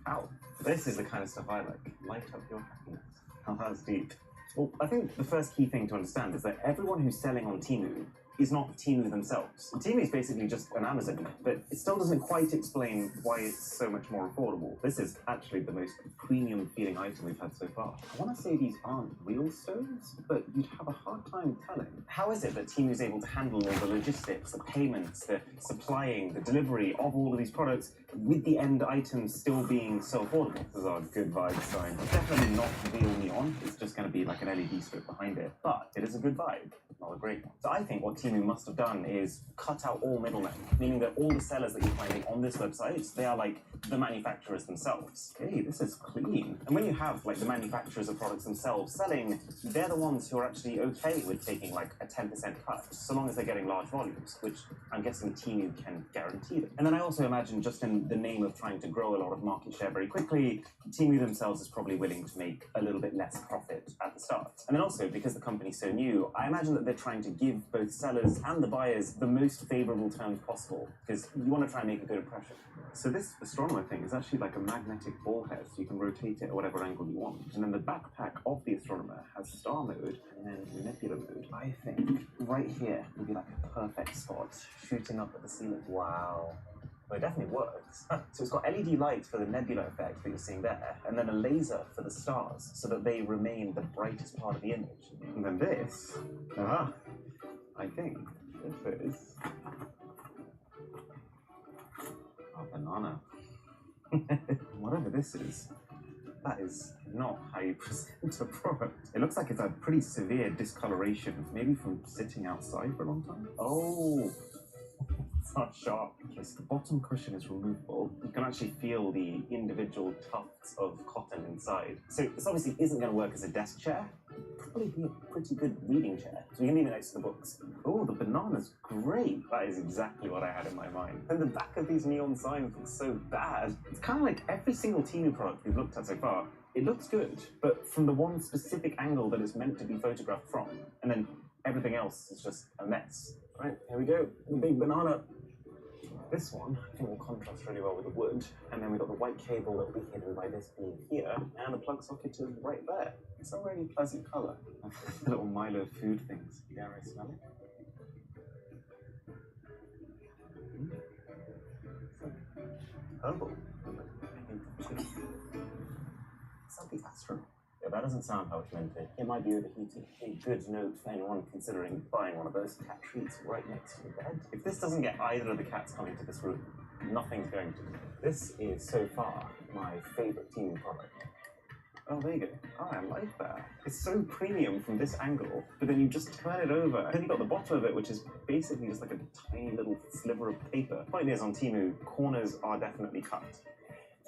how? This is the kind of stuff I like. Light up your happiness. How that's deep. Well, I think the first key thing to understand is that everyone who's selling on Temu is not Temu themselves. Temu is basically just an Amazon, but it still doesn't quite explain why it's so much more affordable. This is actually the most premium feeling item we've had so far. I want to say these aren't real stones, but you'd have a hard time telling. How is it that Temu is able to handle all the logistics, the payments, the supplying, the delivery of all of these products with the end items still being so affordable? This is our good vibe sign. It's definitely not real neon, it's just going to be like an LED strip behind it, but it is a good vibe. Not a great one. So I think what Temu must have done is cut out all middlemen, meaning that all the sellers that you're finding on this website, they are like the manufacturers themselves. Hey, this is clean. And when you have like the manufacturers of products themselves selling, they're the ones who are actually okay with taking like a 10% cut, so long as they're getting large volumes, which I'm guessing Temu can guarantee them. And then I also imagine, just in the name of trying to grow a lot of market share very quickly, Temu themselves is probably willing to make a little bit less profit at the start. And then also, because the company's so new, I imagine that they're trying to give both sellers and the buyers the most favorable terms possible, because you want to try and make a good impression. So this astronomer thing is actually like a magnetic ball head, so you can rotate it at whatever angle you want. And then the backpack of the astronomer has star mode and then nebula mode. I think right here would be like a perfect spot, shooting up at the ceiling. Wow. Well, it definitely works. So it's got LED lights for the nebula effect that you're seeing there, and then a laser for the stars, so that they remain the brightest part of the image. And then this, I think this is a banana. Whatever this is, that is not how you present a product. It looks like it's had pretty severe discoloration, maybe from sitting outside for a long time. Oh! It's not sharp. Okay, so the bottom cushion is removable. You can actually feel the individual tufts of cotton inside. So this obviously isn't going to work as a desk chair. It'll probably be a pretty good reading chair. So you can leave it next to the books. Oh, the banana's great. That is exactly what I had in my mind. And the back of these neon signs looks so bad. It's kind of like every single Temu product we've looked at so far it looks good, but from the one specific angle that it's meant to be photographed from, and then everything else is just a mess. Right, here we go, the big banana. This one, I think, will contrast really well with the wood, and then we've got the white cable that will be hidden by this beam here, and the plug socket is right there. It's a really pleasant colour. The little Milo food things. Dare I smell it? Herbal. Something astro. Yeah, that doesn't sound how it's meant to. It might be overheating. A good note for anyone considering buying one of those cat treats right next to the bed. If this doesn't get either of the cats coming to this room, nothing's going to. This is, so far, my favourite teaming product. Oh, there you go. Oh, I like that. It's so premium from this angle, but then you just turn it over, and then you've got the bottom of it, which is basically just like a tiny little sliver of paper. Point is, on Temu, corners are definitely cut.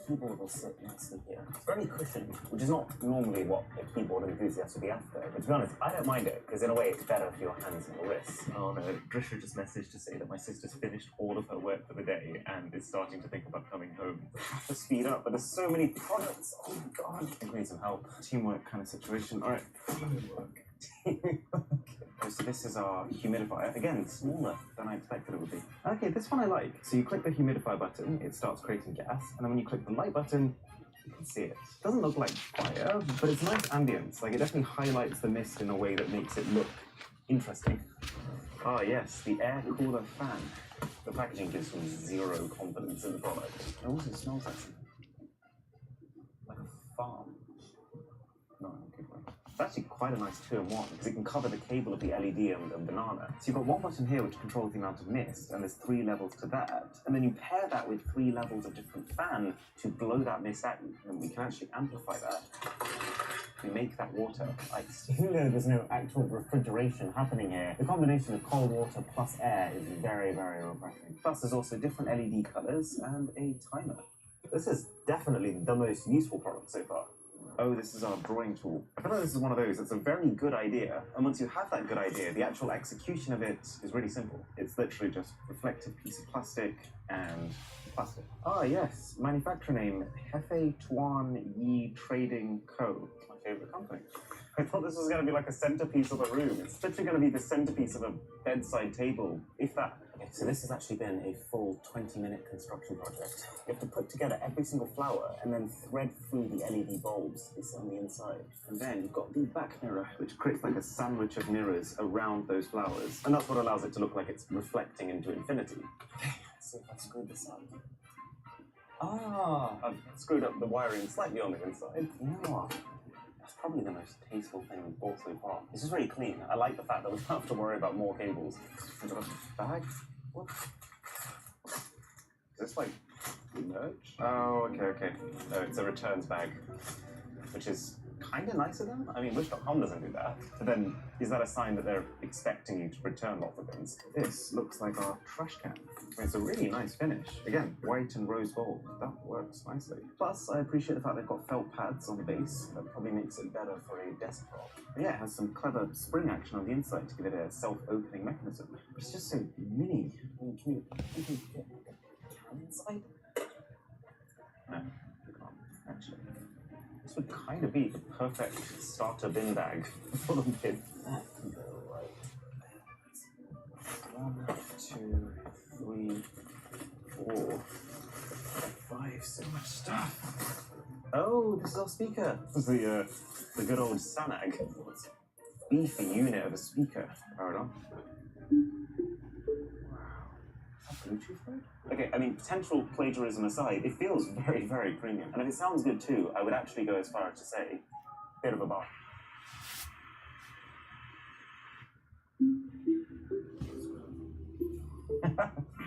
Keyboard will sit nicely here. It's very cushioned, which is not normally what a keyboard enthusiast would be after. But to be honest, I don't mind it, because in a way it's better for your hands and your wrists. Oh no, Drisha just messaged to say that my sister's finished all of her work for the day and is starting to think about coming home. I have to speed up, but there's so many products. Oh my god. I need some help. Teamwork kind of situation. Alright. Teamwork. So this is our humidifier. Again, smaller than I expected it would be. Okay, this one I like. So you click the humidifier button, it starts creating gas, and then when you click the light button, you can see it. It doesn't look like fire, but it's nice ambience. Like, it definitely highlights the mist in a way that makes it look interesting. Ah yes, the air cooler fan. The packaging gives me zero confidence in the product. It also smells like something. Like a farm. No, in a good way. It's actually quite a nice 2-in-1 because it can cover the cable of the LED and the banana. So you've got one button here which controls the amount of mist, and there's 3 levels to that. And then you pair that with 3 levels of different fan to blow that mist out, and we can actually amplify that. We make that water ice. Even though there's no actual refrigeration happening here, the combination of cold water plus air is very, very refreshing. Plus there's also different LED colors and a timer. This is definitely the most useful product so far. Oh, this is our drawing tool. I feel like this is one of those, it's a very good idea, and once you have that good idea, the actual execution of it is really simple. It's literally just reflective piece of plastic and plastic. Ah yes, manufacturer name, Hefe Tuan Yi Trading Co. It's my favourite company. I thought this was going to be like a centerpiece of a room. It's literally going to be the centerpiece of a bedside table, if that. Okay, so this has actually been a full 20-minute construction project. You have to put together every single flower and then thread through the LED bulbs that's on the inside. And then you've got the back mirror, which creates like a sandwich of mirrors around those flowers. And that's what allows it to look like it's reflecting into infinity. Okay, let's see if I screwed this up. Ah, I've screwed up the wiring slightly on the inside. You know what? That's probably the most tasteful thing we've bought so far. It's just really clean. I like the fact that we don't have to worry about more cables. Bag? What? Is this like merch? Oh, okay. No, it's a returns bag, which is kind of nice of them. I mean, Wish.com doesn't do that. But then, is that a sign that they're expecting you to return lots of things? This looks like our trash can. It's a really nice finish. Again, white and rose gold. That works nicely. Plus, I appreciate the fact they've got felt pads on the base. That probably makes it better for a desktop. But yeah, it has some clever spring action on the inside to give it a self-opening mechanism. But it's just so mini. I mean, can you get a can inside? No, you can't, actually. This would kind of be the perfect starter bin bag for the bin. That can go right there. 1, 2, 3, 4, 5. So much stuff. Oh, this is our speaker. This is the good old Sanag. Beefy unit of a speaker. Powered on. Bluetooth mode? Okay, I mean, potential plagiarism aside, it feels very, very premium. And if it sounds good too, I would actually go as far as to say, bit of a bar.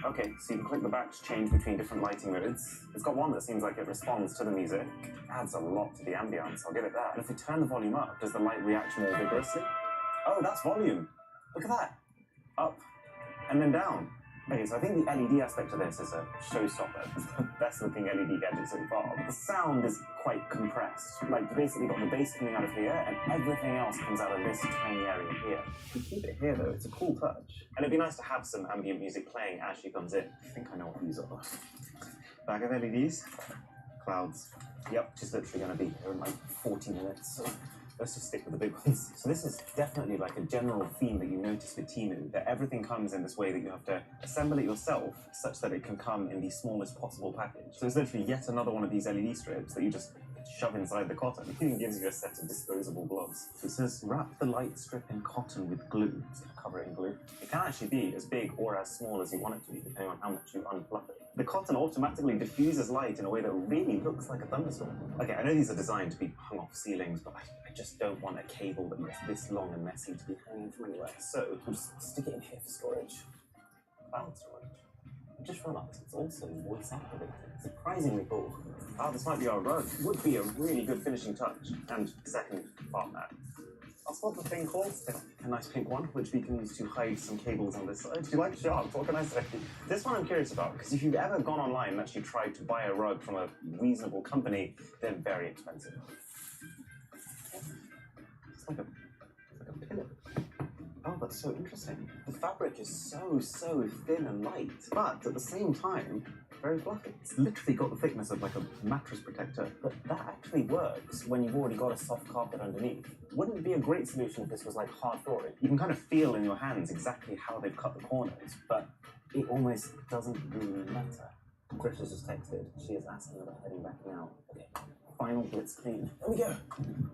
Okay, so you can click the back to change between different lighting modes. It's got one that seems like it responds to the music. Adds a lot to the ambience, I'll give it that. And if we turn the volume up, does the light react more vigorously? Oh, that's volume. Look at that. Up and then down. Okay, so I think the LED aspect of this is a showstopper. It's the best looking LED gadget so far. But the sound is quite compressed. Like, you basically got the bass coming out of here, and everything else comes out of this tiny area here. You keep it here though, it's a cool touch. And it'd be nice to have some ambient music playing as she comes in. I think I know what these are. Bag of LEDs. clouds. Yep, she's literally going to be here in like 40 minutes. So let's just stick with the big ones. So this is definitely like a general theme that you notice with Temu, that everything comes in this way that you have to assemble it yourself such that it can come in the smallest possible package. So it's literally yet another one of these LED strips that you just shove inside the cotton. It even gives you a set of disposable gloves. So it says, wrap the light strip in cotton with glue. It's going to cover it in glue. It can actually be as big or as small as you want it to be, depending on how much you unfluff it. The cotton automatically diffuses light in a way that really looks like a thunderstorm. Okay, I know these are designed to be hung off ceilings, but I just don't want a cable that looks this long and messy to be hanging from anywhere. So we'll just stick it in here for storage. Cloud storage. I just realised it's also voice activated. Surprisingly cool. Ah, this might be our rug. Would be a really good finishing touch. And second part mat. That's what the thing called. A nice pink one, which we can use to hide some cables on this side. Do you like sharks? What can I say? This one I'm curious about, because if you've ever gone online and actually tried to buy a rug from a reasonable company, they're very expensive. It's like a pillow. Oh, that's so interesting. The fabric is so thin and light, but at the same time, very fluffy. It's literally got the thickness of like a mattress protector, but that actually works when you've already got a soft carpet underneath. Wouldn't it be a great solution if this was like hard flooring? You can kind of feel in your hands exactly how they've cut the corners, but it almost doesn't really matter. Trish has just texted. She is asking about heading back now. Okay. Final blitz clean. There we go.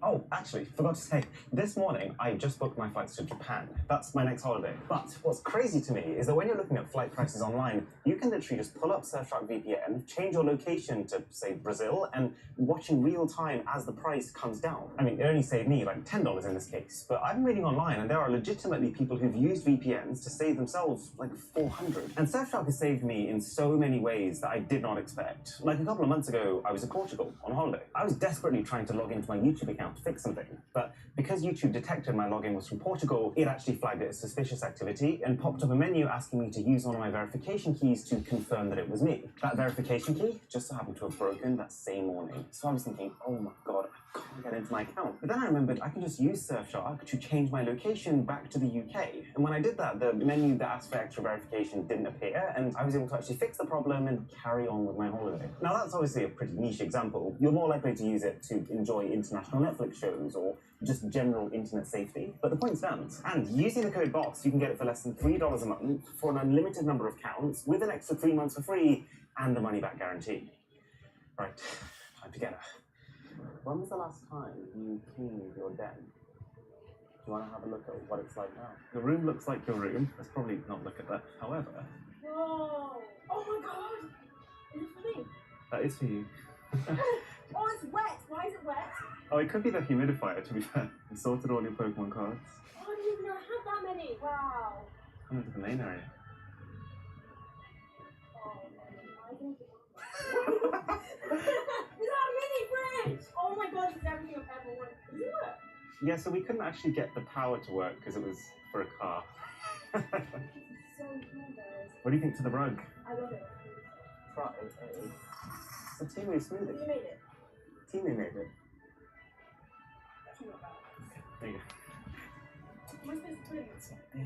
Oh, actually, forgot to say, this morning I just booked my flights to Japan. That's my next holiday. But what's crazy to me is that when you're looking at flight prices online, you can literally just pull up Surfshark VPN, change your location to, say, Brazil, and watch in real time as the price comes down. I mean, it only saved me like $10 in this case, but I've been reading online and there are legitimately people who've used VPNs to save themselves like $400. And Surfshark has saved me in so many ways that I did not expect. Like a couple of months ago, I was in Portugal on holiday. I was desperately trying to log into my YouTube account to fix something, but because YouTube detected my login was from Portugal, it actually flagged it as suspicious activity and popped up a menu asking me to use one of my verification keys to confirm that it was me. That verification key just so happened to have broken that same morning. So I was thinking, oh my god, I can't get into my account. But then I remembered I can just use Surfshark to change my location back to the UK. And when I did that, the menu that asked for extra verification didn't appear, and I was able to actually fix the problem and carry on with my holiday. Now that's obviously a pretty niche example. You're more likely to use it to enjoy international Netflix shows or just general internet safety, but the point stands. And using the code BOSS, you can get it for less than $3 a month for an unlimited number of accounts with an extra 3 months for free and a money-back guarantee. Right, time to get her. When was the last time you cleaned your den? Do you want to have a look at what it's like now? The room looks like your room. Let's probably not look at that. However... Whoa! Oh my god! Is this for me? That is for you. Oh, it's wet! Why is it wet? Oh, it could be the humidifier, to be fair. You sorted all your Pokemon cards. Oh, I didn't even know I had that many! Wow! Come into the main area. It's not a mini fridge! Oh my god, this is everything I've ever wanted. Does it work? Yeah, so we couldn't actually get the power to work because it was for a car. So cool, guys. What do you think to the rug? I love it. Try it. It's a Temu smoothie. You made it. Temu made it. Actually not bad. There you Am I supposed to put it? go.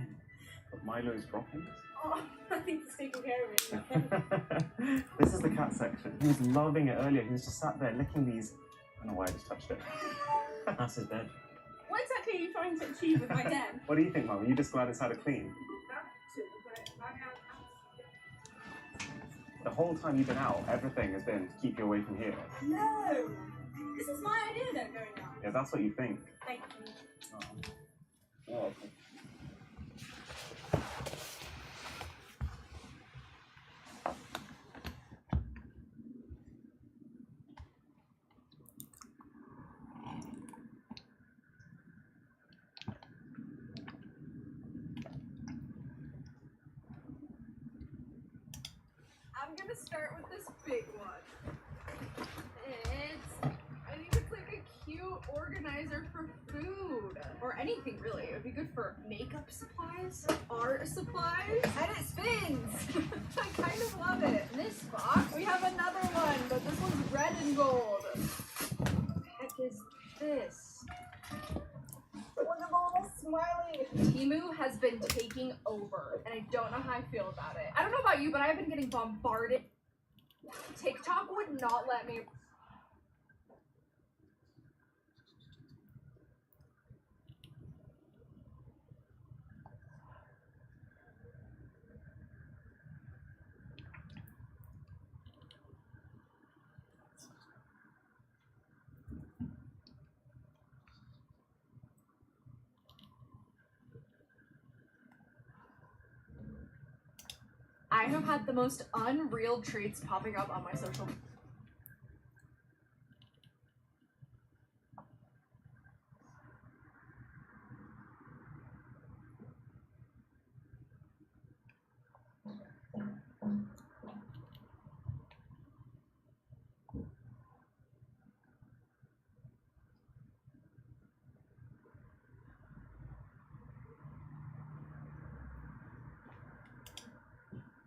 But Milo's droppings. Oh, I think it's taking care of it. This is the cat section. He was loving it earlier. He was just sat there licking these. I don't know why I just touched it. That's his bed. What exactly are you trying to achieve with my den? What do you think, Mum? Are you just glad it's had a clean? The whole time you've been out, everything has been to keep you away from here. No! This is my idea then, going out. Yeah, that's what you think. Thank you. Oh, okay. I'm gonna start with this big one. I think it's like a cute organizer for food. Or anything really. It would be good for makeup supplies, art supplies, and it spins! I kind of love it. In this box, we have another one, but this one's red and gold. What the heck is this? Look at the little smiley. Temu has been taking over, and I don't know how I feel about it. I don't know about you, but I've been getting bombarded. TikTok would not let me have had the most unreal treats popping up on my social media.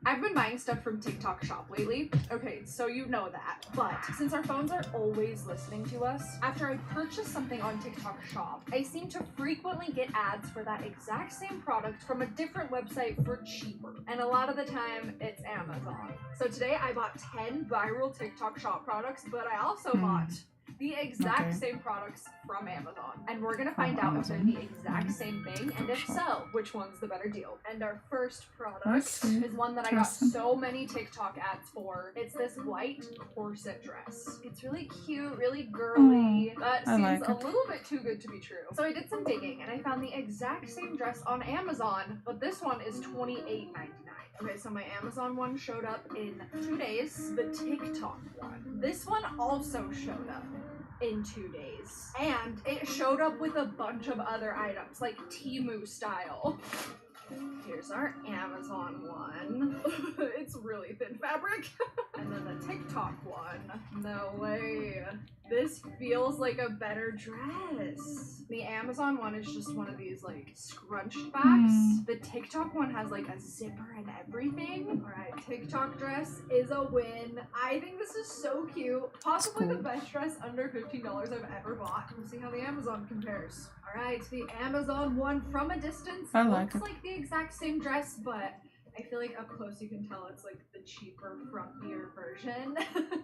I've been buying stuff from TikTok Shop lately. Okay, so you know that. But since our phones are always listening to us, after I purchase something on TikTok Shop, I seem to frequently get ads for that exact same product from a different website for cheaper. And a lot of the time, it's Amazon. So today I bought 10 viral TikTok Shop products, but I also bought the exact same products from Amazon. And we're gonna find out if they're the exact same thing, and if so, which one's the better deal. And our first product is one that I got so many TikTok ads for. It's this white corset dress. It's really cute, really girly, but seems a little bit too good to be true. So I did some digging and I found the exact same dress on Amazon, but this one is $28.99. Okay, so my Amazon one showed up in 2 days. The TikTok one. This one also showed up in 2 days. And it showed up with a bunch of other items, like Temu style. Here's our Amazon one. It's really thin fabric. And then the TikTok one. No way. This feels like a better dress. The Amazon one is just one of these like scrunched backs. The TikTok one has like a zipper and everything. Alright, TikTok dress is a win. I think this is so cute. Possibly the best dress under $15 I've ever bought. We'll see how the Amazon compares. Alright, the Amazon one from a distance looks like the exact same dress, but I feel like up close you can tell it's like the cheaper frumpier version.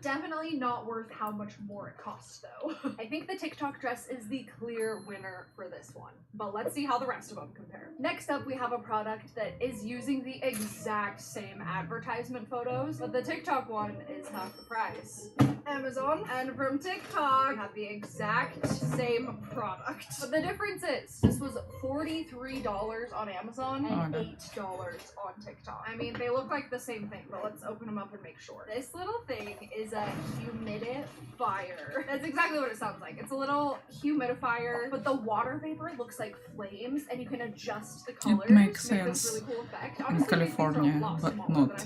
Definitely not worth how much more it costs though. I think the TikTok dress is the clear winner for this one, but let's see how the rest of them compare. Next up we have a product that is using the exact same advertisement photos, but the TikTok one is half the price. Amazon and from TikTok we have the exact same product, but the difference is this was $43 on Amazon and $8 on TikTok. I mean, they look like the same thing, but let's open them up and make sure. This little thing is a humidifier. That's exactly what it sounds like. It's a little humidifier, but the water vapor looks like flames, and you can adjust the colors. It makes to make sense this really cool effect. in Honestly, California, but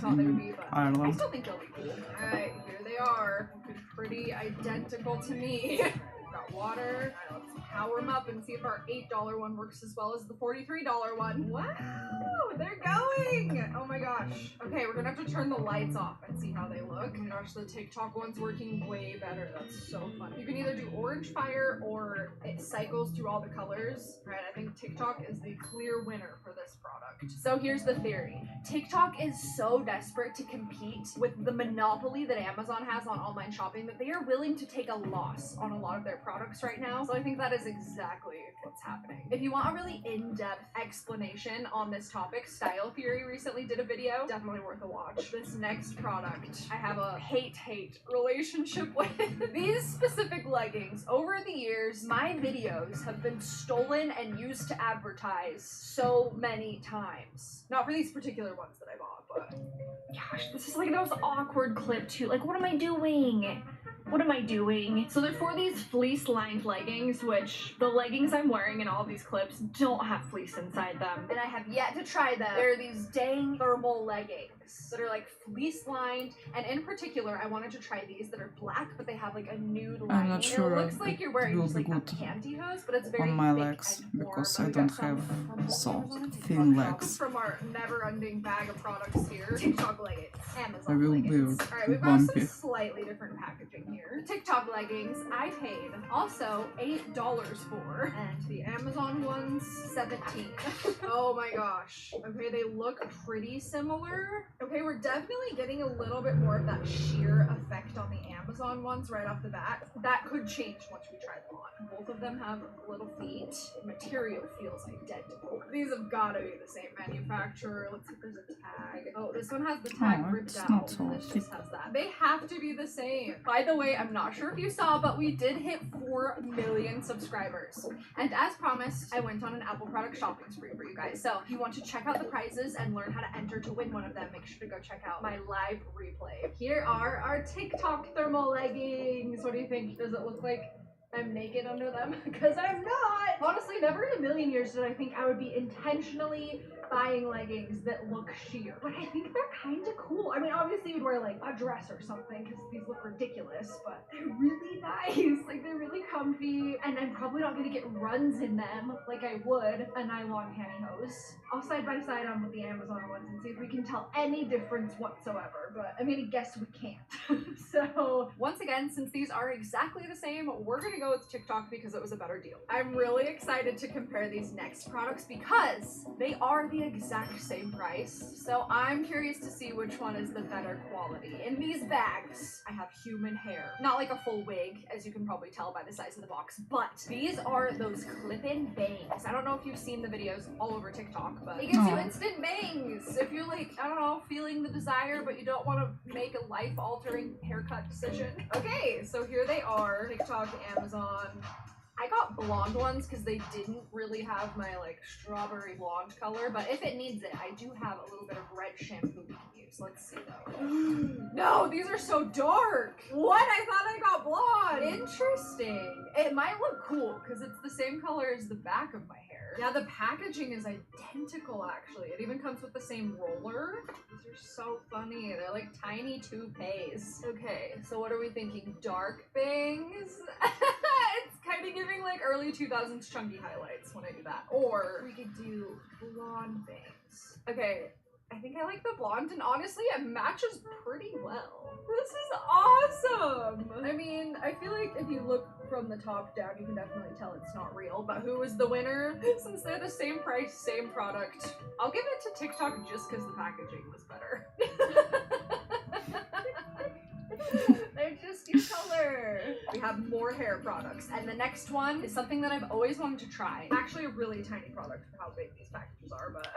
not in I Ireland. still think they'll be cool. Alright, here they are. Looking pretty identical to me. We've got water. Alright, let's power them up and see if our $8 one works as well as the $43 one. Wow, they're going! Oh my gosh. Okay, we're gonna have to turn the lights off and see how they look. Oh my gosh, the TikTok one's working way better. That's so fun. You can either do orange fire or it cycles through all the colors. Right, I think TikTok is the clear winner for this product. So here's the theory. TikTok is so desperate to compete with the monopoly that Amazon has on online shopping that they are willing to take a loss on a lot of their products right now. So I think that is exactly what's happening. If you want a really in-depth explanation on this topic, Style Theory recently did a video. Definitely worth a watch. This next product I have a hate-hate relationship with. These specific leggings, over the years, my videos have been stolen and used to advertise so many times. Not for these particular ones that I bought, but gosh, this is like the most awkward clip too. Like, what am I doing? What am I doing? So they're for these fleece-lined leggings, which the leggings I'm wearing in all these clips don't have fleece inside them. And I have yet to try them. They're these dang thermal leggings that are like fleece-lined. And in particular, I wanted to try these that are black, but they have like a nude lining. I'm not sure it looks like you're wearing will just be like a good pantyhose, but it's very on my thick legs and warm. because And I we got don't some have so from thin legs. From our never-ending bag of products here. TikTok leggings, I Amazon will leggings. be Alright, we've got some bumpy. slightly different packaging here. TikTok leggings I paid also $8 for, and the Amazon ones $17. Oh my gosh. Okay, they look pretty similar. Okay, we're definitely getting a little bit more of that sheer effect on the Amazon ones right off the bat. That could change once we try them on. Both of them have little feet. The material feels identical. These have got to be the same manufacturer. Let's see if there's a tag. Oh, this one has the tag ripped it's out. not so And this thick. just has that. They have to be the same. By the way, I'm not sure if you saw, but we did hit 4 million subscribers. And as promised, I went on an Apple product shopping spree for you guys. So if you want to check out the prizes and learn how to enter to win one of them, make sure to go check out my live replay. Here are our TikTok thermal leggings. What do you think? Does it look like I'm naked under them? Because I'm not! Honestly, never in a million years did I think I would be intentionally buying leggings that look sheer. But I think they're kind of cool. I mean, obviously you'd wear like a dress or something because these look ridiculous, but they're really nice. Like, they're really comfy, and I'm probably not gonna get runs in them like I would a nylon pantyhose. I'll side by side on with the Amazon ones and see if we can tell any difference whatsoever, but I'm gonna guess we can't. So once again, since these are exactly the same, we're gonna go with TikTok because it was a better deal. I'm really excited to compare these next products because they are the exact same price. So I'm curious to see which one is the better quality. In these bags, I have human hair. Not like a full wig, as you can probably tell by the size of the box, but these are those clip-in bangs. I don't know if you've seen the videos all over TikTok, but it gives you instant bangs. If you're like, I don't know, feeling the desire, but you don't want to make a life-altering haircut decision. Okay, so here they are. TikTok, Amazon. I got blonde ones because they didn't really have my like strawberry blonde color, but if it needs it, I do have a little bit of red shampoo we can use. Let's see though. No, these are so dark. What? I thought I got blonde. Interesting. It might look cool because it's the same color as the back of my hair. Yeah, the packaging is identical actually. It even comes with the same roller. These are so funny. They're like tiny toupees. Okay, so what are we thinking? Dark bangs? It's kind of giving like early 2000s chunky highlights when I do that. Or we could do blonde bangs. Okay, I think I like the blonde, and honestly it matches pretty well. This is awesome! I mean, I feel like if you look from the top down, you can definitely tell it's not real, but who is the winner? Since they're the same price, same product, I'll give it to TikTok just because the packaging was better. They're just your color. We have more hair products, and the next one is something that I've always wanted to try. Actually a really tiny product for how big these packages are, but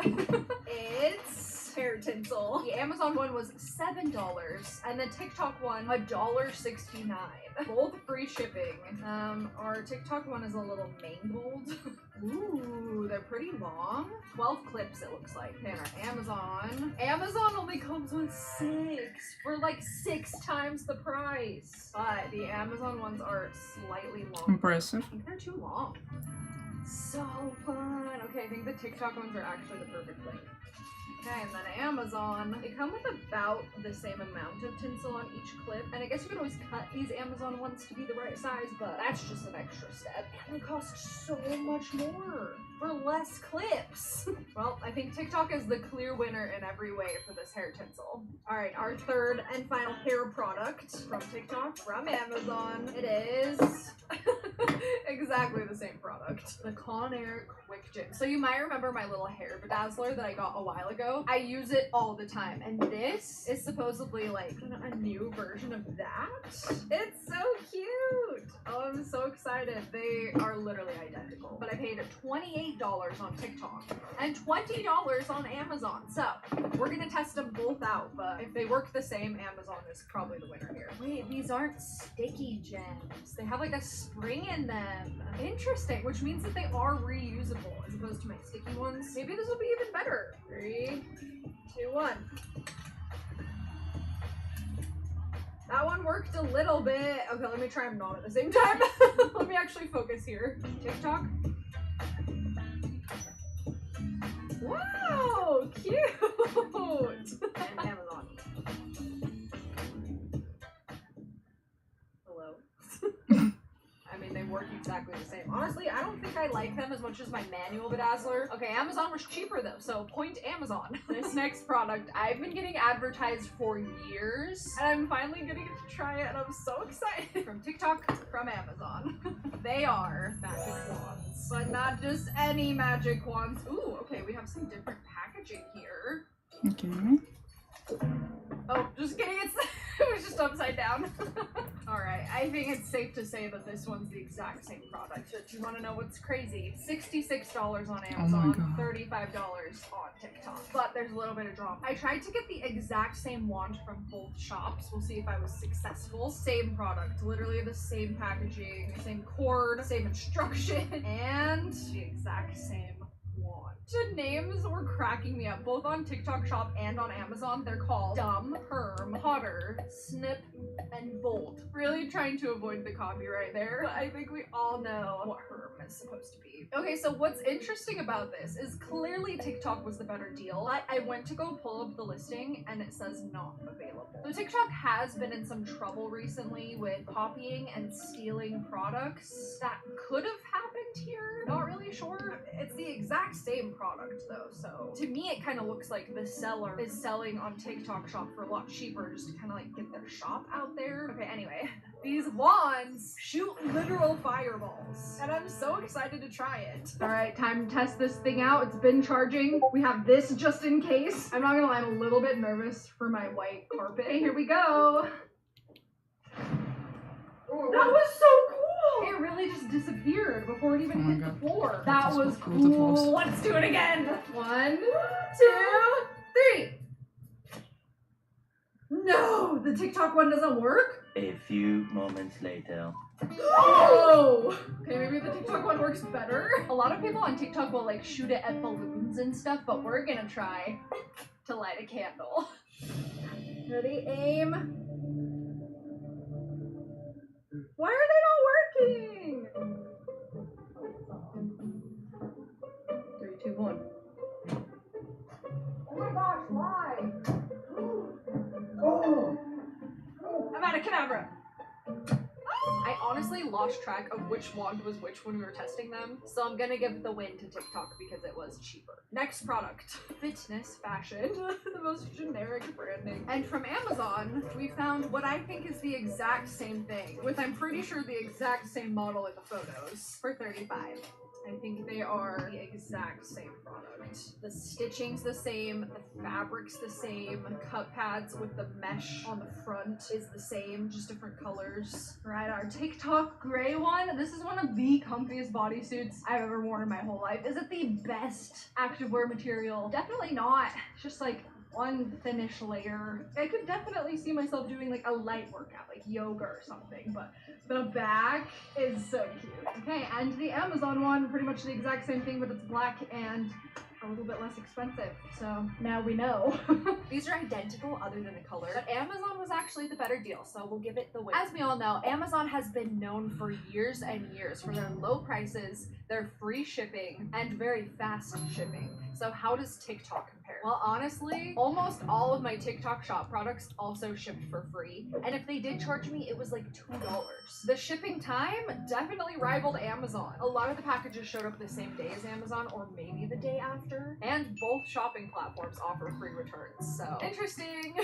it's hair tinsel. The Amazon one was $7 and the TikTok one $1.69. Both free shipping. Our TikTok one is a little mangled. Ooh, they're pretty long. 12 clips it looks like. Okay, and our Amazon only comes with 6 for like 6 times the price. But the Amazon ones are slightly long. Impressive. I think they're too long. So fun. Okay, I think the TikTok ones are actually the perfect length. Okay, and then Amazon, they come with about the same amount of tinsel on each clip, and I guess you can always cut these Amazon ones to be the right size, but that's just an extra step, and they cost so much more for less clips. Well, I think TikTok is the clear winner in every way for this hair tinsel. All right, our third and final hair product from TikTok, from Amazon, it is exactly the same product. The Conair Quick Gym. So you might remember my little hair bedazzler that I got a while ago. I use it all the time, and this is supposedly like a new version of that. It's so cute. Oh, I'm so excited. They are literally identical, but I paid $28 on TikTok and $20 on Amazon. So we're gonna test them both out, but if they work the same, Amazon is probably the winner here. Wait, these aren't sticky gems. They have like a spring in them. Interesting, which means that they are reusable as opposed to my sticky ones. Maybe this will be even better. 3, 2, 1. That one worked a little bit. Okay, let me try them not at the same time. Let me actually focus here. TikTok. Wow, cute. And Amazon. Hello. I mean, they work exactly the same. Honestly, I don't think I like them as much as my manual bedazzler. Okay, Amazon was cheaper though, so point Amazon. This next product, I've been getting advertised for years, and I'm finally gonna get to try it, and I'm so excited. From TikTok, from Amazon. They are magic wands, but not just any magic wands. Ooh, okay, we have some different packaging here. Okay. Oh, just kidding, it was just upside down. Alright, I think it's safe to say that this one's the exact same product. But you want to know what's crazy? $66 on Amazon, $35 on TikTok. But there's a little bit of drama. I tried to get the exact same wand from both shops. We'll see if I was successful. Same product, literally the same packaging, same cord, same instruction, and the exact same wand. The names were cracking me up, both on TikTok Shop and on Amazon. They're called Dumb, Perm, Potter, Snip, and Bolt. Really trying to avoid the copyright there, but I think we all know what Herm is supposed to be. Okay, so what's interesting about this is clearly TikTok was the better deal. I went to go pull up the listing and it says not available. So TikTok has been in some trouble recently with copying and stealing products. That could have happened here. Not really sure. It's the exact same product though, so to me it kind of looks like the seller is selling on TikTok Shop for a lot cheaper just to kind of like get their shop out there. Okay, anyway, these wands shoot literal fireballs and I'm so excited to try it. All right, time to test this thing out. It's been charging. We have this just in case. I'm not gonna lie, I'm a little bit nervous for my white carpet. Here we go. That was so cool! It really just disappeared before it even hit the floor. That was cool. Let's do it again. 1, 2, 3. No, the TikTok one doesn't work. A few moments later. Oh! Okay, maybe the TikTok one works better. A lot of people on TikTok will like shoot it at balloons and stuff, but we're gonna try to light a candle. Ready, aim. Why are they not working? 3, 2, 1. Oh my gosh, why? Oh! I'm out of cadabra. I honestly lost track of which wand was which when we were testing them, so I'm gonna give the win to TikTok because it was cheaper. Next product, fitness fashion, the most generic branding. And from Amazon, we found what I think is the exact same thing, with I'm pretty sure the exact same model in the photos, for $35. I think they are the exact same product. The stitching's the same, the fabric's the same, the cut pads with the mesh on the front is the same, just different colors. Right, our TikTok gray one. This is one of the comfiest bodysuits I've ever worn in my whole life. Is it the best activewear material? Definitely not. It's just like one thinnish layer. I could definitely see myself doing like a light workout, like yoga or something, but the back is so cute. Okay, and the Amazon one, pretty much the exact same thing, but it's black and a little bit less expensive. So now we know. These are identical other than the color, but Amazon was actually the better deal, so we'll give it the win. As we all know, Amazon has been known for years and years for their low prices, their free shipping, and very fast shipping. So how does TikTok compare? Well, honestly, almost all of my TikTok Shop products also shipped for free. And if they did charge me, it was like $2. The shipping time definitely rivaled Amazon. A lot of the packages showed up the same day as Amazon or maybe the day after. And both shopping platforms offer free returns. So interesting.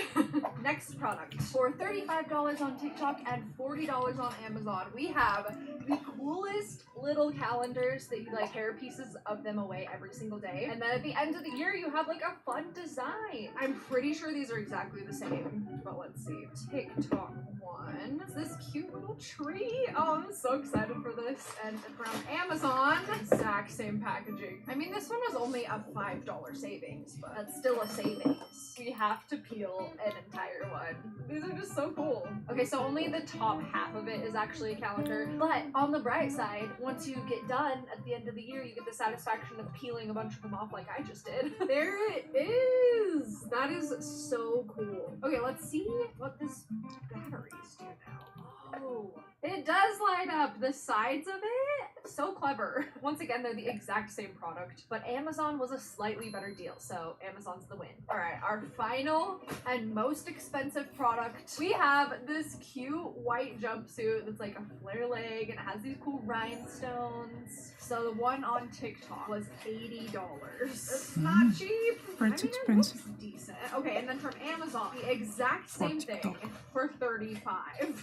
Next product. For $35 on TikTok and $40 on Amazon, we have the coolest little calendars that you like tear pieces of them away every single day. And then at the end of the year, you have like a fun design. I'm pretty sure these are exactly the same, but let's see. TikTok one. It's this cute little tree. Oh, I'm so excited for this. And from Amazon, exact same packaging. I mean, this one was only a $5 savings, but that's still a savings. We have to peel an entire one. These are just so cool. Okay, so only the top half of it is actually a calendar, but on the bright side, once you get done at the end of the year, you get the satisfaction of peeling a bunch of them off like I just did. There it is. That is so cool. Okay, let's see what this batteries do now. Oh, it does light up the sides of it. So clever. Once again, they're the exact same product, but Amazon was a slightly better deal, so Amazon's the win. All right, our final and most expensive product. We have this cute white jumpsuit that's like a flare leg and it has these cool rhinestones. So the one on TikTok was $80. It's not cheap. Pretty expensive. It looks decent. Okay, and then from Amazon, the exact same thing for $35.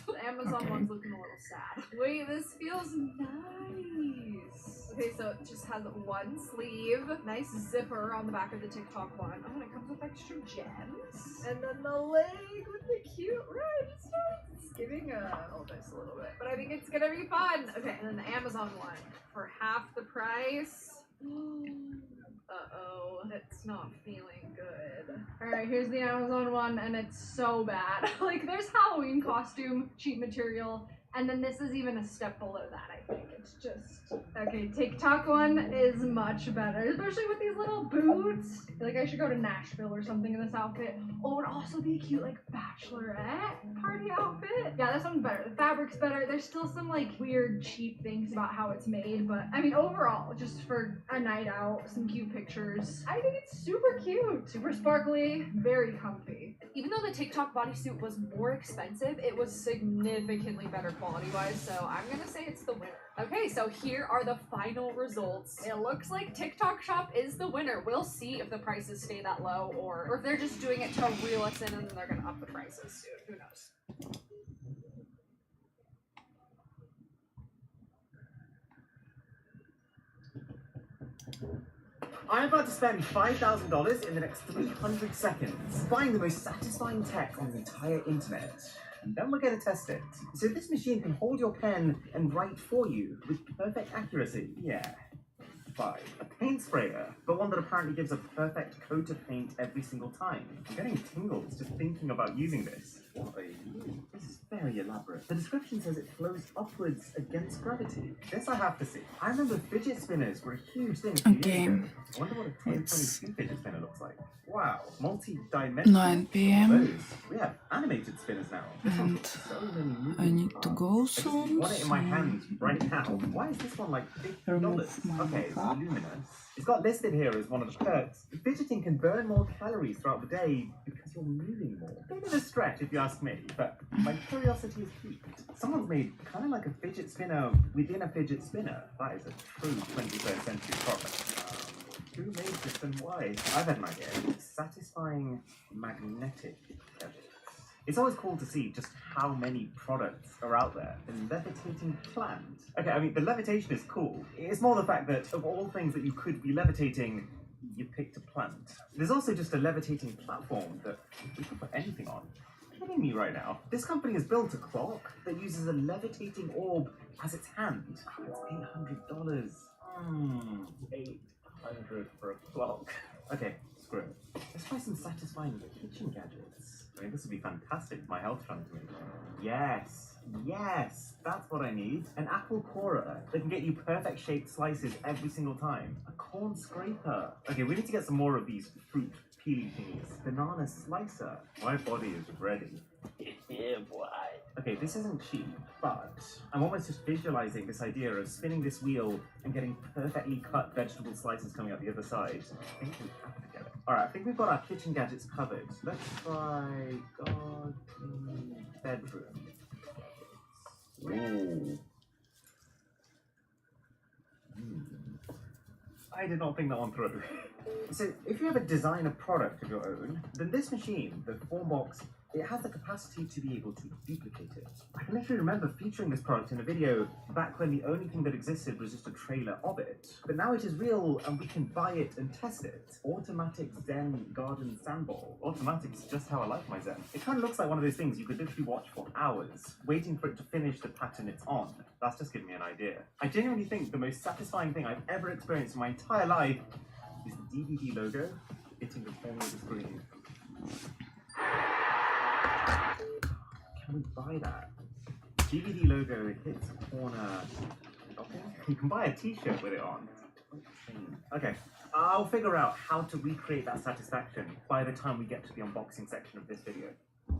The Amazon one's looking a little sad. Wait, this feels nice. Okay, so it just has one sleeve, nice zipper on the back of the TikTok one. Oh, and it comes with extra gems. And then the leg with the cute rhinestones. It's giving this a little bit, but I think it's gonna be fun. Okay, and then the Amazon one for half the price. Uh-oh, it's not feeling good. All right, here's the Amazon one, and it's so bad. Like, there's Halloween costume, cheap material, and then this is even a step below that, I think. It's just okay. TikTok one is much better, especially with these little boots. I feel like I should go to Nashville or something in this outfit. Oh, it would also be a cute like bachelorette party outfit. Yeah, this one's better. The fabric's better. There's still some like weird cheap things about how it's made, but I mean overall, just for a night out, some cute pictures. I think it's super cute, super sparkly, very comfy. Even though the TikTok bodysuit was more expensive, it was significantly better quality-wise, so I'm gonna say it's the winner. Okay, so here are the final results. It looks like TikTok Shop is the winner. We'll see if the prices stay that low or if they're just doing it to reel us in and then they're gonna up the prices soon. Who knows? I'm about to spend $5,000 in the next 300 seconds buying the most satisfying tech on the entire internet. And then we're going to test it. So this machine can hold your pen and write for you with perfect accuracy. Yeah. Buy a paint sprayer, but one that apparently gives a perfect coat of paint every single time. I'm getting tingles just thinking about using this. What are you? This is very elaborate. The description says it flows upwards against gravity. This I have to see. I remember fidget spinners were a huge thing a few years ago. I wonder what a 2022 fidget spinner looks like. Wow, multi-dimensional. 9 p.m. We have animated spinners now. And So many moving I need to parts. go I just soon. want it in my hands right now. Why is this one like $50? Okay, it's luminous. It's got listed here as one of the perks. Fidgeting can burn more calories throughout the day because you're moving more. Bit of a stretch if you ask me, but my curiosity is piqued. Someone's made kind of like a fidget spinner within a fidget spinner. That is a true 21st century product. Who made this and why? I've had an idea. Satisfying magnetic gadgets. It's always cool to see just how many products are out there. The levitating plant. Okay, I mean, the levitation is cool. It's more the fact that of all things that you could be levitating, you picked a plant. There's also just a levitating platform that you can put anything on. Are you kidding me right now? This company has built a clock that uses a levitating orb as its hand. It's $800. $800 for a clock. Okay, screw it. Let's try some satisfying kitchen gadgets. I mean, this would be fantastic for my health transformation. Yes, that's what I need. An apple corer that can get you perfect shaped slices every single time. A corn scraper. Okay, we need to get some more of these fruit peeling thingies. Banana slicer. My body is ready. Yeah, boy. Okay, this isn't cheap, but I'm almost just visualizing this idea of spinning this wheel and getting perfectly cut vegetable slices coming out the other side. I think we have to get it. Alright, I think we've got our kitchen gadgets covered. Let's try garden bedroom. Ooh. I did not think that one through. So, if you ever design a product of your own, then this machine, the Formbox, it has the capacity to be able to duplicate it. I can literally remember featuring this product in a video back when the only thing that existed was just a trailer of it. But now it is real and we can buy it and test it. Automatic Zen Garden Sandball. Automatic's just how I like my Zen. It kind of looks like one of those things you could literally watch for hours, waiting for it to finish the pattern it's on. That's just giving me an idea. I genuinely think the most satisfying thing I've ever experienced in my entire life is the DVD logo hitting the corner of the screen. Can we buy that? DVD logo hits the corner. Okay. You can buy a t-shirt with it on. Okay, I'll figure out how to recreate that satisfaction by the time we get to the unboxing section of this video.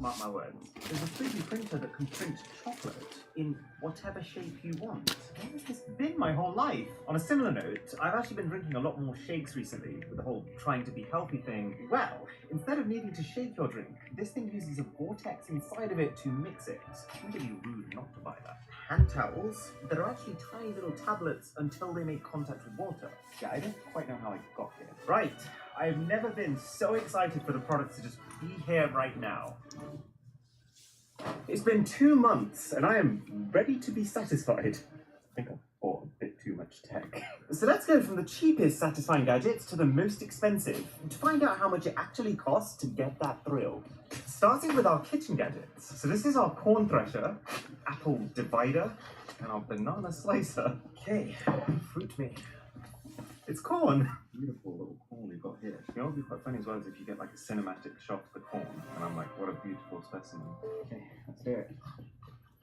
Mark my words. There's a 3D printer that can print chocolate in whatever shape you want. Where has this been my whole life? On a similar note, I've actually been drinking a lot more shakes recently with the whole trying to be healthy thing. Well, instead of needing to shake your drink, this thing uses a vortex inside of it to mix it. It would be rude not to buy that. Hand towels that are actually tiny little tablets until they make contact with water. Yeah, I don't quite know how I got here. Right, I've never been so excited for the products to just be here right now. It's been 2 months and I am ready to be satisfied. I think I've bought a bit too much tech. So let's go from the cheapest satisfying gadgets to the most expensive to find out how much it actually costs to get that thrill. Starting with our kitchen gadgets. So this is our corn thresher, apple divider, and our banana slicer. Okay, fruit me. It's corn. Beautiful little corn we've got here. You know what would be quite funny as well is if you get like a cinematic shot of the corn, and I'm like, what a beautiful specimen. Okay, let's do it.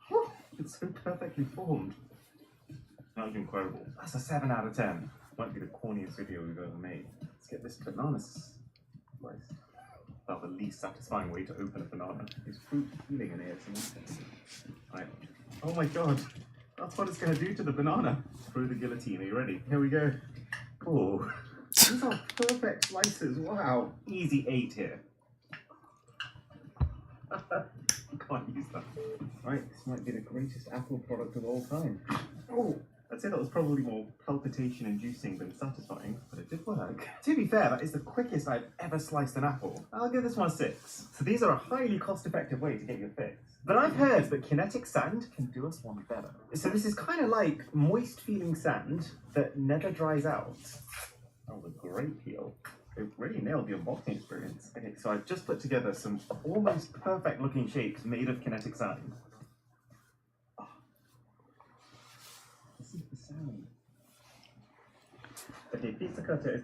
Whew, it's so perfectly formed. That was incredible. That's a 7 out of 10. Might be the corniest video we've ever made. Let's get this banana slice. About the least satisfying way to open a banana is fruit peeling an ASMR. Right. Oh my god. That's what it's going to do to the banana. Throw the guillotine. Are you ready? Here we go. Oh. These are perfect slices. Wow. Easy 8 here. Can't use that. Right, this might be the greatest Apple product of all time. Oh, I'd say that was probably more palpitation-inducing than satisfying, but it did work. To be fair, that is the quickest I've ever sliced an apple. I'll give this one a 6. So these are a highly cost-effective way to get your fix. But I've heard that kinetic sand can do us one better. So this is kind of like moist-feeling sand that never dries out. That was a great peel. It really nailed the unboxing experience. Okay, so I've just put together some almost perfect looking shapes made of kinetic sand. Oh. This is the sound. Okay, pizza cutter.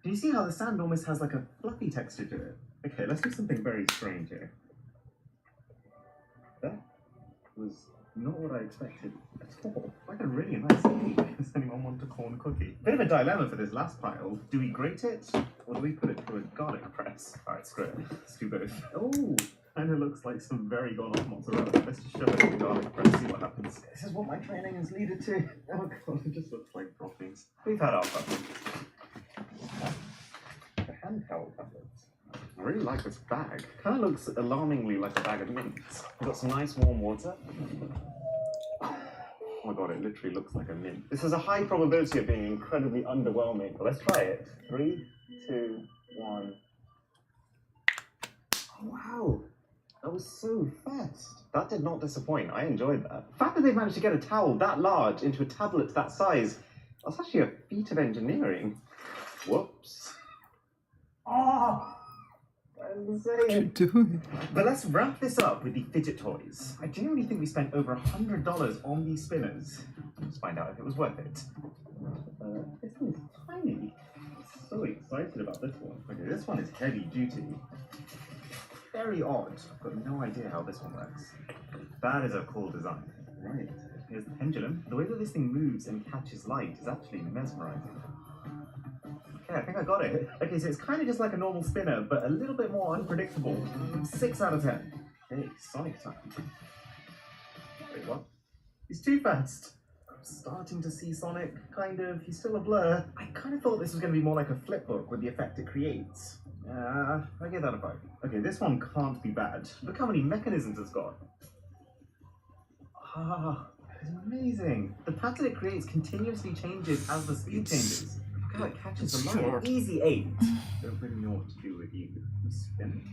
Do you see how the sand almost has like a fluffy texture to it? Okay, let's do something very strange here. That was not what I expected at all. Like a really nice cookie. Does anyone want a corn cookie? Bit of a dilemma for this last pile. Do we grate it, or do we put it through a garlic press? Alright, screw it. Let's do both. Oh, kind of looks like some very gone-off mozzarella. Let's just shove it in the garlic press, see what happens. This is what my training has led to. Oh god, it just looks like droppings. We've had our fun. The hand towel tablets. I really like this bag. Kind of looks alarmingly like a bag of mints. We've got some nice warm water. Oh my god, it literally looks like a mint. This has a high probability of being incredibly underwhelming. But let's try it. 3, 2, 1. Oh wow, that was so fast. That did not disappoint. I enjoyed that. The fact that they've managed to get a towel that large into a tablet that size, that's actually a feat of engineering. Whoops. Oh! What are you doing? But let's wrap this up with the fidget toys. I genuinely think we spent over $100 on these spinners. Let's find out if it was worth it. This one is tiny. I'm so excited about this one. Okay, this one is heavy duty. Very odd. I've got no idea how this one works. That is a cool design. Right, here's the pendulum. The way that this thing moves and catches light is actually mesmerizing. Okay, I think I got it. Okay, so it's kind of just like a normal spinner, but a little bit more unpredictable. 6 out of 10. Okay, Sonic time. Wait, what? He's too fast. I'm starting to see Sonic, kind of. He's still a blur. I kind of thought this was going to be more like a flipbook with the effect it creates. I give that a 5. Okay, this one can't be bad. Look how many mechanisms it's got. Ah, it's amazing. The pattern it creates continuously changes as the speed changes. Look how it catches the light. Easy 8. Don't really know what to do with you. You spin it.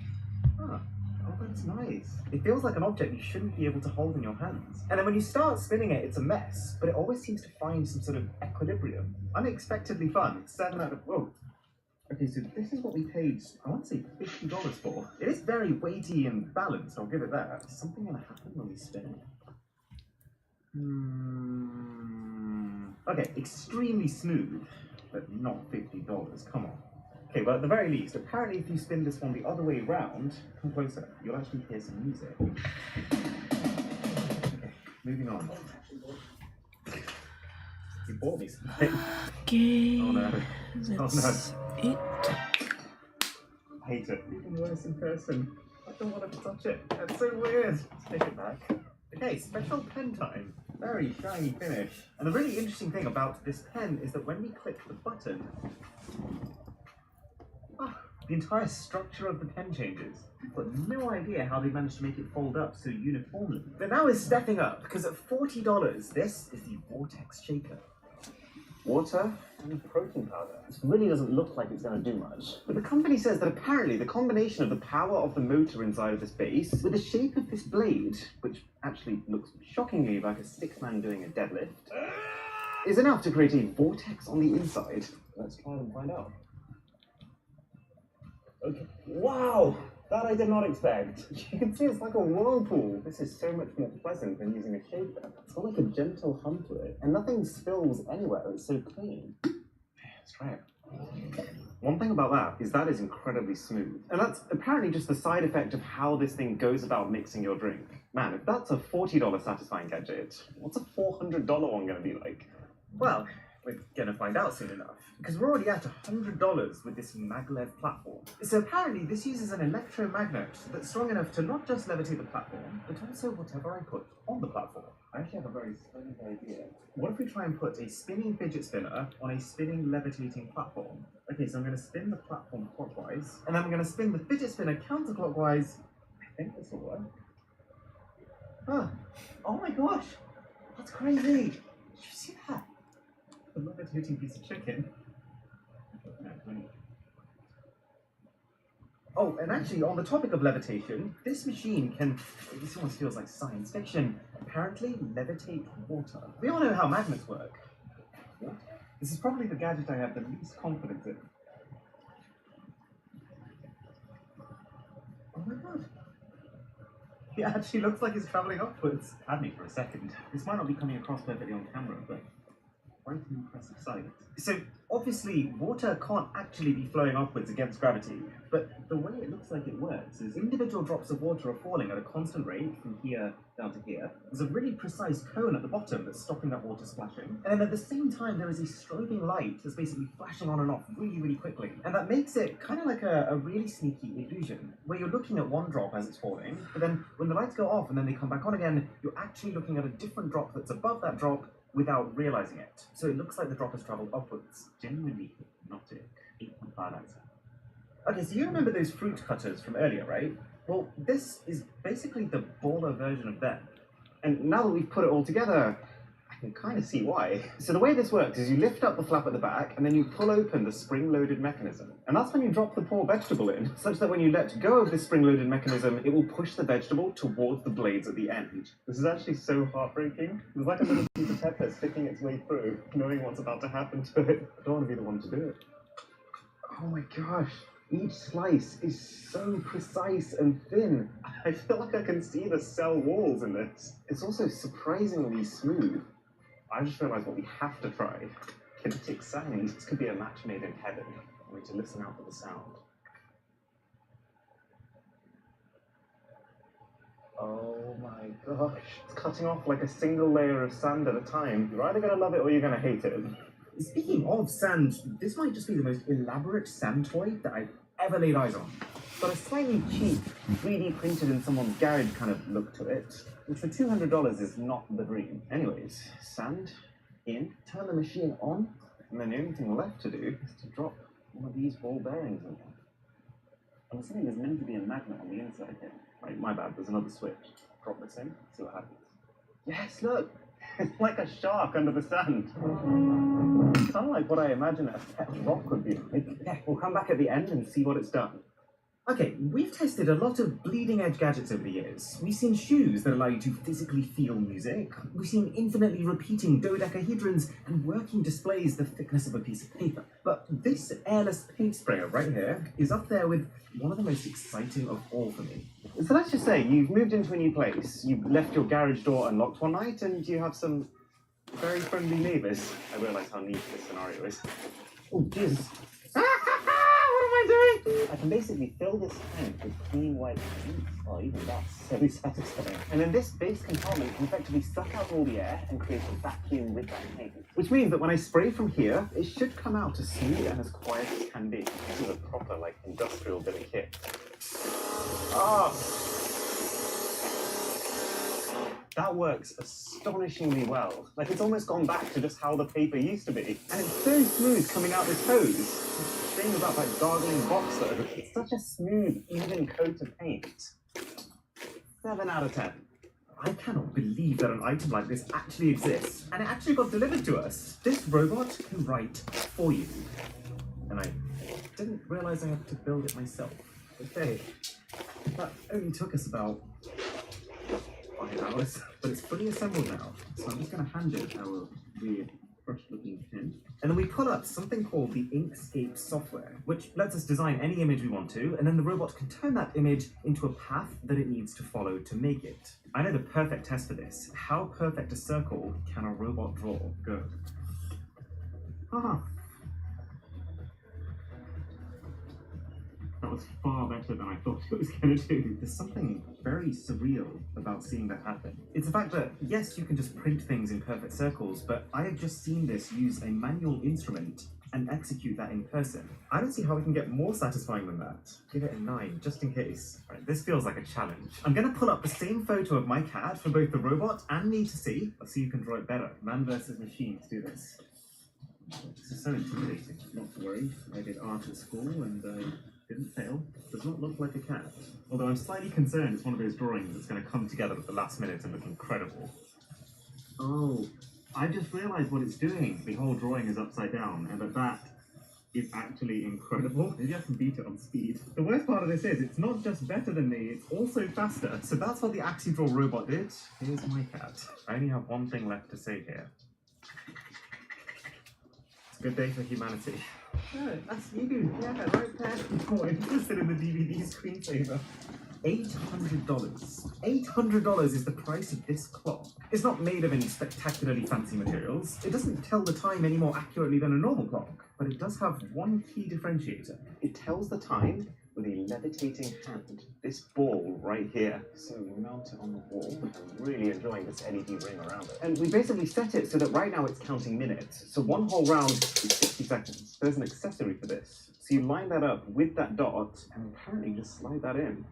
Ah, oh, that's nice. It feels like an object you shouldn't be able to hold in your hands. And then when you start spinning it, it's a mess, but it always seems to find some sort of equilibrium. Unexpectedly fun. 7 out of... Whoa. Okay, so this is what we paid, I want to say $50 for. It is very weighty and balanced, I'll give it that. Is something going to happen when we spin it? Okay, extremely smooth, but not $50, come on. Okay, well at the very least, apparently if you spin this one the other way round, come closer, you'll actually hear some music. Okay, moving on. You bought me something. Okay. Oh no. That's it. I hate it. Even worse in person. I don't want to touch it. That's so weird. Let's take it back. Okay, special pen time. Very shiny finish. And the really interesting thing about this pen is that when we click the button, the entire structure of the pen changes. I've got no idea how they managed to make it fold up so uniformly. But now it's stepping up, because at $40, this is the Vortex Shaker. Water and protein powder. This really doesn't look like it's going to do much. But the company says that apparently the combination of the power of the motor inside of this base with the shape of this blade, which actually looks shockingly like a stickman doing a deadlift, is enough to create a vortex on the inside. Let's try and find out. Okay. Wow! That I did not expect. You can see it's like a whirlpool. This is so much more pleasant than using a shaker. It's got like a gentle hum to it, and nothing spills anywhere. It's so clean. Let's try it. One thing about that is incredibly smooth. And that's apparently just the side effect of how this thing goes about mixing your drink. Man, if that's a $40 satisfying gadget, what's a $400 one gonna be like? Well, we're gonna find out soon enough, because we're already at $100 with this maglev platform. So apparently this uses an electromagnet that's strong enough to not just levitate the platform, but also whatever I put on the platform. I actually have a very splendid idea. What if we try and put a spinning fidget spinner on a spinning levitating platform? Okay, so I'm gonna spin the platform clockwise, and then I'm gonna spin the fidget spinner counterclockwise. I think this will work. Ah, oh my gosh, that's crazy. Did you see that? A levitating piece of chicken. Oh, and actually, on the topic of levitation, this machine can, this almost feels like science fiction, apparently levitate water. We all know how magnets work. What? This is probably the gadget I have the least confidence in. Oh my god. It actually looks like it's traveling upwards. Had me for a second. This might not be coming across perfectly on camera, but quite an impressive sight. So, obviously, water can't actually be flowing upwards against gravity, but the way it looks like it works is individual drops of water are falling at a constant rate from here down to here. There's a really precise cone at the bottom that's stopping that water splashing, and then at the same time there is a strobing light that's basically flashing on and off really, really quickly. And that makes it kind of like a really sneaky illusion, where you're looking at one drop as it's falling, but then when the lights go off and then they come back on again, you're actually looking at a different drop that's above that drop without realizing it. So it looks like the drop has traveled upwards. Genuinely hypnotic. 8.5 out of 10. Okay, so you remember those fruit cutters from earlier, right? Well, this is basically the baller version of them. And now that we've put it all together, I can kind of see why. So the way this works is you lift up the flap at the back, and then you pull open the spring-loaded mechanism. And that's when you drop the poor vegetable in, such that when you let go of this spring-loaded mechanism, it will push the vegetable towards the blades at the end. This is actually so heartbreaking. It's like a little piece of pepper sticking its way through, knowing what's about to happen to it. I don't want to be the one to do it. Oh my gosh. Each slice is so precise and thin. I feel like I can see the cell walls in this. It's also surprisingly smooth. I just realized what we have to try. Kinetic sound. This could be a match made in heaven. I need to listen out for the sound. Oh my gosh. It's cutting off like a single layer of sand at a time. You're either gonna love it or you're gonna hate it. Speaking of sand, this might just be the most elaborate sand toy that I've ever laid eyes on. Got a slightly cheap, 3D printed in someone's garage kind of look to it, which for $200 is not the dream. Anyways, sand in, turn the machine on, and then the only thing left to do is to drop one of these ball bearings in there. I'm assuming there's meant to be a magnet on the inside here. Right, my bad, there's another switch. Drop this in, see what happens. Yes, look! It's like a shark under the sand. It's kind of like what I imagine a pet rock would be like. Yeah, we'll come back at the end and see what it's done. Okay, we've tested a lot of bleeding-edge gadgets over the years. We've seen shoes that allow you to physically feel music. We've seen infinitely repeating dodecahedrons and working displays the thickness of a piece of paper. But this airless paint sprayer right here is up there with one of the most exciting of all for me. So let's just say you've moved into a new place, you've left your garage door unlocked one night, and you have some very friendly neighbours. I realise how neat this scenario is. Oh, Jesus. I can basically fill this tank with clean white paint. Oh, even that's so satisfying. And then this base compartment can effectively suck out all the air and create a vacuum with that paint. Which means that when I spray from here, it should come out as smooth and as quiet as can be. This is a proper, like, industrial bit of kit. Ah! That works astonishingly well. Like, it's almost gone back to just how the paper used to be. And it's so smooth coming out this hose. The thing about that gargling box, though, it's such a smooth, even coat of paint. 7 out of 10. I cannot believe that an item like this actually exists, and it actually got delivered to us. This robot can write for you. And I didn't realize I had to build it myself. Okay, that only took us about 5 hours, but it's fully assembled now. So I'm just going to hand it our weird brush-looking pen. And then we pull up something called the Inkscape software, which lets us design any image we want to, and then the robot can turn that image into a path that it needs to follow to make it. I know the perfect test for this. How perfect a circle can a robot draw? Go. Haha. That was far better than I thought it was going to do. There's something very surreal about seeing that happen. It's the fact that, yes, you can just print things in perfect circles, but I have just seen this use a manual instrument and execute that in person. I don't see how we can get more satisfying than that. Give it a 9, just in case. Right, this feels like a challenge. I'm gonna pull up the same photo of my cat for both the robot and me to see. Let's see who can draw it better. Man versus machine, let's do this. This is so intimidating. Not to worry, I did art at school and didn't fail. Does not look like a cat. Although I'm slightly concerned it's one of those drawings that's gonna come together at the last minute and look incredible. Oh, I just realised what it's doing. The whole drawing is upside down, and that is actually incredible. Maybe I can beat it on speed. The worst part of this is, it's not just better than me, it's also faster. So that's what the AxiDraw robot did. Here's my cat. I only have one thing left to say here. It's a good day for humanity. Oh, that's you. Yeah, right there. Oh, I'm interested in the DVD screensaver. $800. $800 is the price of this clock. It's not made of any spectacularly fancy materials. It doesn't tell the time any more accurately than a normal clock, but it does have one key differentiator. It tells the time with a levitating hand. This ball right here. So we mount it on the wall. I'm really enjoying this LED ring around it. And we basically set it so that right now it's counting minutes. So one whole round is 60 seconds. There's an accessory for this. So you line that up with that dot and apparently just slide that in.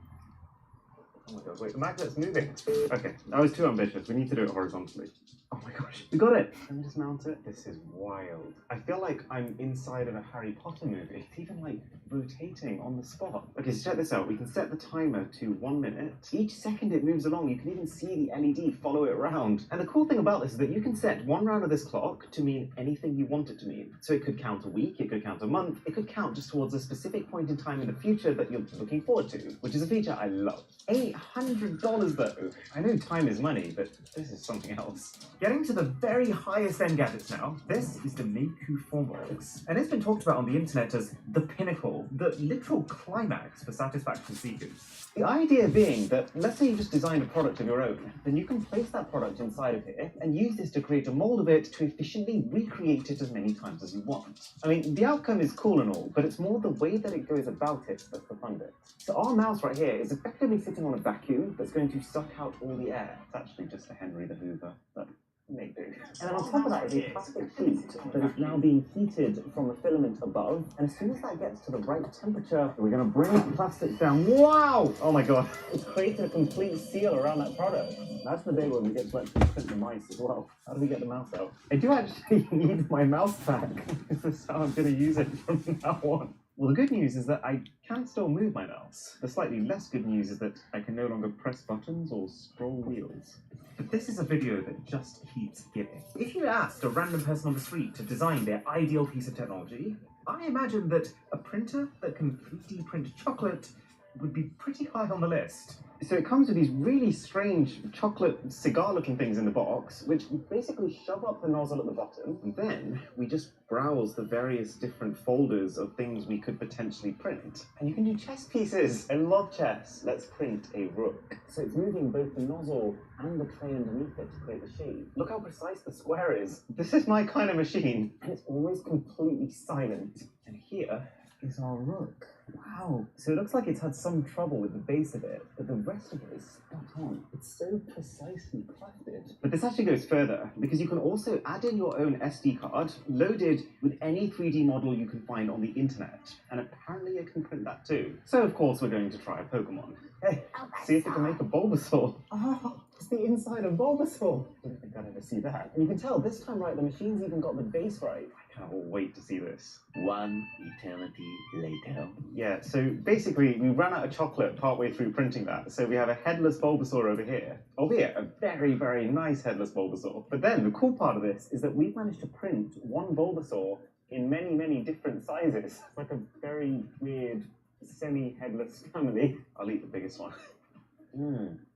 Oh my god, wait, the magnet's moving. Okay, I was too ambitious. We need to do it horizontally. Oh my gosh, we got it! Let me just mount it. This is wild. I feel like I'm inside of a Harry Potter movie. It's even like rotating on the spot. Okay, so check this out. We can set the timer to 1 minute. Each second it moves along, you can even see the LED follow it around. And the cool thing about this is that you can set one round of this clock to mean anything you want it to mean. So it could count a week, it could count a month, it could count just towards a specific point in time in the future that you're looking forward to, which is a feature I love. $800 though. I know time is money, but this is something else. Getting to the very highest end gadgets now, this is the Meiku Formworks. And it's been talked about on the internet as the pinnacle, the literal climax for satisfaction seekers. The idea being that, let's say you just designed a product of your own, then you can place that product inside of here and use this to create a mold of it to efficiently recreate it as many times as you want. I mean, the outcome is cool and all, but it's more the way that it goes about it that's the fun bit. So our mouse right here is effectively sitting on a vacuum that's going to suck out all the air. It's actually just a Henry the Hoover, but may do. And then on top of that is a plastic sheet that is now being heated from the filament above. And as soon as that gets to the right temperature, we're going to bring the plastic down. Wow! Oh my god. It's created a complete seal around that product. That's the day when we get to actually print the mice as well. How do we get the mouse out? I do actually need my mouse back. This is how I'm going to use it from now on. Well, the good news is that I can still move my mouse. The slightly less good news is that I can no longer press buttons or scroll wheels. But this is a video that just keeps giving. If you asked a random person on the street to design their ideal piece of technology, I imagine that a printer that can 3D print chocolate would be pretty high on the list. So it comes with these really strange chocolate cigar-looking things in the box, which basically shove up the nozzle at the bottom, and then we just browse the various different folders of things we could potentially print. And you can do chess pieces. I love chess. Let's print a rook. So it's moving both the nozzle and the tray underneath it to create the shape. Look how precise the square is. This is my kind of machine, and it's always completely silent. And here is our rook. Wow. So it looks like it's had some trouble with the base of it, but the rest of it is spot on. It's so precisely crafted. But this actually goes further, because you can also add in your own SD card, loaded with any 3D model you can find on the internet. And apparently it can print that too. So of course we're going to try a Pokemon. Hey, see if it can make a Bulbasaur. Oh, it's the inside of Bulbasaur. I didn't think I'd ever see that. And you can tell this time, right, the machine's even got the base right. I cannot wait to see this. One eternity later. Yeah, so basically we ran out of chocolate partway through printing that, so we have a headless Bulbasaur over here, albeit a very, very nice headless Bulbasaur. But then the cool part of this is that we've managed to print one Bulbasaur in many, many different sizes. It's like a very weird semi-headless family. I'll eat the biggest one.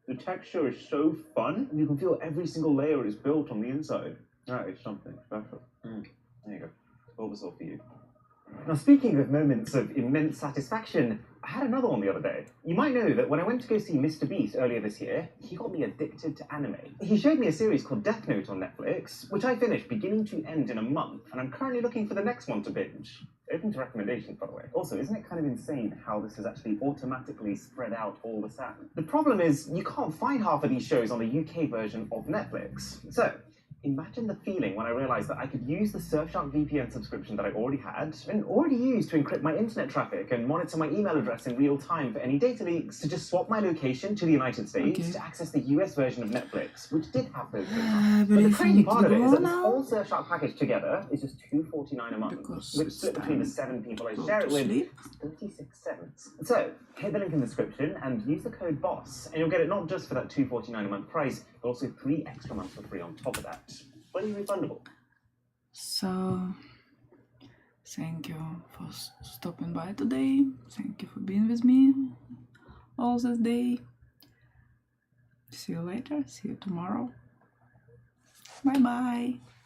The texture is so fun, and you can feel every single layer is built on the inside. That is something special. There you go. Bulbasaur for you. Now, speaking of moments of immense satisfaction, I had another one the other day. You might know that when I went to go see Mr. Beast earlier this year, he got me addicted to anime. He showed me a series called Death Note on Netflix, which I finished beginning to end in a month, and I'm currently looking for the next one to binge. Open to recommendations, by the way. Also, isn't it kind of insane how this has actually automatically spread out all the sound? The problem is, you can't find half of these shows on the UK version of Netflix. So, imagine the feeling when I realized that I could use the Surfshark VPN subscription that I already had and already used to encrypt my internet traffic and monitor my email address in real time for any data leaks, to just swap my location to the United States to access the US version of Netflix, which did have those things. But the crazy part of it is that this whole Surfshark package together is just $2.49 a month, which split between the 7 people I share it with is 36 cents. So, hit the link in the description and use the code BOSS, and you'll get it not just for that $2.49 a month price, but also 3 extra months for free on top of that. Fully refundable. So, thank you for stopping by today. Thank you for being with me all this day. See you later. See you tomorrow. Bye bye.